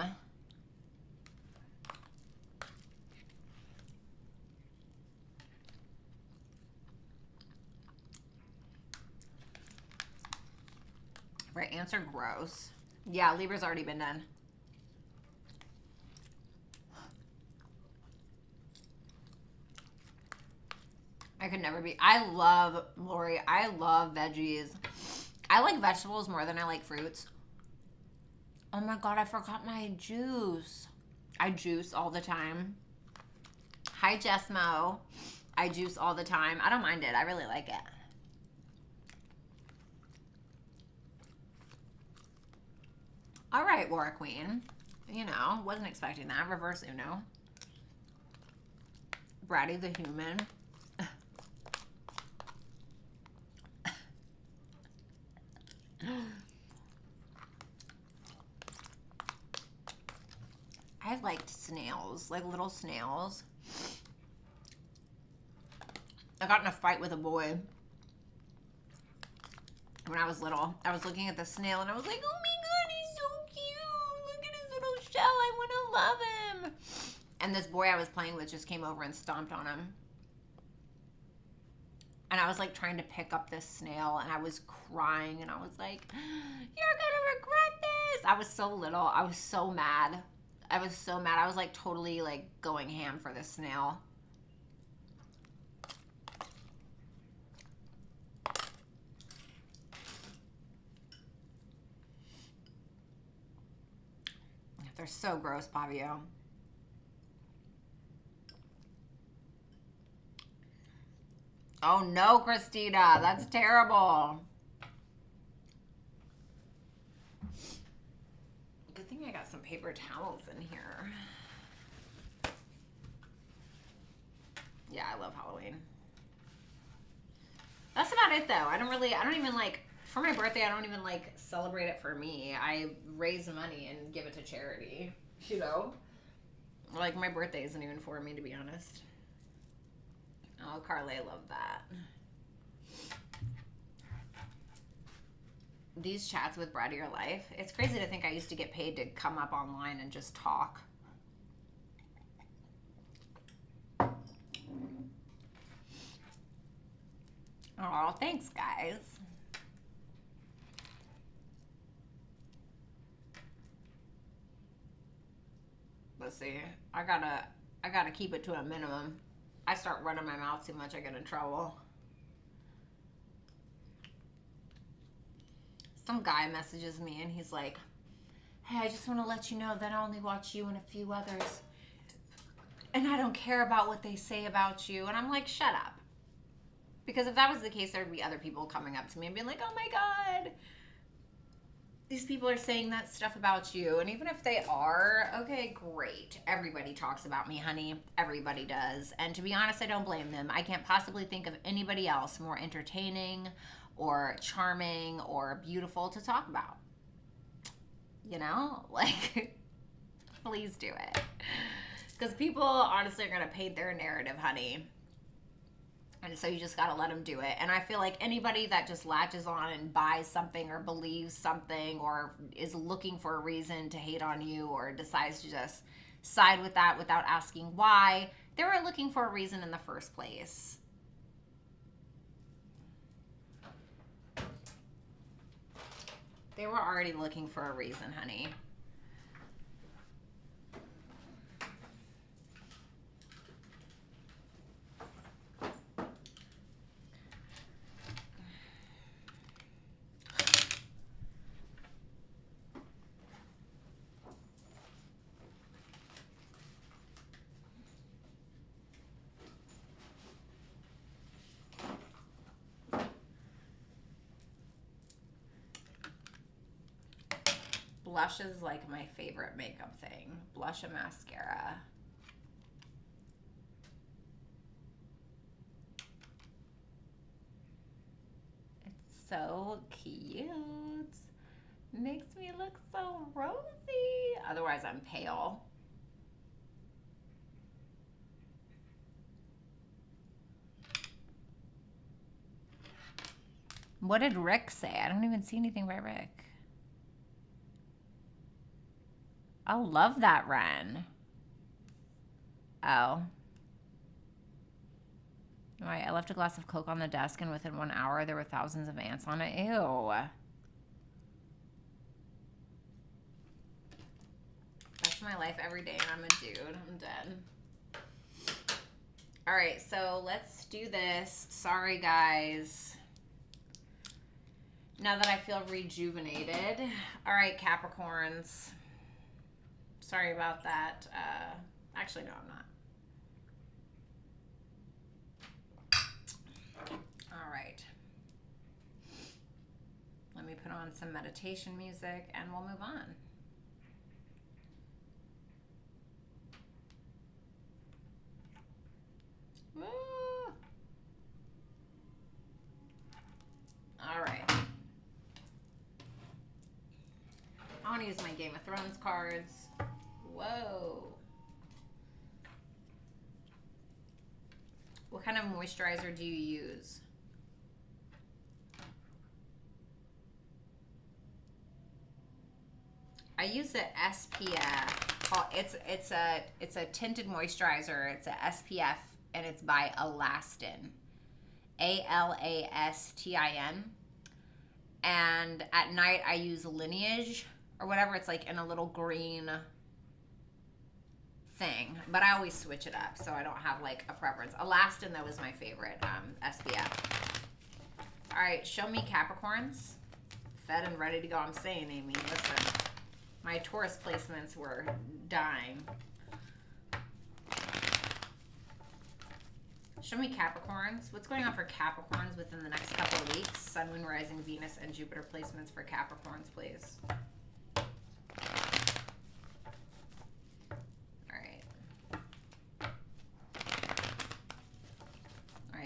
Right, answer gross. Yeah, Libra's already been done. I could never be. I love, Lori, I love veggies. I like vegetables more than I like fruits. Oh my god, I forgot my juice. I juice all the time. Hi, Jessmo. I juice all the time. I don't mind it. I really like it. All right, War Queen. You know, wasn't expecting that. Reverse Uno. Bratty the human. I liked snails, like little snails. I got in a fight with a boy when I was little. I was looking at the snail and I was like, oh my god, he's so cute. Look at his little shell. I want to love him. And this boy I was playing with just came over and stomped on him. And I was like trying to pick up this snail and I was crying and I was like, you're gonna regret this. I was so little. I was so mad. I was so mad. I was like totally like going ham for this snail. They're so gross, Pavio. Oh no, Christina, that's terrible. Good thing I got some paper towels in here. Yeah, I love Halloween. That's about it though. I don't even like, for my birthday, I don't even like celebrate it for me. I raise money and give it to charity, you know? Like my birthday isn't even for me, to be honest. Oh, Carly, I love that. These chats with Bratty are life. It's crazy to think I used to get paid to come up online and just talk. Oh, thanks, guys. Let's see. I gotta keep it to a minimum. I start running my mouth too much, I get in trouble. Some guy messages me and he's like, hey, I just want to let you know that I only watch you and a few others. And I don't care about what they say about you. And I'm like, shut up. Because if that was the case, there'd be other people coming up to me and being like, oh my God, these people are saying that stuff about you. And even if they are, okay, great. Everybody talks about me, honey. Everybody does. And to be honest, I don't blame them. I can't possibly think of anybody else more entertaining or charming or beautiful to talk about. You know? Like, please do it. Because people honestly are going to paint their narrative, honey. And so you just got to let them do it. And I feel like anybody that just latches on and buys something or believes something or is looking for a reason to hate on you or decides to just side with that without asking why, they were looking for a reason in the first place. They were already looking for a reason, honey. Blush is like my favorite makeup thing. Blush and mascara. It's so cute. Makes me look so rosy. Otherwise, I'm pale. What did Rick say? I don't even see anything by Rick. I love that, Ren. Oh. Right, I left a glass of Coke on the desk, and within 1 hour, there were thousands of ants on it. Ew. That's my life every day, and I'm a dude. I'm dead. All right, so let's do this. Sorry, guys. Now that I feel rejuvenated. All right, Capricorns. Sorry about that. Actually, no, I'm not. All right. Let me put on some meditation music and we'll move on. Woo. All right. I want to use my Game of Thrones cards. Whoa. What kind of moisturizer do you use? I use the SPF. Oh, it's a tinted moisturizer. It's a SPF and it's by Alastin. Alastin. And at night I use Lineage or whatever. It's like in a little green thing, but I always switch it up, so I don't have like a preference. Alastin, though, is my favorite SPF. All right, show me Capricorns. Fed and ready to go. I'm saying, Amy, listen, my Taurus placements were dying. Show me Capricorns. What's going on for Capricorns within the next couple of weeks? Sun, Moon, Rising, Venus, and Jupiter placements for Capricorns, please.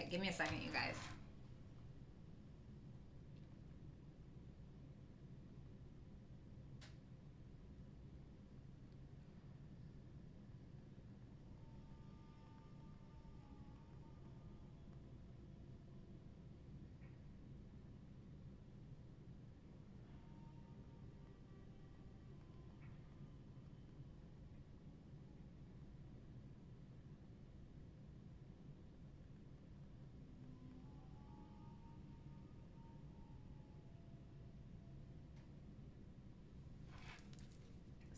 Give me a second, you guys.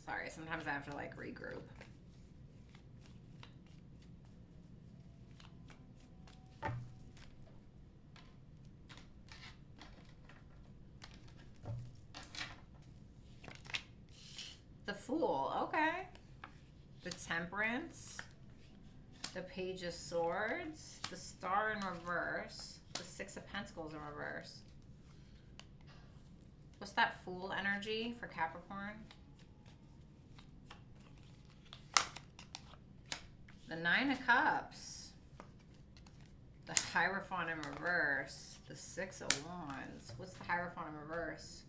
Sorry, sometimes I have to like regroup. The Fool, okay. The Temperance, the Page of Swords, the Star in reverse, the Six of Pentacles in reverse. What's that Fool energy for Capricorn? The Nine of Cups, the Hierophant in reverse, the Six of Wands. What's the Hierophant in reverse?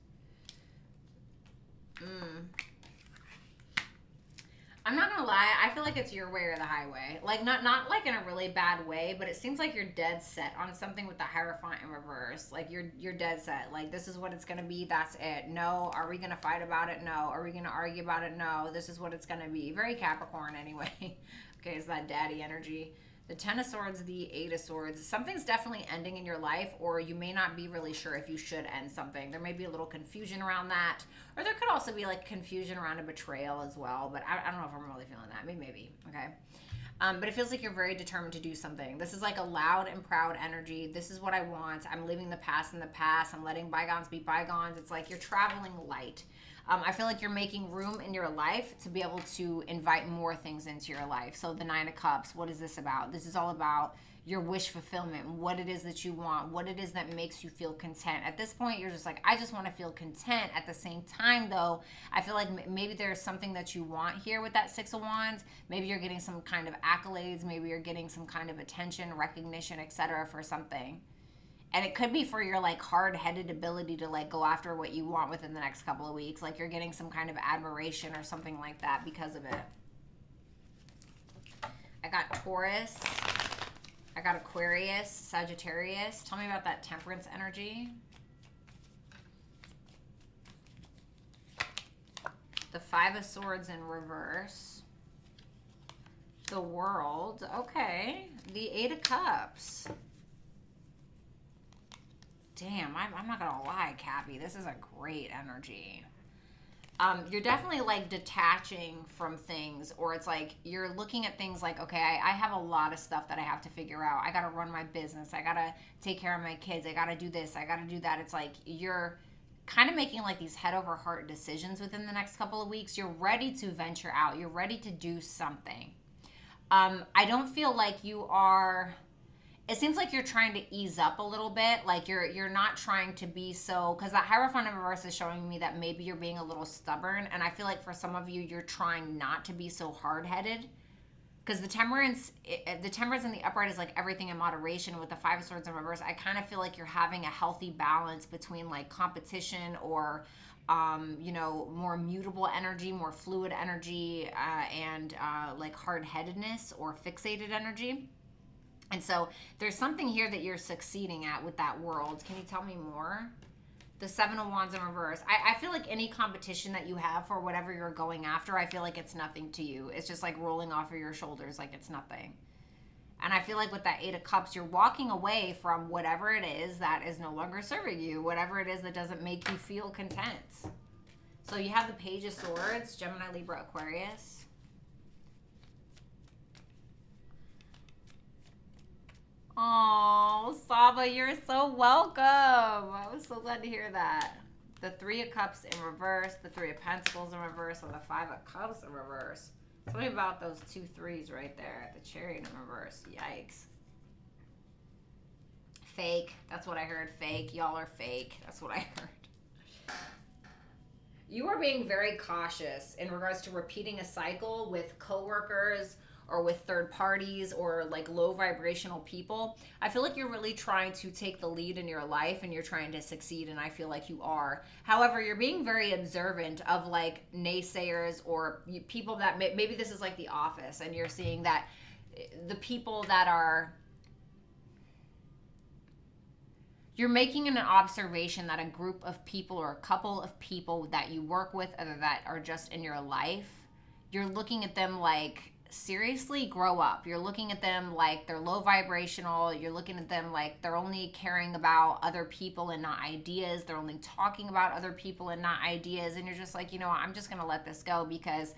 I'm I'm not gonna lie, I feel like it's your way or the highway. Like not like in a really bad way, but it seems like you're dead set on something with the Hierophant in reverse. Like you're dead set. Like this is what it's gonna be, that's it. No, are we gonna fight about it? No. Are we gonna argue about it? No. This is what it's gonna be. Very Capricorn anyway. Okay, it's that daddy energy. The Ten of Swords, the Eight of Swords. Something's definitely ending in your life, or you may not be really sure if you should end something. There may be a little confusion around that. Or there could also be like confusion around a betrayal as well. But I don't know if I'm really feeling that. Maybe. Okay. But it feels like you're very determined to do something. This is like a loud and proud energy. This is what I want. I'm leaving the past in the past. I'm letting bygones be bygones. It's like you're traveling light. I feel like you're making room in your life to be able to invite more things into your life. So the Nine of Cups, what is this about? This is all about your wish fulfillment, what it is that you want, what it is that makes you feel content. At this point, you're just like, I just want to feel content. At the same time, though, I feel like maybe there's something that you want here with that Six of Wands. Maybe you're getting some kind of accolades. Maybe you're getting some kind of attention, recognition, etc. for something. And it could be for your like hard-headed ability to like go after what you want within the next couple of weeks. Like you're getting some kind of admiration or something like that because of it. I got Taurus. I got Aquarius, Sagittarius. Tell me about that Temperance energy. The Five of Swords in reverse. The World. Okay. The Eight of Cups. Damn, I'm not gonna lie, Cappy. This is a great energy. You're definitely like detaching from things, or it's like you're looking at things like, okay, I have a lot of stuff that I have to figure out. I gotta run my business. I gotta take care of my kids. I gotta do this. I gotta do that. It's like you're kind of making like these head over heart decisions within the next couple of weeks. You're ready to venture out. You're ready to do something. I don't feel like you are... It seems like you're trying to ease up a little bit. Like you're not trying to be so, because that Hierophant in reverse is showing me that maybe you're being a little stubborn. And I feel like for some of you, you're trying not to be so hard-headed. Because the temperance in the upright is like everything in moderation. With the Five of Swords in reverse, I kind of feel like you're having a healthy balance between like competition or, you know, more mutable energy, more fluid energy, and like hard-headedness or fixated energy. And so there's something here that you're succeeding at with that World. Can you tell me more? The Seven of Wands in reverse. I feel like any competition that you have for whatever you're going after, I feel like it's nothing to you. It's just like rolling off of your shoulders like it's nothing. And I feel like with that Eight of Cups, you're walking away from whatever it is that is no longer serving you, whatever it is that doesn't make you feel content. So you have the Page of Swords, Gemini, Libra, Aquarius. Oh, Saba, you're so welcome. I was so glad to hear that. The Three of Cups in reverse, the Three of Pentacles in reverse, and the Five of Cups in reverse. Tell me about those two threes right there. The Chariot in reverse. Yikes. Fake. That's what I heard. Fake. Y'all are fake. That's what I heard. You are being very cautious in regards to repeating a cycle with coworkers or with third parties or like low vibrational people. I feel like you're really trying to take the lead in your life and you're trying to succeed, and I feel like you are. However, you're being very observant of like naysayers or people that maybe this is like The Office, and you're seeing that the people that are... You're making an observation that a group of people or a couple of people that you work with or that are just in your life, you're looking at them like, seriously, grow up. You're looking at them like they're low vibrational. You're looking at them like they're only caring about other people and not ideas. They're only talking about other people and not ideas. And you're just like, you know what, I'm just going to let this go because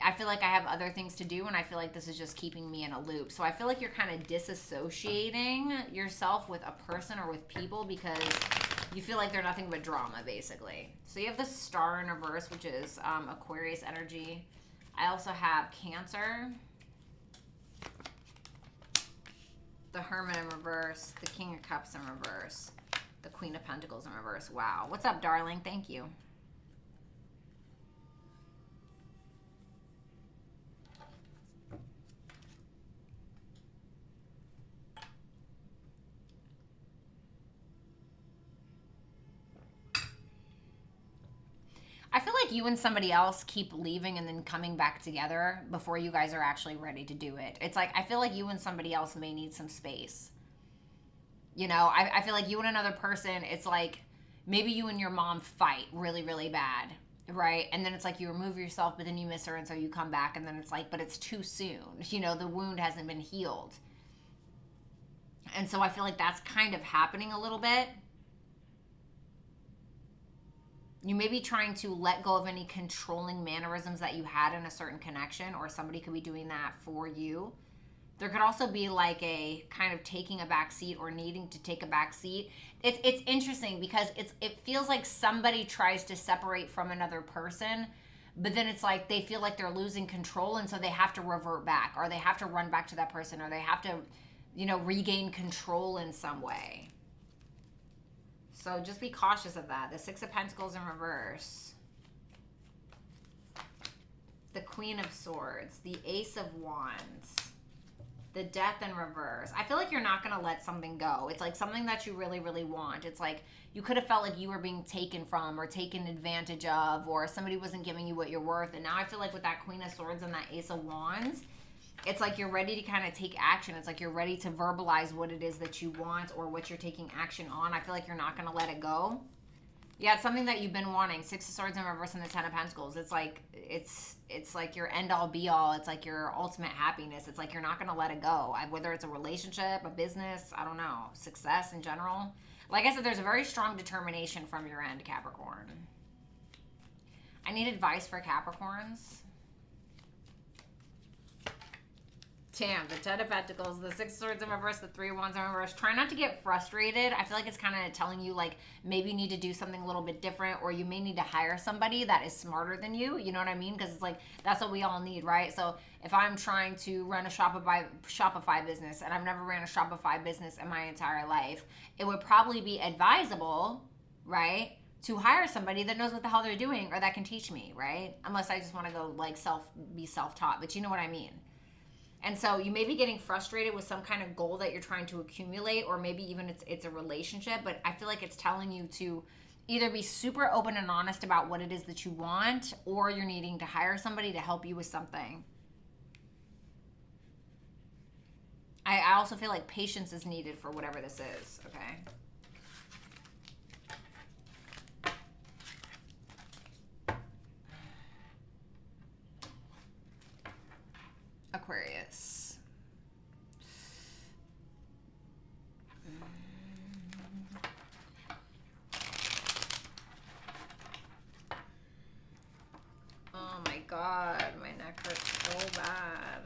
I feel like I have other things to do, and I feel like this is just keeping me in a loop. So I feel like you're kind of disassociating yourself with a person or with people because you feel like they're nothing but drama, basically. So you have the Star in reverse, which is Aquarius energy. I also have Cancer, the Hermit in reverse, the King of Cups in reverse, the Queen of Pentacles in reverse. Wow. What's up, darling? Thank you. I feel like like you and somebody else keep leaving and then coming back together before you guys are actually ready to do it. It's like, I feel like you and somebody else may need some space. You know, I feel like you and another person, it's like maybe you and your mom fight really, really bad, right? And then it's like you remove yourself, but then you miss her, and so you come back, and then it's like, but it's too soon. You know, the wound hasn't been healed. And so I feel like that's kind of happening a little bit. You may be trying to let go of any controlling mannerisms that you had in a certain connection, or somebody could be doing that for you. There could also be like a kind of taking a back seat or needing to take a back seat. It's interesting because it feels like somebody tries to separate from another person, but then it's like they feel like they're losing control, and so they have to revert back, or they have to run back to that person, or they have to, you know, regain control in some way. So just be cautious of that. The Six of Pentacles in reverse. The Queen of Swords. The Ace of Wands. The Death in reverse. I feel like you're not going to let something go. It's like something that you really, really want. It's like you could have felt like you were being taken from or taken advantage of, or somebody wasn't giving you what you're worth. And now I feel like with that Queen of Swords and that Ace of Wands, it's like you're ready to kind of take action. It's like you're ready to verbalize what it is that you want or what you're taking action on. I feel like you're not going to let it go. Yeah, it's something that you've been wanting. Six of Swords in reverse and the Ten of Pentacles. It's like your end all be all. It's like your ultimate happiness. It's like you're not going to let it go. Whether it's a relationship, a business, I don't know, success in general. Like I said, there's a very strong determination from your end, Capricorn. I need advice for Capricorns. Damn, the Ten of Pentacles, the Six of Swords in reverse, the Three of Wands in reverse. Try not to get frustrated. I feel like it's kind of telling you, like, maybe you need to do something a little bit different, or you may need to hire somebody that is smarter than you. You know what I mean? Because it's like, that's what we all need, right? So if I'm trying to run a Shopify business, and I've never ran a Shopify business in my entire life, it would probably be advisable, right, to hire somebody that knows what the hell they're doing, or that can teach me, right? Unless I just want to go, like, be self-taught. But you know what I mean? And so you may be getting frustrated with some kind of goal that you're trying to accumulate, or maybe even it's a relationship, but I feel like it's telling you to either be super open and honest about what it is that you want, or you're needing to hire somebody to help you with something. I also feel like patience is needed for whatever this is, okay? Aquarius. Oh my God, my neck hurts so bad.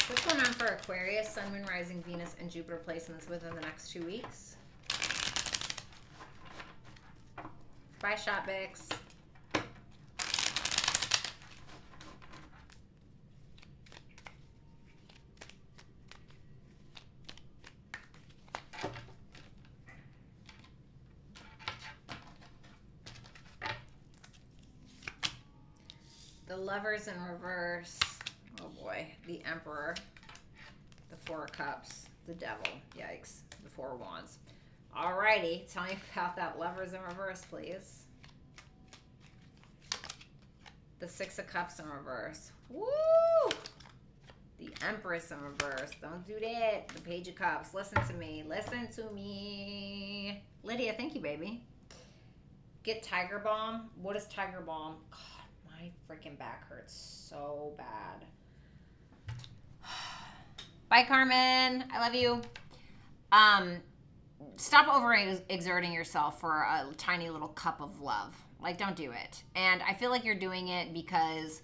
What's going on for Aquarius, Sun, Moon, Rising, Venus, and Jupiter placements within the next 2 weeks? Bye, Shopbix. The Lovers in reverse. Oh boy. The Emperor. The Four of Cups. The Devil. Yikes. The Four of Wands. Alrighty. Tell me about that Lovers in reverse, please. The Six of Cups in reverse. Woo! The Empress in reverse. Don't do that. The Page of Cups. Listen to me. Listen to me. Lydia, thank you, baby. Get Tiger Balm. What is Tiger Balm? God, my freaking back hurts so bad. Bye, Carmen. I love you. Stop overexerting yourself for a tiny little cup of love. Like, don't do it. And I feel like you're doing it because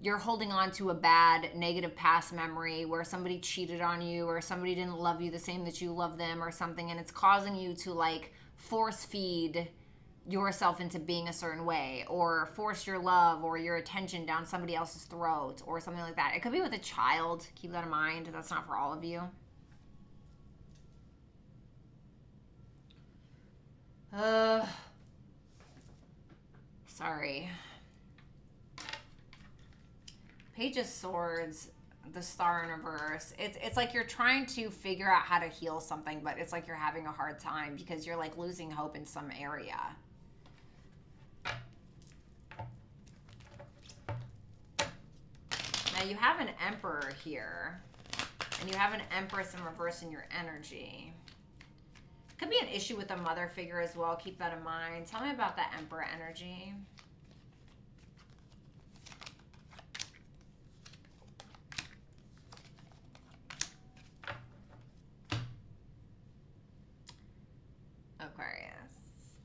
you're holding on to a bad, negative past memory where somebody cheated on you, or somebody didn't love you the same that you love them, or something, and it's causing you to, like, force feed yourself into being a certain way, or force your love or your attention down somebody else's throat, or something like that. It could be with a child. Keep that in mind. That's not for all of you. Sorry. Page of Swords, the Star in reverse. It's like you're trying to figure out how to heal something, but it's like you're having a hard time because you're like losing hope in some area. Now you have an Emperor here, and you have an Empress in reverse in your energy. Could be an issue with a mother figure as well. Keep that in mind. Tell me about that Emperor energy. Aquarius.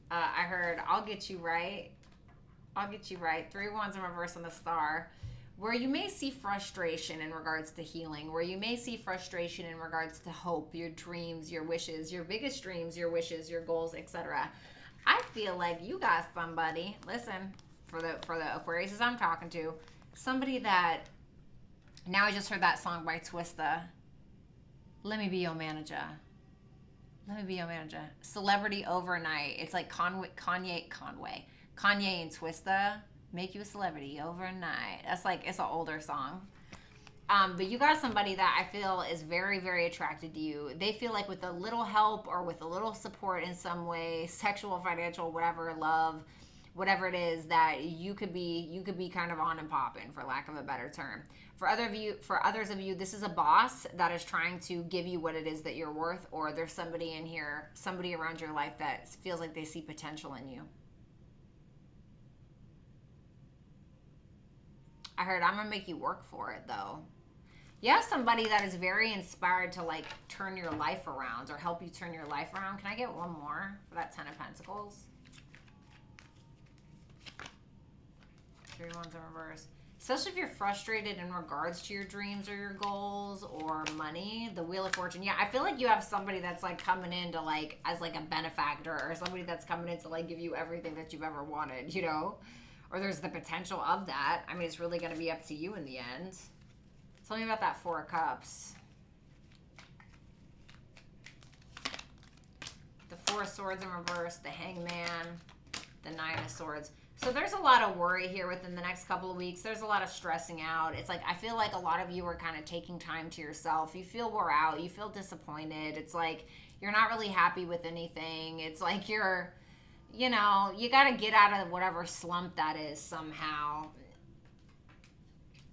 I heard, I'll get you right. I'll get you right. 3 wands in reverse on the Star. Where you may see frustration in regards to healing, where you may see frustration in regards to hope, your dreams, your wishes, your biggest dreams, your wishes, your goals, etc. I feel like you got somebody, listen, for the Aquariuses I'm talking to, somebody that, now I just heard that song by Twista, Let Me Be Your Manager. Let me be your manager. Celebrity Overnight. It's like Kanye and Twista. Make you a celebrity overnight. That's like, it's an older song. But you got somebody that I feel is very, very attracted to you. They feel like with a little help or with a little support in some way, sexual, financial, whatever, love, whatever it is, that you could be kind of on and popping, for lack of a better term. For others of you, this is a boss that is trying to give you what it is that you're worth, or there's somebody in here, somebody around your life that feels like they see potential in you. I heard, I'm gonna make you work for it though. You have somebody that is very inspired to like turn your life around or help you turn your life around. Can I get one more for that 10 of Pentacles? 3 wands in reverse. Especially if you're frustrated in regards to your dreams or your goals or money, the Wheel of Fortune. Yeah, I feel like you have somebody that's like coming in to like, as like a benefactor, or somebody that's coming in to like give you everything that you've ever wanted, you know? Or there's the potential of that. I mean, it's really going to be up to you in the end. Tell me about that 4 of Cups. The 4 of Swords in reverse, the Hangman, the 9 of Swords. So there's a lot of worry here within the next couple of weeks. There's a lot of stressing out. It's like, I feel like a lot of you are kind of taking time to yourself. You feel wore out. You feel disappointed. It's like you're not really happy with anything. It's like you're, you know, you got to get out of whatever slump that is somehow.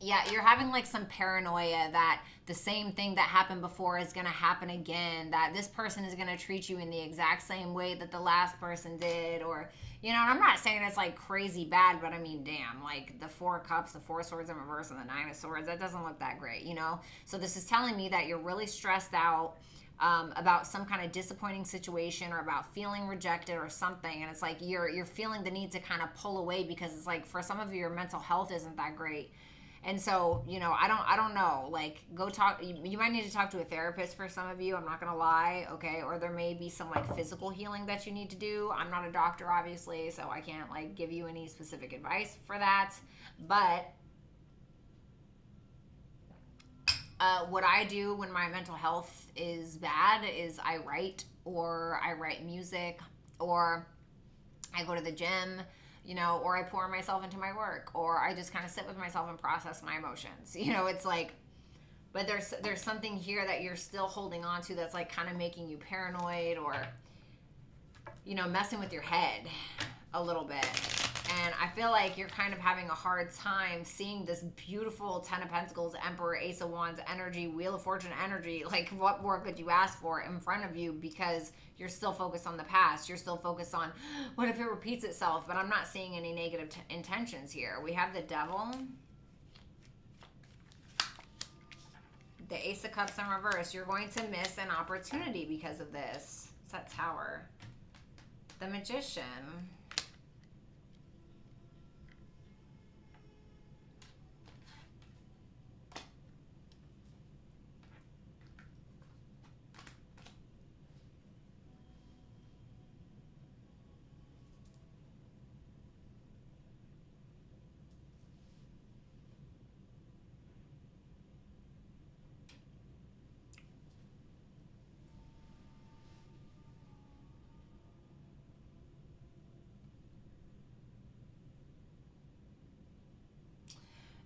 Yeah, you're having like some paranoia that the same thing that happened before is going to happen again, that this person is going to treat you in the exact same way that the last person did, or, you know, I'm not saying it's like crazy bad, but I mean, damn, like the 4 of Cups, the 4 of Swords in reverse, and the 9 of Swords, that doesn't look that great, you know? So this is telling me that you're really stressed out about some kind of disappointing situation, or about feeling rejected or something, and it's like you're feeling the need to kind of pull away because it's like for some of you, your mental health isn't that great. And so, you know, I don't know, like, go talk, you might need to talk to a therapist for some of you, I'm not going to lie, okay? Or there may be some, like, physical healing that you need to do. I'm not a doctor, obviously, so I can't, like, give you any specific advice for that. But what I do when my mental health is bad is I write, or I write music, or I go to the gym, you know, or I pour myself into my work, or I just kind of sit with myself and process my emotions. You know, it's like, but there's something here that you're still holding on to that's like kind of making you paranoid, or, you know, messing with your head a little bit. And I feel like you're kind of having a hard time seeing this beautiful 10 of Pentacles, Emperor, Ace of Wands energy, Wheel of Fortune energy. Like, what more could you ask for in front of you? Because you're still focused on the past. You're still focused on, what if it repeats itself? But I'm not seeing any negative intentions here. We have the Devil. The Ace of Cups in reverse. You're going to miss an opportunity because of this. It's that Tower. The Magician.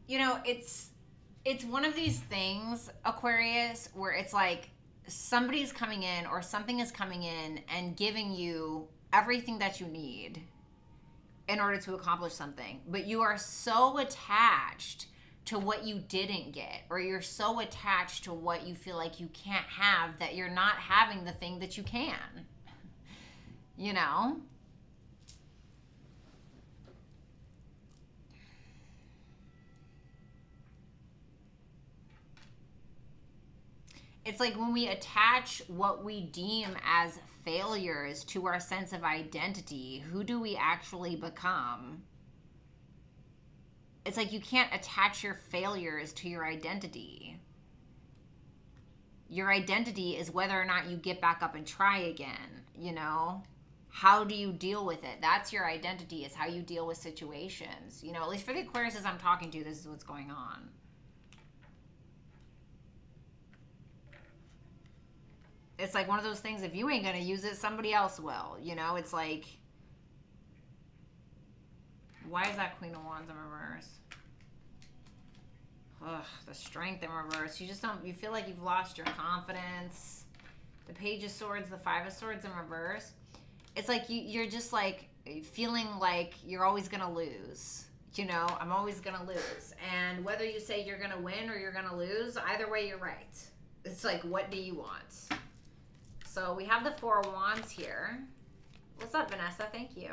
you know, it's one of these things, Aquarius, where it's like somebody's coming in or something is coming in and giving you everything that you need in order to accomplish something. But you are so attached to what you didn't get, or you're so attached to what you feel like you can't have, that you're not having the thing that you can. You know? It's like when we attach what we deem as failures to our sense of identity, who do we actually become? It's like you can't attach your failures to your identity. Your identity is whether or not you get back up and try again, you know? How do you deal with it? That's your identity, is how you deal with situations. You know, at least for the Aquariuses I'm talking to, this is what's going on. It's like one of those things, if you ain't going to use it, somebody else will. You know, it's like, why is that Queen of Wands in reverse? Ugh, the Strength in reverse. You just don't, you feel like you've lost your confidence. The Page of Swords, the Five of Swords in reverse. It's like you're just like feeling like you're always going to lose. You know, I'm always going to lose. And whether you say you're going to win or you're going to lose, either way you're right. It's like, what do you want? So we have the Four of Wands here. What's up, Vanessa? Thank you.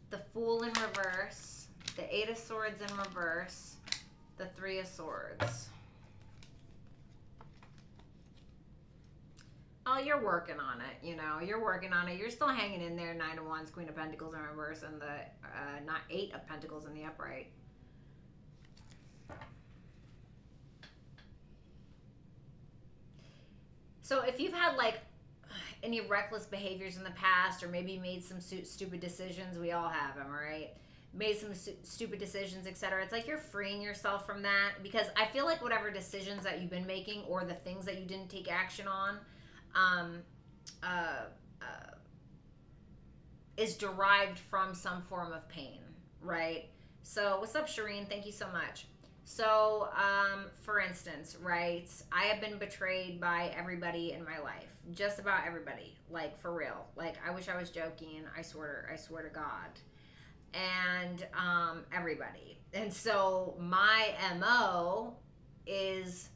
The Fool in reverse. The Eight of Swords in reverse. The Three of Swords. Oh, you're working on it, you know. You're working on it. You're still hanging in there. Nine of Wands, Queen of Pentacles in reverse, and the not Eight of Pentacles in the upright. So if you've had like any reckless behaviors in the past, or maybe made some stupid decisions, we all have them, right? Made some stupid decisions, etc. It's like you're freeing yourself from that, because I feel like whatever decisions that you've been making, or the things that you didn't take action on, is derived from some form of pain, right? So what's up, Shireen? Thank you so much. So, for instance, right, I have been betrayed by everybody in my life. Just about everybody. Like, for real. Like, I wish I was joking. I swear to God. And, everybody. And so, my MO is,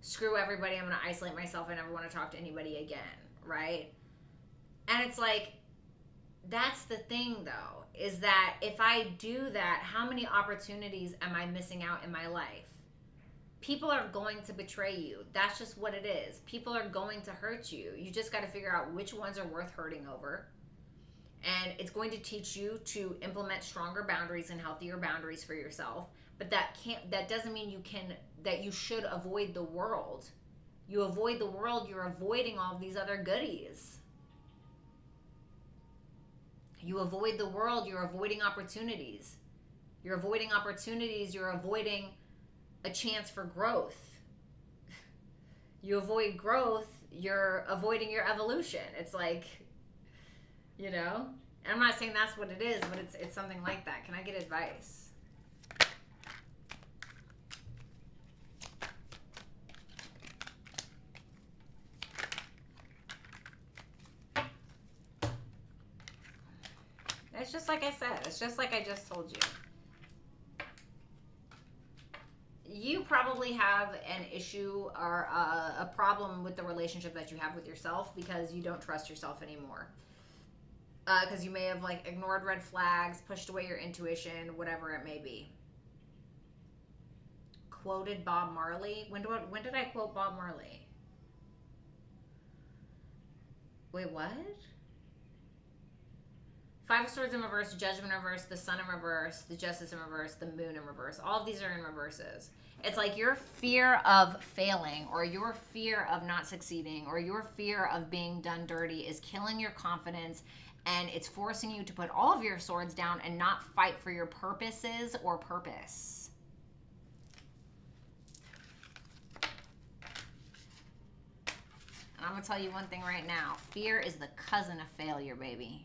screw everybody. I'm going to isolate myself. I never want to talk to anybody again, right? And it's like, that's the thing, though, is that if I do that, how many opportunities am I missing out in my life? People are going to betray you. That's just what it is. People are going to hurt you. You just got to figure out which ones are worth hurting over. And it's going to teach you to implement stronger boundaries and healthier boundaries for yourself. But that doesn't mean that you should avoid the world. You avoid the world, you're avoiding all of these other goodies. You avoid the world, you're avoiding opportunities. You're avoiding opportunities, you're avoiding a chance for growth. You avoid growth, you're avoiding your evolution. It's like, you know? And I'm not saying that's what it is, but it's something like that. Can I get advice? It's just like I said. It's just like I just told you. You probably have an issue or a problem with the relationship that you have with yourself, because you don't trust yourself anymore. Because you may have like ignored red flags, pushed away your intuition, whatever it may be. Quoted Bob Marley. When did I quote Bob Marley? Wait, what? Five of Swords in reverse, Judgment in reverse, the Sun in reverse, the Justice in reverse, the Moon in reverse. All of these are in reverses. It's like your fear of failing, or your fear of not succeeding, or your fear of being done dirty is killing your confidence, and it's forcing you to put all of your swords down and not fight for your purposes or purpose. And I'm going to tell you one thing right now. Fear is the cousin of failure, baby.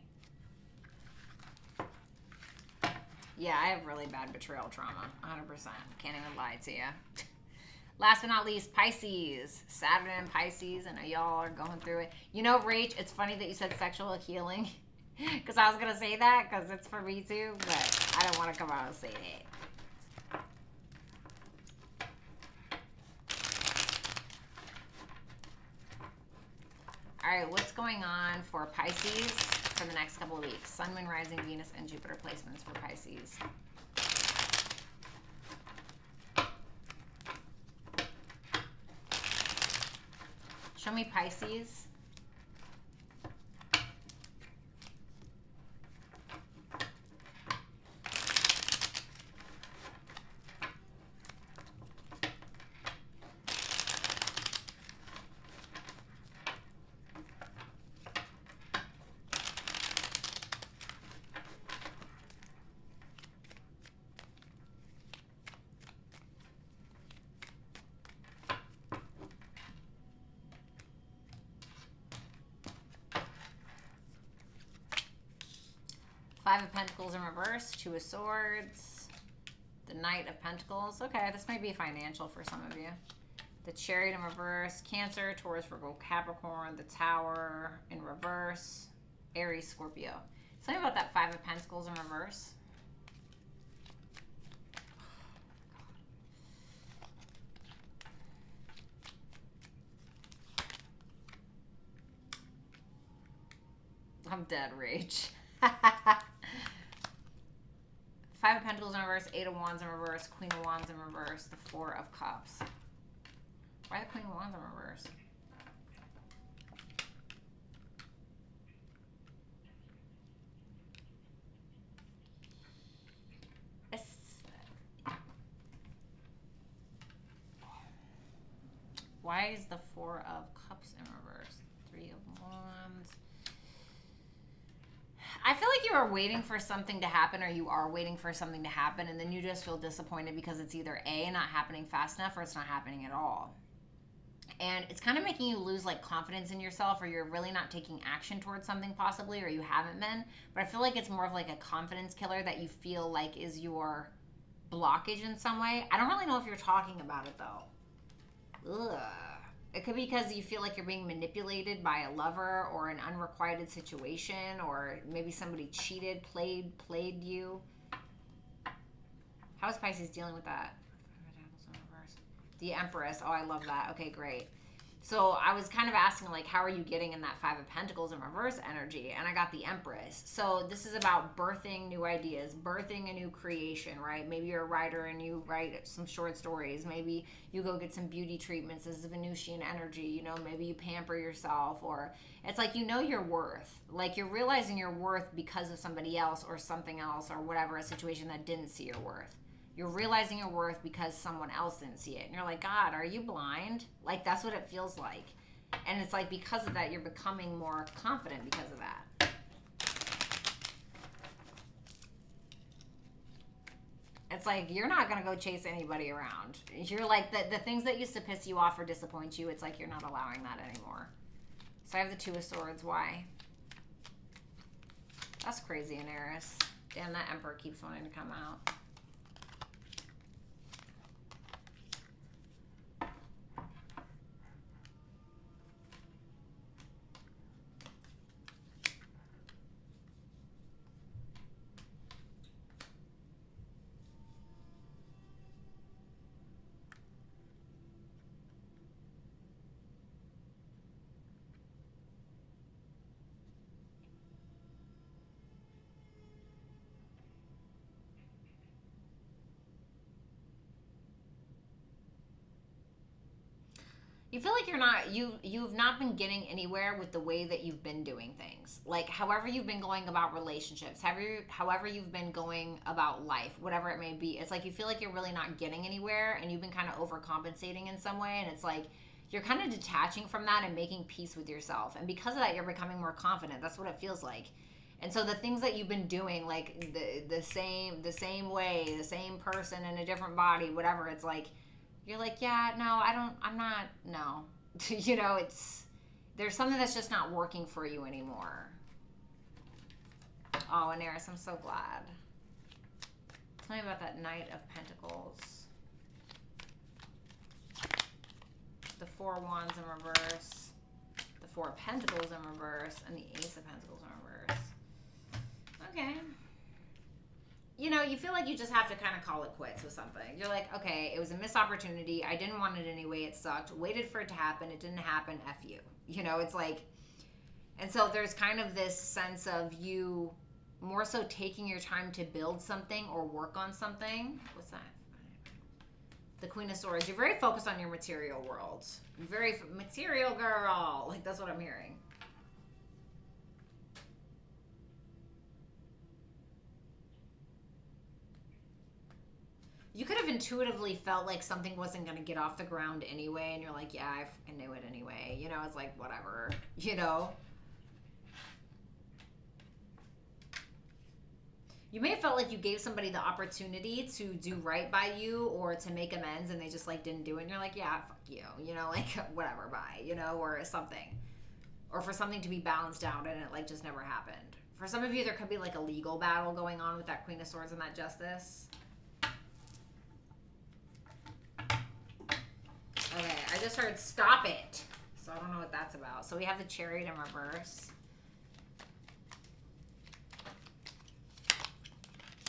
Yeah, I have really bad betrayal trauma. 100%. Can't even lie to you. Last but not least, Pisces. Saturn and Pisces. I know y'all are going through it. You know, Rach, it's funny that you said sexual healing. Because I was going to say that because it's for me too. But I don't want to come out and say that. All right, what's going on for Pisces for the next couple of weeks? Sun, Moon, Rising, Venus, and Jupiter placements for Pisces. Show me Pisces. Five of Pentacles in reverse, Two of Swords, the Knight of Pentacles. Okay, this might be financial for some of you. The Chariot in reverse, Cancer, Taurus, Virgo, Capricorn, the Tower in reverse, Aries, Scorpio. Tell me about that Five of Pentacles in reverse. I'm dead, Rage. Five of Pentacles in reverse, Eight of Wands in reverse, Queen of Wands in reverse, the Four of Cups. Why the Queen of Wands in reverse? Why is the Four of Cups in reverse? Three of Wands. I feel like you are waiting for something to happen, or you are waiting for something to happen, and then you just feel disappointed because it's either A, not happening fast enough, or it's not happening at all. And it's kind of making you lose like confidence in yourself, or you're really not taking action towards something possibly, or you haven't been. But I feel like it's more of like a confidence killer that you feel like is your blockage in some way. I don't really know if you're talking about it though. Ugh. It could be because you feel like you're being manipulated by a lover or an unrequited situation, or maybe somebody cheated, played you. How is Pisces dealing with that? The Empress. Oh, I love that. Okay, great. So I was kind of asking, like, how are you getting in that Five of Pentacles in reverse energy? And I got the Empress. So this is about birthing new ideas, birthing a new creation, right? Maybe you're a writer and you write some short stories. Maybe you go get some beauty treatments. This is Venusian energy. You know, maybe you pamper yourself, or it's like, you know, your worth. Like, you're realizing your worth because of somebody else or something else or whatever, a situation that didn't see your worth. You're realizing your worth because someone else didn't see it. And you're like, God, are you blind? Like, that's what it feels like. And it's like, because of that, you're becoming more confident because of that. It's like, you're not going to go chase anybody around. You're like, the things that used to piss you off or disappoint you, it's like you're not allowing that anymore. So I have the Two of Swords. Why? That's crazy in Aries. Damn, that Emperor keeps wanting to come out. You feel like you've not been getting anywhere with the way that you've been doing things. Like, however you've been going about relationships, however you've been going about life, whatever it may be. It's like you feel like you're really not getting anywhere, and you've been kind of overcompensating in some way, and it's like you're kind of detaching from that and making peace with yourself. And because of that, you're becoming more confident. That's what it feels like. And so the things that you've been doing, like the same way, the same person in a different body, whatever, it's like, you're like, yeah, no, I'm not, no. You know, there's something that's just not working for you anymore. Oh, and Aries, I'm so glad. Tell me about that Knight of Pentacles. The Four of Wands in reverse. The Four of Pentacles in reverse. And the Ace of Pentacles in reverse. Okay. You know, you feel like you just have to kind of call it quits with something. You're like, okay, it was a missed opportunity. I didn't want it anyway. It sucked. Waited for it to happen. It didn't happen. F you. You know, it's like... And so there's kind of this sense of you more so taking your time to build something or work on something. What's that? The Queen of Swords. You're very focused on your material world. You're very material girl. Like, that's what I'm hearing. You could have intuitively felt like something wasn't going to get off the ground anyway. And you're like, yeah, I fucking knew it anyway. You know, it's like, whatever. You know? You may have felt like you gave somebody the opportunity to do right by you or to make amends and they just like didn't do it. And you're like, yeah, fuck you. You know, like whatever, bye. You know, or something. Or for something to be balanced out and it like just never happened. For some of you, there could be like a legal battle going on with that Queen of Swords and that Justice. Okay, I just heard stop it. So I don't know what that's about. So we have the Chariot in reverse.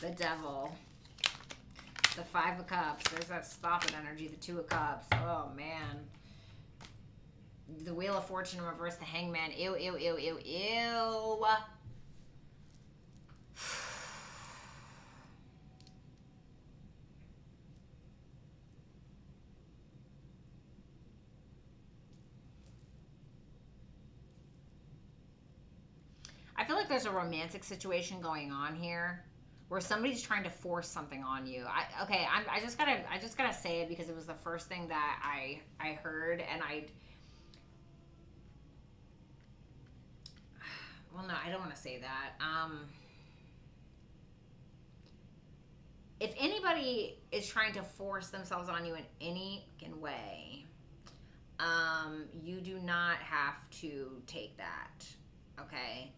The Devil. The Five of Cups. There's that stop it energy. The Two of Cups. Oh, man. The Wheel of Fortune in reverse. The Hangman. Ew, ew, ew, ew, ew. I feel like there's a romantic situation going on here where somebody's trying to force something on you. I just gotta say it because it was the first thing that I heard, and well, no, I don't want to say that. If anybody is trying to force themselves on you in any fucking way, you do not have to take that, okay?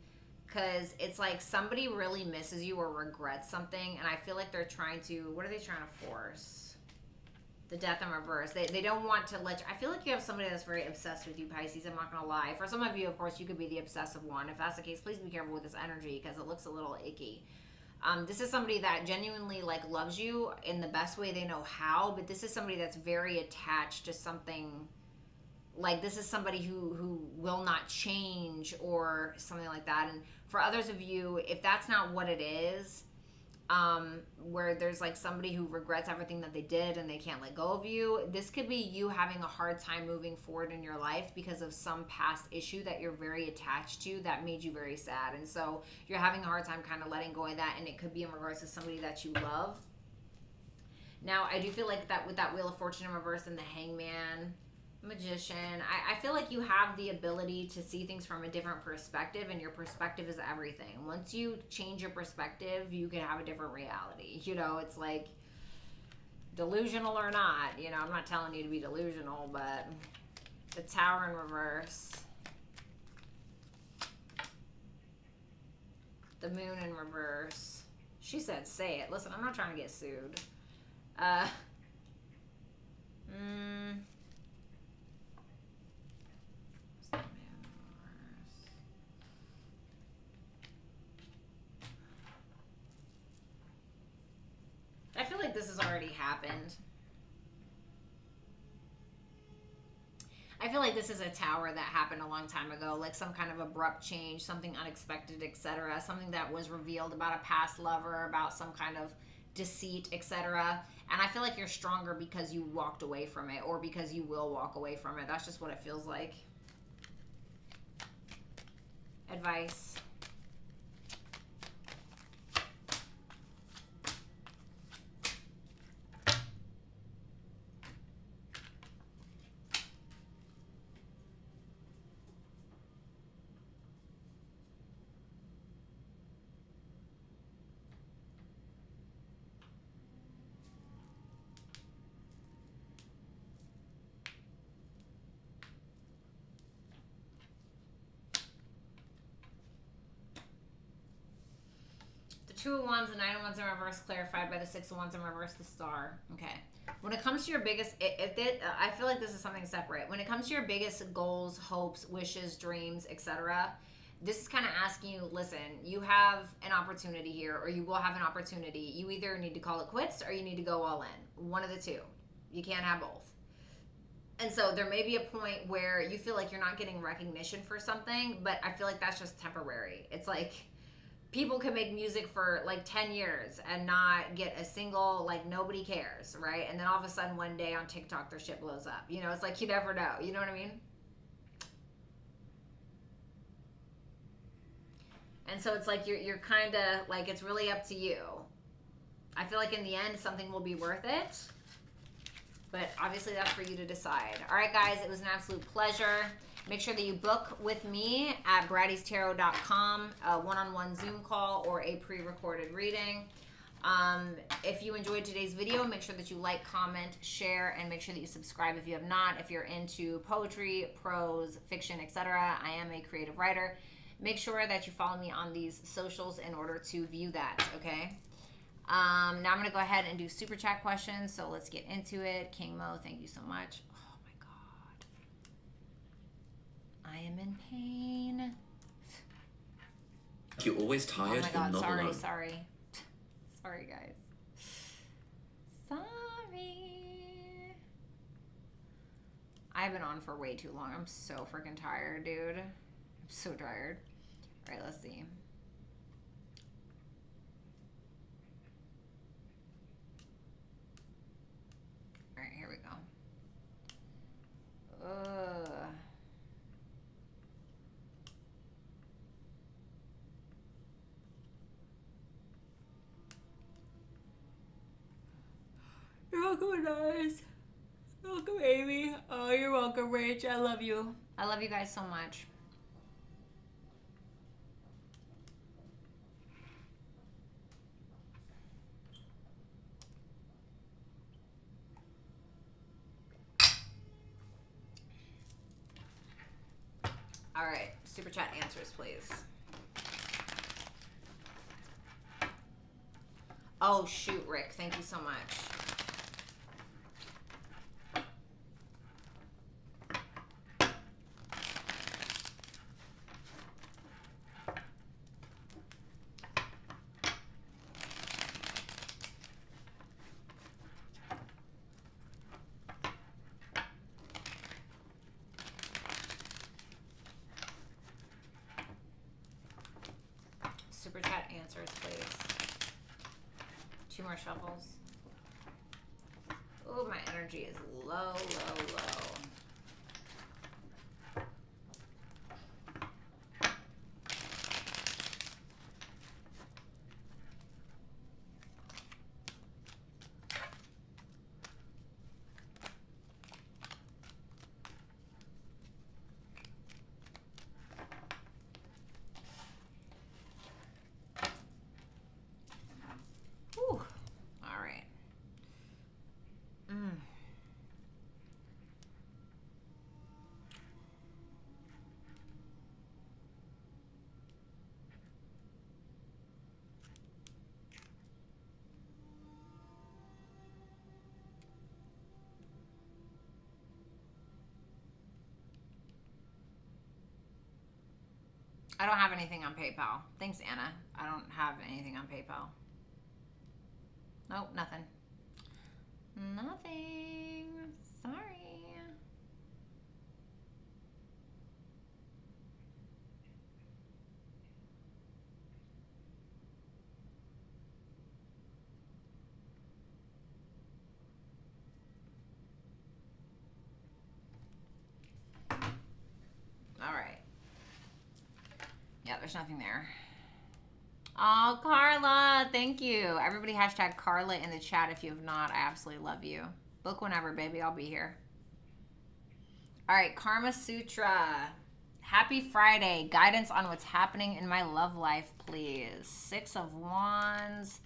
Because it's like somebody really misses you or regrets something, and I feel like they're trying to, what are they trying to force? The Death in reverse. They don't want to let you, I feel like you have somebody that's very obsessed with you, Pisces. I'm not going to lie. For some of you, of course, you could be the obsessive one. If that's the case, please be careful with this energy because it looks a little icky. This is somebody that genuinely like loves you in the best way they know how, but this is somebody that's very attached to something. Like, this is somebody who will not change or something like that. And for others of you, if that's not what it is, where there's like somebody who regrets everything that they did and they can't let go of you, this could be you having a hard time moving forward in your life because of some past issue that you're very attached to that made you very sad. And so you're having a hard time kind of letting go of that, and it could be in regards to somebody that you love. Now, I do feel like that with that Wheel of Fortune in reverse and the Hangman, Magician, I feel like you have the ability to see things from a different perspective, and your perspective is everything. Once you change your perspective, you can have a different reality. You know, it's like delusional or not. You know, I'm not telling you to be delusional, but the Tower in reverse, the Moon in reverse. She said, say it. Listen, I'm not trying to get sued. I feel like this has already happened. I feel like this is a tower that happened a long time ago, like some kind of abrupt change, something unexpected, etc. Something that was revealed about a past lover, about some kind of deceit, etc. And I feel like you're stronger because you walked away from it, or because you will walk away from it. That's just what it feels like. Advice. Two of Wands, the Nine of Wands in reverse, clarified by the Six of Wands in reverse, the Star. Okay. When it comes to your biggest, I feel like this is something separate. When it comes to your biggest goals, hopes, wishes, dreams, etc., this is kind of asking you, listen, you have an opportunity here, or you will have an opportunity. You either need to call it quits or you need to go all in. One of the two. You can't have both. And so there may be a point where you feel like you're not getting recognition for something, but I feel like that's just temporary. It's like people can make music for like 10 years and not get a single, like nobody cares, right? And then all of a sudden one day on TikTok their shit blows up. You know, it's like you never know. You know what I mean? And so it's like you're kind of like, it's really up to you. I feel like in the end something will be worth it. But obviously that's for you to decide. All right, guys, it was an absolute pleasure. Make sure that you book with me at brattytarot.com, a one-on-one Zoom call or a pre-recorded reading. If you enjoyed today's video, make sure that you like, comment, share, and make sure that you subscribe if you have not. If you're into poetry, prose, fiction, etc., I am a creative writer. Make sure that you follow me on these socials in order to view that, okay? Now I'm going to go ahead and do super chat questions, so let's get into it. King Mo, thank you so much. Oh my God. I am in pain.
You're always tired.
Oh my God,
and not
sorry,
alone.
sorry. Sorry, guys. Sorry. I've been on for way too long. I'm so freaking tired, dude. I'm so tired. All right, let's see. All right, here we go. You're welcome, guys. Welcome, Amy. Oh, you're welcome, Rach. I love you. I love you guys so much. All right, super chat answers, please. Oh, shoot, Rick. Thank you so much. Super chat answers, please. 2 more shuffles. Oh, my energy is low, low, low. I don't have anything on PayPal. Thanks, Anna. I don't have anything on PayPal. Nope, nothing. Nothing. Sorry. All right. Yeah, there's nothing there. Oh, Carla, thank you. Everybody hashtag Carla in the chat if you have not. I absolutely love you. Book whenever, baby. I'll be here. All right, Karma Sutra. Happy Friday. Guidance on what's happening in my love life, please. 6 of Wands.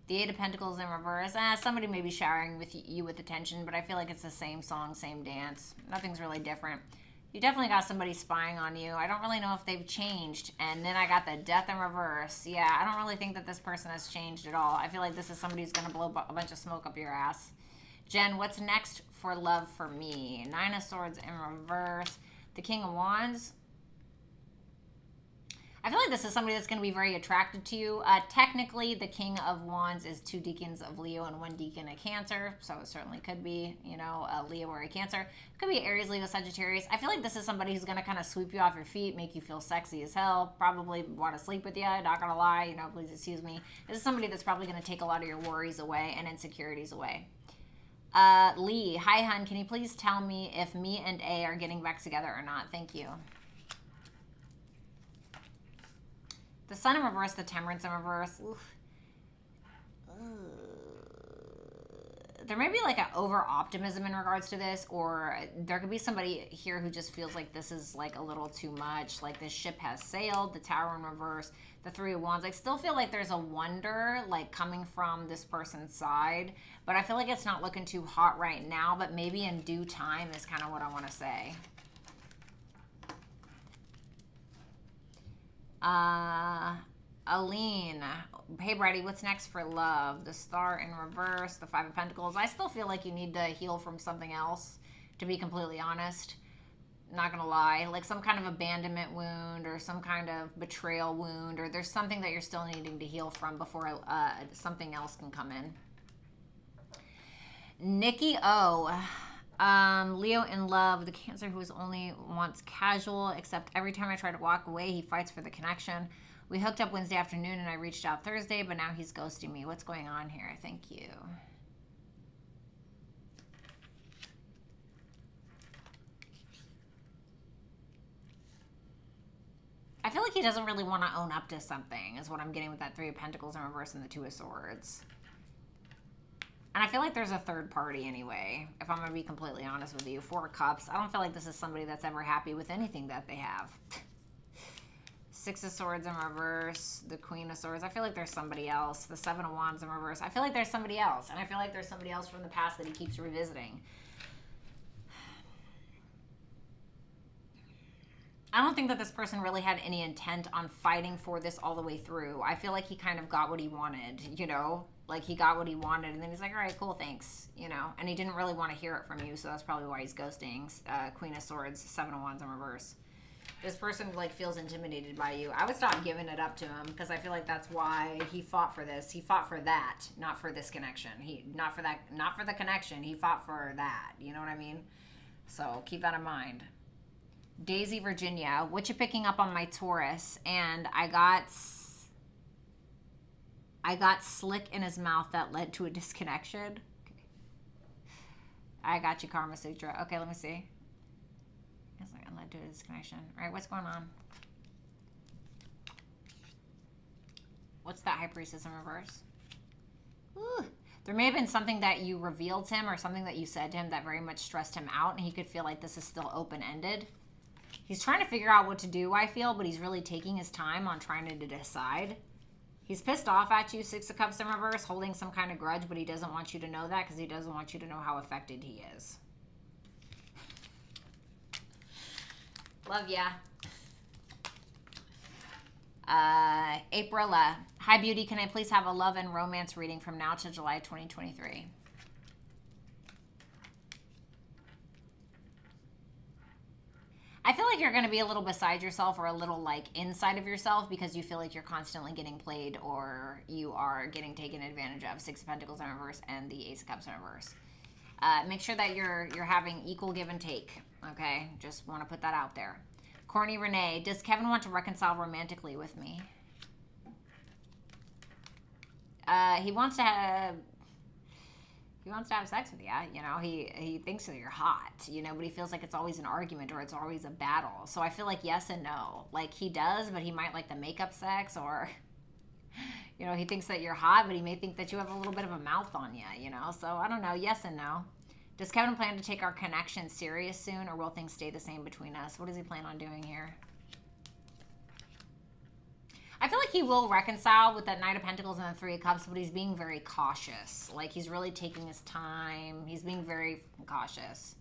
The 8 of Pentacles in reverse. Somebody may be showering with you with attention, but I feel like it's the same song, same dance. Nothing's really different. You definitely got somebody spying on you. I don't really know if they've changed. And then I got the death in reverse. Yeah, I don't really think that this person has changed at all. I feel like this is somebody who's going to blow a bunch of smoke up your ass. Jen, what's next for love for me? Nine of Swords in reverse. The King of Wands. I feel like this is somebody that's going to be very attracted to you. Technically, the King of Wands is 2 deacons of Leo and 1 deacon of Cancer. So it certainly could be, you know, a Leo or a Cancer. It could be Aries, Leo, Sagittarius. I feel like this is somebody who's going to kind of sweep you off your feet, make you feel sexy as hell, probably want to sleep with you, not going to lie, you know, please excuse me. This is somebody that's probably going to take a lot of your worries away and insecurities away. Lee, hi, hun. Can you please tell me if me and A are getting back together or not? Thank you. The Sun in reverse, the Temperance in reverse. Oof. There may be like an over-optimism in regards to this, or there could be somebody here who just feels like this is like a little too much. Like this ship has sailed, the Tower in reverse, the Three of Wands. I still feel like there's a wonder like coming from this person's side, but I feel like it's not looking too hot right now, but maybe in due time is kind of what I want to say. Aline, hey Bratty, what's next for love? The Star in reverse, the Five of Pentacles. I still feel like you need to heal from something else, to be completely honest. Not gonna lie, like some kind of abandonment wound or some kind of betrayal wound, or there's something that you're still needing to heal from before something else can come in. Nikki O. Leo in love, the Cancer who is only wants casual, except every time I try to walk away, he fights for the connection. We hooked up Wednesday afternoon and I reached out Thursday, but now he's ghosting me. What's going on here? Thank you. I feel like he doesn't really want to own up to something, is what I'm getting with that Three of Pentacles in reverse and the Two of Swords. And I feel like there's a third party anyway, if I'm going to be completely honest with you. Four of Cups. I don't feel like this is somebody that's ever happy with anything that they have. Six of Swords in reverse. The Queen of Swords. I feel like there's somebody else. The Seven of Wands in reverse. I feel like there's somebody else. And I feel like there's somebody else from the past that he keeps revisiting. I don't think that this person really had any intent on fighting for this all the way through. I feel like he kind of got what he wanted, you know? Like, he got what he wanted, and then he's like, all right, cool, thanks, you know? And he didn't really want to hear it from you, so that's probably why he's ghosting. Queen of Swords, Seven of Wands in reverse. This person, like, feels intimidated by you. I would stop giving it up to him, because I feel like that's why he fought for this. He fought for that, not for this connection. Not for the connection. He fought for that, you know what I mean? So keep that in mind. Daisy, Virginia, what you picking up on my Taurus? And I got slick in his mouth that led to a disconnection. Okay. I got you, Karma Sutra. Okay, let me see. It led to a disconnection. All right, what's going on? What's that High Priestess in reverse? Ooh. There may have been something that you revealed to him or something that you said to him that very much stressed him out, and he could feel like this is still open-ended. He's trying to figure out what to do, I feel, but he's really taking his time on trying to decide. He's pissed off at you, Six of Cups in reverse, holding some kind of grudge, but he doesn't want you to know that because he doesn't want you to know how affected he is. Love ya. Aprila. Hi, beauty. Can I please have a love and romance reading from now to July 2023? I feel like you're going to be a little beside yourself or a little like inside of yourself because you feel like you're constantly getting played or you are getting taken advantage of. Six of Pentacles in reverse and the Ace of Cups in reverse. Make sure that you're having equal give and take. Okay, just want to put that out there. Corny Renee, does Kevin want to reconcile romantically with me? He wants to have sex with you. You know, he thinks that you're hot, you know, but he feels like it's always an argument or it's always a battle. So I feel like yes and no. Like he does, but he might like the makeup sex, or, you know, he thinks that you're hot, but he may think that you have a little bit of a mouth on you, you know? So I don't know. Yes and no. Does Kevin plan to take our connection serious soon, or will things stay the same between us? What does he plan on doing here? I feel like he will reconcile with that Knight of Pentacles and the Three of Cups, but he's being very cautious. Like, he's really taking his time. He's being very cautious.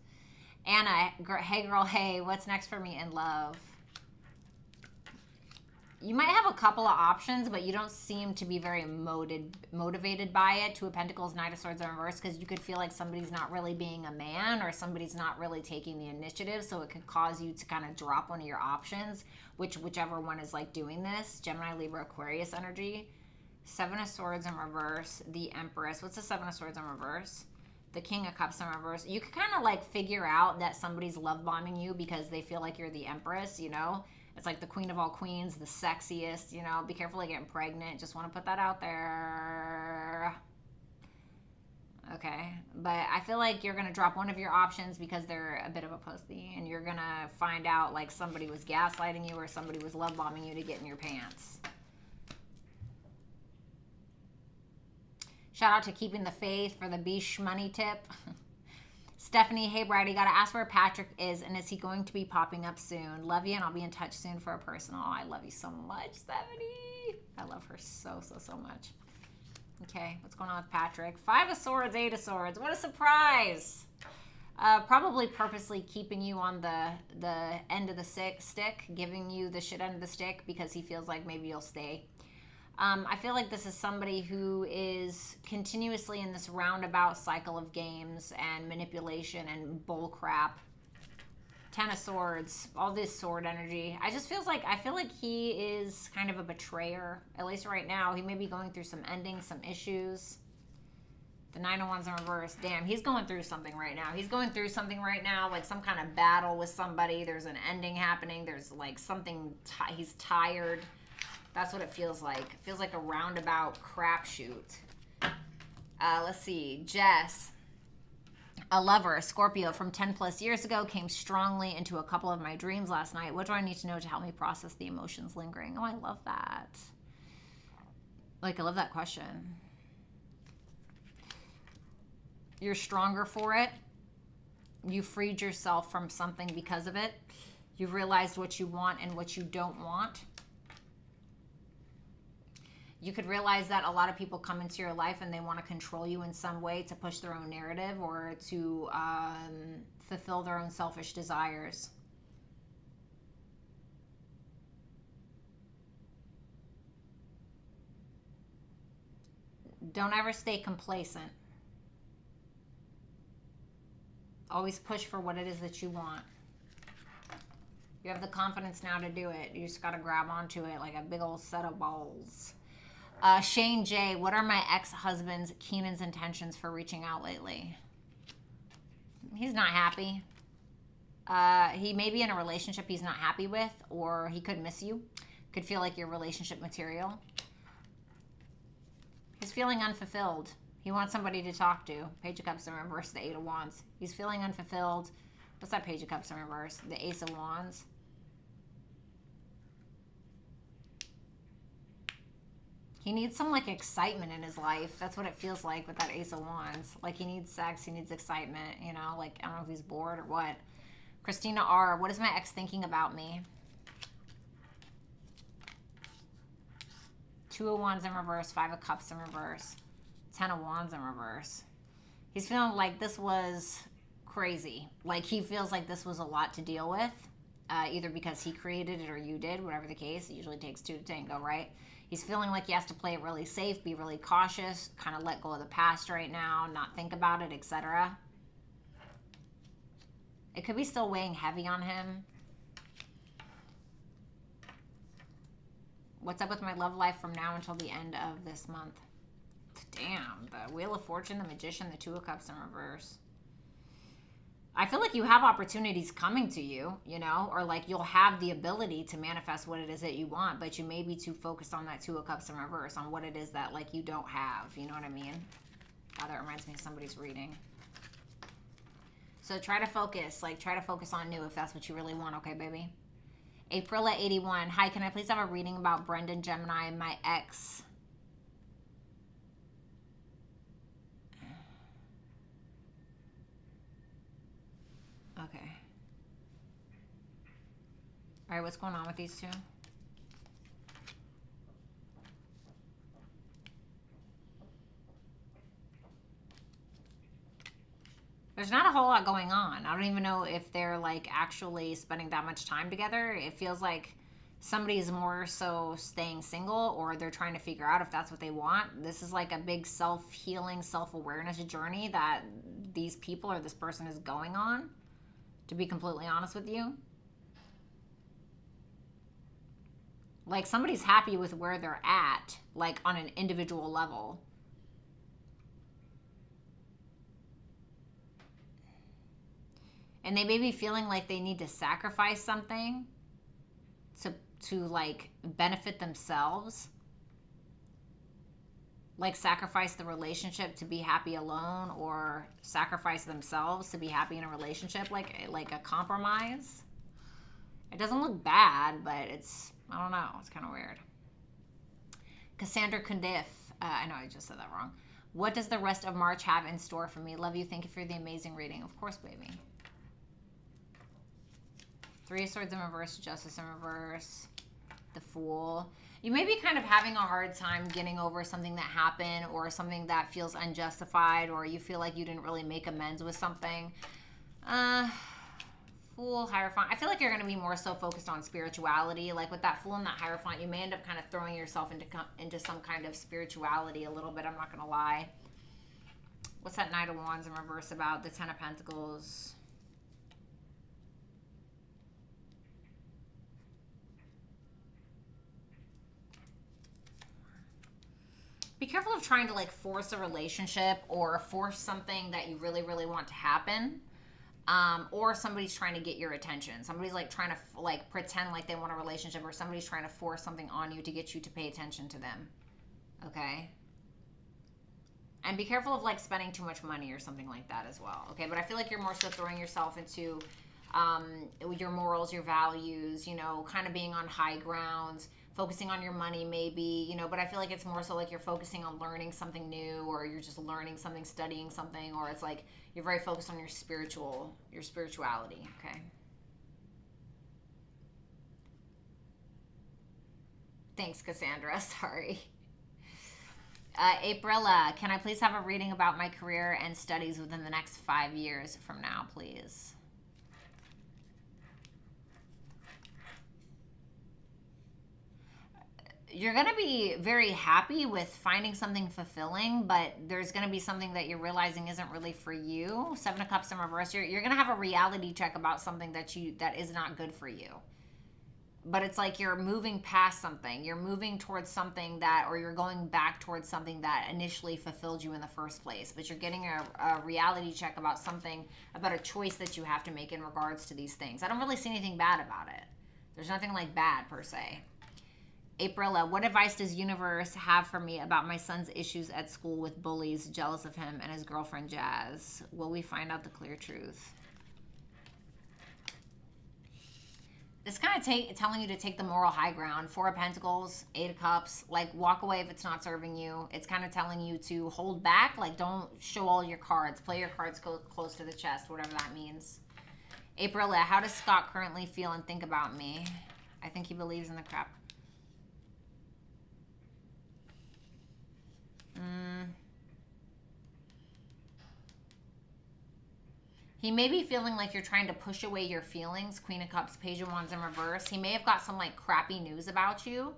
Anna, hey girl, hey, what's next for me in love? You might have a couple of options, but you don't seem to be very motivated by it. Two of Pentacles, Knight of Swords in reverse, because you could feel like somebody's not really being a man or somebody's not really taking the initiative, so it could cause you to kind of drop one of your options, whichever one is like doing this. Gemini, Libra, Aquarius energy. Seven of Swords in reverse, the Empress. What's the Seven of Swords in reverse? The King of Cups in reverse. You could kind of like figure out that somebody's love bombing you because they feel like you're the Empress, you know? It's like the queen of all queens, the sexiest, you know. Be careful of getting pregnant. Just want to put that out there. Okay. But I feel like you're going to drop one of your options because they're a bit of a pussy. And you're going to find out like somebody was gaslighting you or somebody was love bombing you to get in your pants. Shout out to Keeping the Faith for the Bish money tip. Stephanie, hey Bratty, gotta ask where Patrick is and is he going to be popping up soon? Love you and I'll be in touch soon for a personal. I love you so much, Stephanie. I love her so much. Okay, what's going on with Patrick? Five of Swords, Eight of Swords. What a surprise. Probably purposely keeping you on the end of the stick, giving you the shit end of the stick because he feels like maybe you'll stay. I feel like this is somebody who is continuously in this roundabout cycle of games and manipulation and bull crap. Ten of Swords, all this sword energy. I feel like he is kind of a betrayer, at least right now. He may be going through some endings, some issues. The Nine of Wands in reverse. Damn, he's going through something right now. He's going through something right now, like some kind of battle with somebody. There's an ending happening. There's like something, he's tired. That's what it feels like. It feels like a roundabout crapshoot. Let's see. Jess. A lover, a Scorpio from 10 plus years ago, came strongly into a couple of my dreams last night. What do I need to know to help me process the emotions lingering? Oh, I love that. Like, I love that question. You're stronger for it. You freed yourself from something because of it. You've realized what you want and what you don't want. You could realize that a lot of people come into your life and they want to control you in some way to push their own narrative or to fulfill their own selfish desires. Don't ever stay complacent. Always push for what it is that you want. You have the confidence now to do it. You just got to grab onto it like a big old set of balls. Shane J, what are my ex-husband's Keenan's intentions for reaching out lately? He's not happy. He may be in a relationship he's not happy with, or he could miss you. Could feel like your relationship material. He's feeling unfulfilled. He wants somebody to talk to. Page of Cups in reverse, the Eight of Wands. He's feeling unfulfilled. What's that Page of Cups in reverse? The Ace of Wands. He needs some like excitement in his life. That's what it feels like with that Ace of Wands. Like he needs sex, he needs excitement, you know, like I don't know if he's bored or what. Christina R, what is my ex thinking about me? Two of Wands in reverse, Five of Cups in reverse, Ten of Wands in reverse. He's feeling like this was crazy. Like he feels like this was a lot to deal with, either because he created it or you did, whatever the case. It usually takes two to tango, right? He's feeling like he has to play it really safe, be really cautious, kind of let go of the past right now, not think about it, etc. It could be still weighing heavy on him. What's up with my love life from now until the end of this month? Damn, the Wheel of Fortune, the Magician, the Two of Cups in reverse. I feel like you have opportunities coming to you, you know, or like you'll have the ability to manifest what it is that you want, but you may be too focused on that Two of Cups in reverse, on what it is that like you don't have, you know what I mean? God, that reminds me of somebody's reading. So try to focus on new if that's what you really want, okay, baby? April at 81. Hi, can I please have a reading about Brendan, Gemini, and my ex? Okay. All right, what's going on with these two? There's not a whole lot going on. I don't even know if they're like actually spending that much time together. It feels like somebody's more so staying single, or they're trying to figure out if that's what they want. This is like a big self-healing, self-awareness journey that these people or this person is going on, to be completely honest with you. Like somebody's happy with where they're at, like on an individual level. And they may be feeling like they need to sacrifice something to like benefit themselves. Like sacrifice the relationship to be happy alone, or sacrifice themselves to be happy in a relationship, like a compromise. It doesn't look bad, but it's, I don't know, it's kind of weird. Cassandra Kundif, I know I just said that wrong. What does the rest of March have in store for me? Love you. Thank you for the amazing reading. Of course, baby. Three of Swords in reverse, Justice in reverse, the Fool. You may be kind of having a hard time getting over something that happened, or something that feels unjustified, or you feel like you didn't really make amends with something. Fool, Hierophant. I feel like you're going to be more so focused on spirituality. Like with that Fool and that Hierophant, you may end up kind of throwing yourself into some kind of spirituality a little bit. I'm not going to lie. What's that Knight of Wands in reverse about? The Ten of Pentacles. Be careful of trying to like force a relationship, or force something that you really, really want to happen. Or somebody's trying to get your attention. Somebody's like trying to like pretend like they want a relationship, or somebody's trying to force something on you to get you to pay attention to them. Okay? And be careful of like spending too much money or something like that as well. Okay? But I feel like you're more so throwing yourself into your morals, your values, you know, kind of being on high ground, focusing on your money maybe, you know, but I feel like it's more so like you're focusing on learning something new, or you're just learning something, studying something, or it's like you're very focused on your spirituality, okay? Thanks, Cassandra. Sorry. Aprilla, can I please have a reading about my career and studies within the next 5 years from now, please? You're going to be very happy with finding something fulfilling, but there's going to be something that you're realizing isn't really for you. Seven of Cups in reverse. You're going to have a reality check about something that is not good for you. But it's like you're moving past something. You're moving towards something that, or you're going back towards something that initially fulfilled you in the first place. But you're getting a reality check about something, about a choice that you have to make in regards to these things. I don't really see anything bad about it. There's nothing like bad per se. Aprilla, what advice does universe have for me about my son's issues at school with bullies jealous of him and his girlfriend Jazz? Will we find out the clear truth? It's kind of telling you to take the moral high ground. Four of Pentacles, Eight of Cups, like walk away if it's not serving you. It's kind of telling you to hold back, like don't show all your cards. Play your cards close to the chest, whatever that means. Aprilla, how does Scott currently feel and think about me? I think he believes in the crap. He may be feeling like you're trying to push away your feelings. Queen of Cups, Page of Wands in reverse. He may have got some like crappy news about you.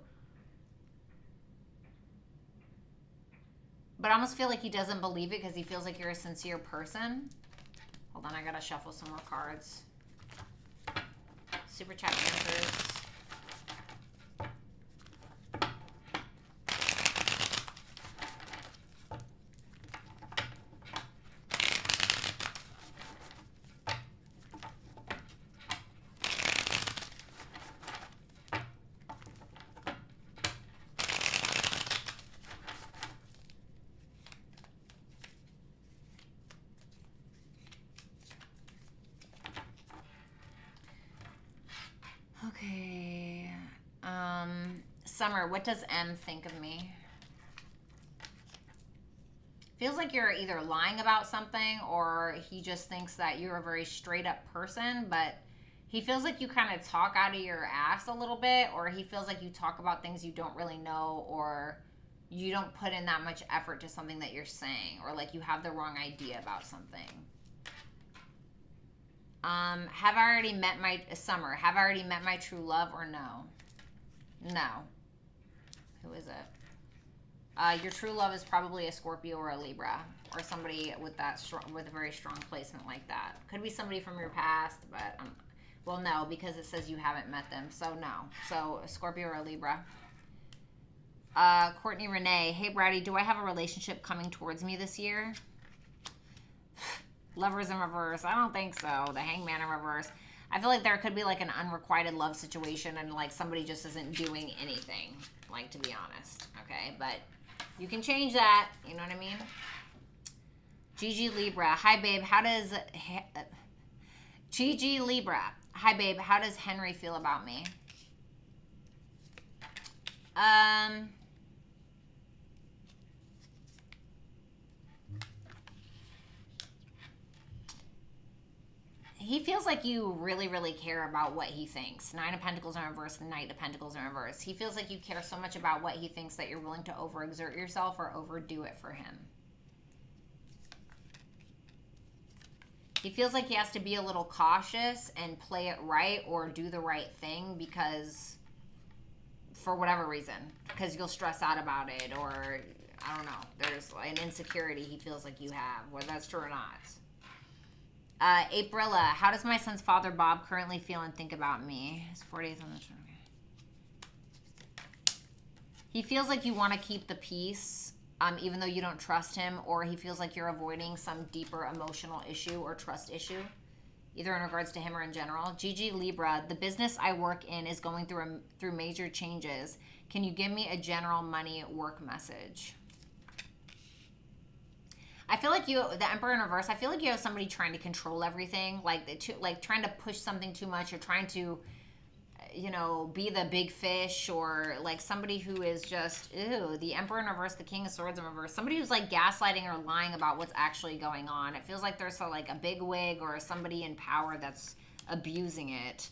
But I almost feel like he doesn't believe it because he feels like you're a sincere person. Hold on, I gotta shuffle some more cards. Super chat answers. Okay. Summer, what does M think of me? Feels like you're either lying about something, or he just thinks that you're a very straight up person, but he feels like you kind of talk out of your ass a little bit, or he feels like you talk about things you don't really know, or you don't put in that much effort to something that you're saying, or like you have the wrong idea about something. Have I already met my Summer? Have I already met my true love or no? No. Who is it? Your true love is probably a Scorpio or a Libra, or somebody with that with a very strong placement like that. Could be somebody from your past, but well, no, because it says you haven't met them, so no. So a Scorpio or a Libra. Courtney Renee, hey Bratty, do I have a relationship coming towards me this year? Lovers in reverse. I don't think so. The Hangman in reverse. I feel like there could be like an unrequited love situation and like somebody just isn't doing anything, like, to be honest. Okay, but you can change that. You know what I mean? Gigi Libra. Hi, babe. How does... Gigi Libra. Hi, babe. How does Henry feel about me? He feels like you really, really care about what he thinks. Nine of Pentacles in reverse, Knight of Pentacles in reverse. He feels like you care so much about what he thinks that you're willing to overexert yourself or overdo it for him. He feels like he has to be a little cautious and play it right or do the right thing because, for whatever reason, because you'll stress out about it, or I don't know, there's an insecurity he feels like you have, whether that's true or not. Aprilla, how does my son's father, Bob, currently feel and think about me? It's 4 days on the show. He feels like you want to keep the peace, even though you don't trust him, or he feels like you're avoiding some deeper emotional issue or trust issue, either in regards to him or in general. Gigi Libra, the business I work in is going through major changes. Can you give me a general money work message? I feel like the Emperor in reverse, I feel like you have somebody trying to control everything, like trying to push something too much, or trying to, you know, be the big fish, or like somebody who is just, ew, the Emperor in reverse, the King of Swords in reverse, somebody who's like gaslighting or lying about what's actually going on. It feels like there's like a big wig or somebody in power that's abusing it.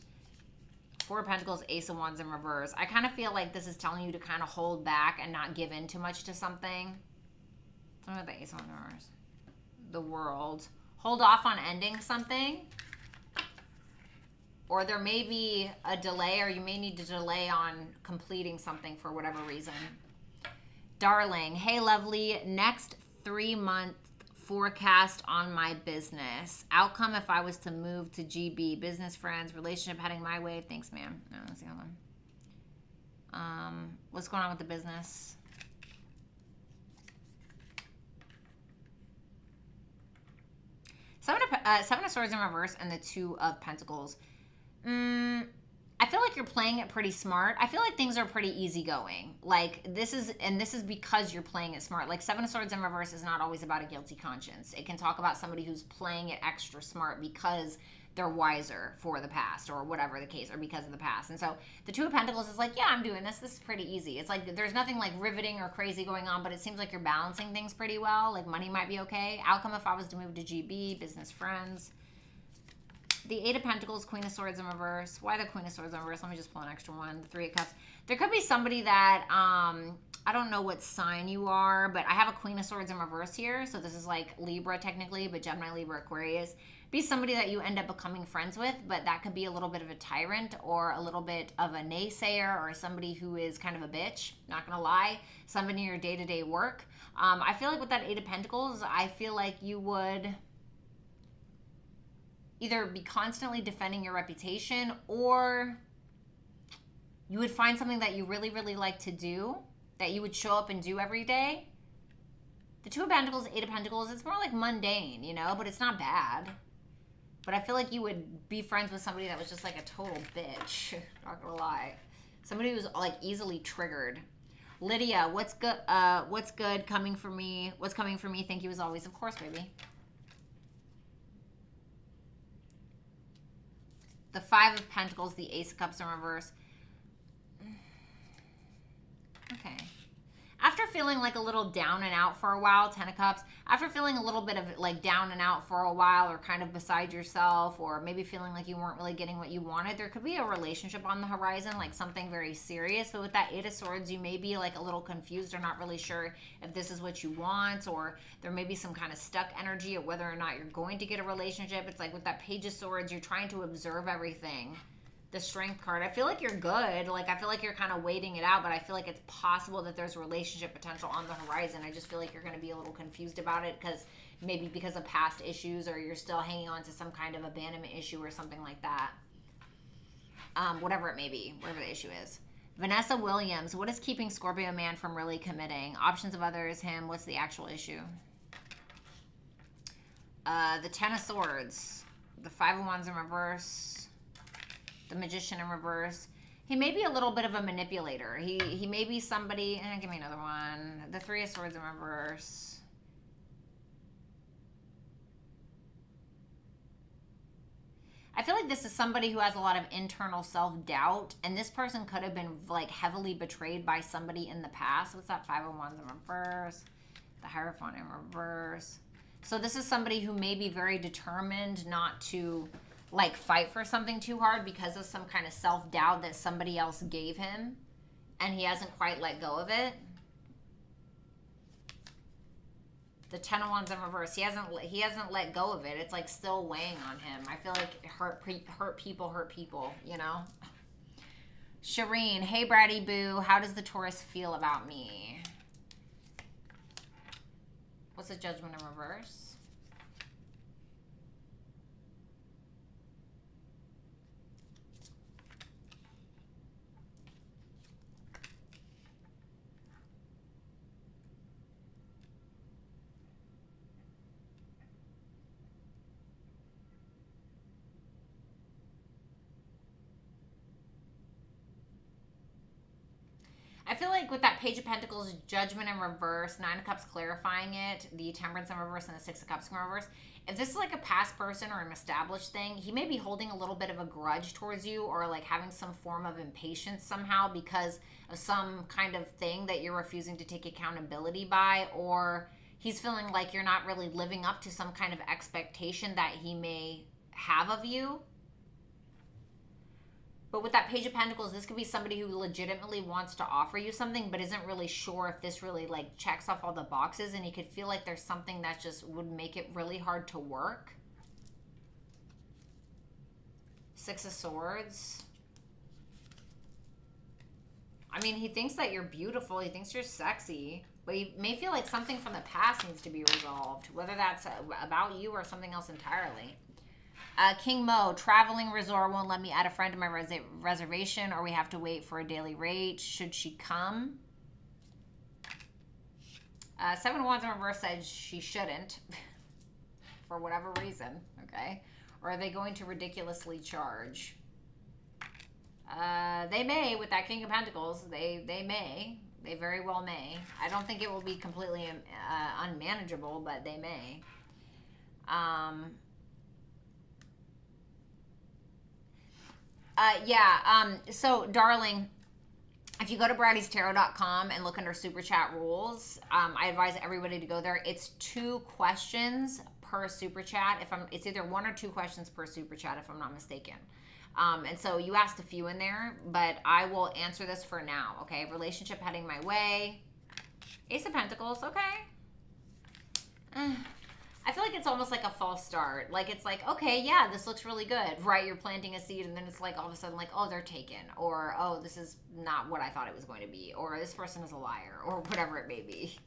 Four of Pentacles, Ace of Wands in reverse. I kind of feel like this is telling you to kind of hold back and not give in too much to something. Something about the Ace of Wands in reverse. The World. Hold off on ending something. Or there may be a delay, or you may need to delay on completing something for whatever reason. Darling, hey lovely, next 3-month forecast on my business. Outcome if I was to move to GB. Business, friends, relationship heading my way. Thanks, ma'am. No, that's the other one. What's going on with the business? Seven of Swords in reverse and the Two of Pentacles. I feel like you're playing it pretty smart. I feel like things are pretty easygoing. Like this is because you're playing it smart. Like Seven of Swords in reverse is not always about a guilty conscience. It can talk about somebody who's playing it extra smart because they're wiser for the past, or whatever the case, or because of the past. And so the Two of Pentacles is like, yeah, I'm doing this. This is pretty easy. It's like there's nothing like riveting or crazy going on, but it seems like you're balancing things pretty well. Like money might be okay. Outcome if I was to move to GB, business, friends. The Eight of Pentacles, Queen of Swords in reverse. Why the Queen of Swords in reverse? Let me just pull an extra one. The Three of Cups. There could be somebody that, I don't know what sign you are, but I have a Queen of Swords in reverse here. So this is like Libra technically, but Gemini, Libra, Aquarius. Be somebody that you end up becoming friends with, but that could be a little bit of a tyrant or a little bit of a naysayer, or somebody who is kind of a bitch, not gonna lie, somebody in your day-to-day work. I feel like with that Eight of Pentacles, I feel like you would either be constantly defending your reputation, or you would find something that you really, really like to do, that you would show up and do every day. The Two of Pentacles, Eight of Pentacles, it's more like mundane, you know, but it's not bad. But I feel like you would be friends with somebody that was just like a total bitch. Not gonna lie. Somebody who's like easily triggered. Lydia, what's good? What's good coming for me? What's coming for me? Thank you as always. Of course, baby. The Five of Pentacles, the Ace of Cups in reverse. Okay. After feeling like a little down and out for a while, 10 of Cups, after feeling a little bit of like down and out for a while, or kind of beside yourself, or maybe feeling like you weren't really getting what you wanted, there could be a relationship on the horizon, like something very serious. But with that Eight of Swords, you may be like a little confused or not really sure if this is what you want, or there may be some kind of stuck energy of whether or not you're going to get a relationship. It's like with that Page of Swords, you're trying to observe everything. The Strength card, I feel like you're good. Like, I feel like you're kind of waiting it out, but I feel like it's possible that there's relationship potential on the horizon. I just feel like you're going to be a little confused about it because maybe because of past issues, or you're still hanging on to some kind of abandonment issue or something like that. Whatever it may be, whatever the issue is. Vanessa Williams, what is keeping Scorpio man from really committing? Options of others, him, what's the actual issue? The Ten of Swords, the Five of Wands in reverse, the Magician in reverse. He may be a little bit of a manipulator. He may be somebody, give me another one. The Three of Swords in reverse. I feel like this is somebody who has a lot of internal self-doubt, and this person could have been like heavily betrayed by somebody in the past. What's that? Five of Wands in reverse. The Hierophant in reverse. So this is somebody who may be very determined not to like fight for something too hard because of some kind of self-doubt that somebody else gave him, and he hasn't quite let go of it. The Ten of Wands in reverse, he hasn't let go of it. It's like still weighing on him. I feel like hurt people, you know. Shireen, hey Bratty Boo, how does the Taurus feel about me? What's the Judgment in reverse? I feel like with that Page of Pentacles, Judgment in reverse, Nine of Cups clarifying it, the Temperance in reverse, and the Six of Cups in reverse. If this is like a past person or an established thing, he may be holding a little bit of a grudge towards you, or like having some form of impatience somehow because of some kind of thing that you're refusing to take accountability by, or he's feeling like you're not really living up to some kind of expectation that he may have of you. But with that Page of Pentacles, this could be somebody who legitimately wants to offer you something, but isn't really sure if this really like checks off all the boxes, and he could feel like there's something that just would make it really hard to work. Six of Swords. I mean, he thinks that you're beautiful. He thinks you're sexy, but he may feel like something from the past needs to be resolved, whether that's about you or something else entirely. King Mo, traveling resort won't let me add a friend to my reservation, or we have to wait for a daily rate. Should she come? Seven of Wands in reverse says she shouldn't for whatever reason, okay? Or are they going to ridiculously charge? They may, with that King of Pentacles. They may. They very well may. I don't think it will be completely unmanageable, but they may. So, darling, if you go to Bratty'sTarot.com and look under Super Chat rules, I advise everybody to go there. It's 2 questions per Super Chat. It's either 1 or 2 questions per Super Chat, if I'm not mistaken. And so you asked a few in there, but I will answer this for now, okay? Relationship heading my way. Ace of Pentacles, okay. I feel like it's almost like a false start. Like, it's like, okay, yeah, this looks really good, right? You're planting a seed, and then it's like all of a sudden like, oh, they're taken, or oh, this is not what I thought it was going to be, or this person is a liar, or whatever it may be.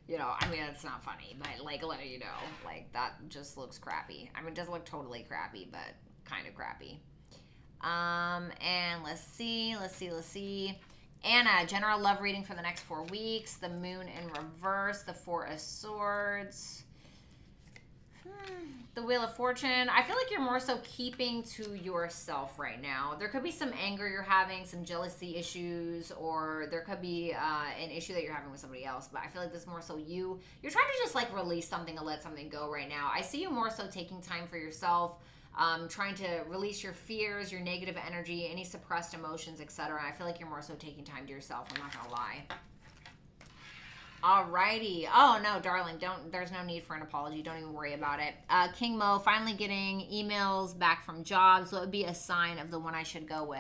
You know, I mean, it's not funny, but like, letting you know, like, that just looks crappy. I mean, it doesn't look totally crappy, but kind of crappy. And let's see. Anna, general love reading for the next 4 weeks. The Moon in reverse, the Four of Swords. The Wheel of Fortune. I feel like you're more so keeping to yourself right now. There could be some anger you're having, some jealousy issues, or there could be an issue that you're having with somebody else. But I feel like this is more so you're trying to just like release something and let something go right now. I see you more so taking time for yourself, trying to release your fears, your negative energy, any suppressed emotions, etc. I feel like you're more so taking time to yourself. I'm not gonna lie. Alrighty. Oh no, darling, there's no need for an apology. Don't even worry about it. King Mo finally getting emails back from jobs. So it would be a sign of the one I should go with.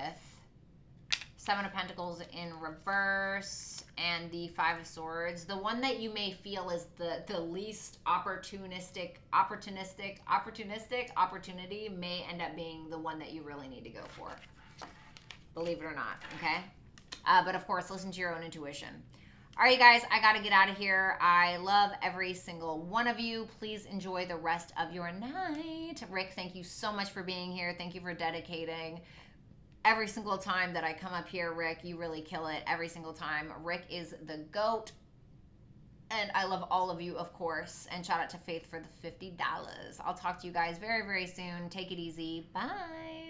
Seven of Pentacles in reverse and the Five of Swords. The one that you may feel is the least opportunity may end up being the one that you really need to go for. Believe it or not, okay? But of course, listen to your own intuition. All right, you guys, I got to get out of here. I love every single one of you. Please enjoy the rest of your night. Rick, thank you so much for being here. Thank you for dedicating. Every single time that I come up here, Rick, you really kill it. Every single time. Rick is the GOAT. And I love all of you, of course. And shout out to Faith for the $50. I'll talk to you guys very, very soon. Take it easy. Bye.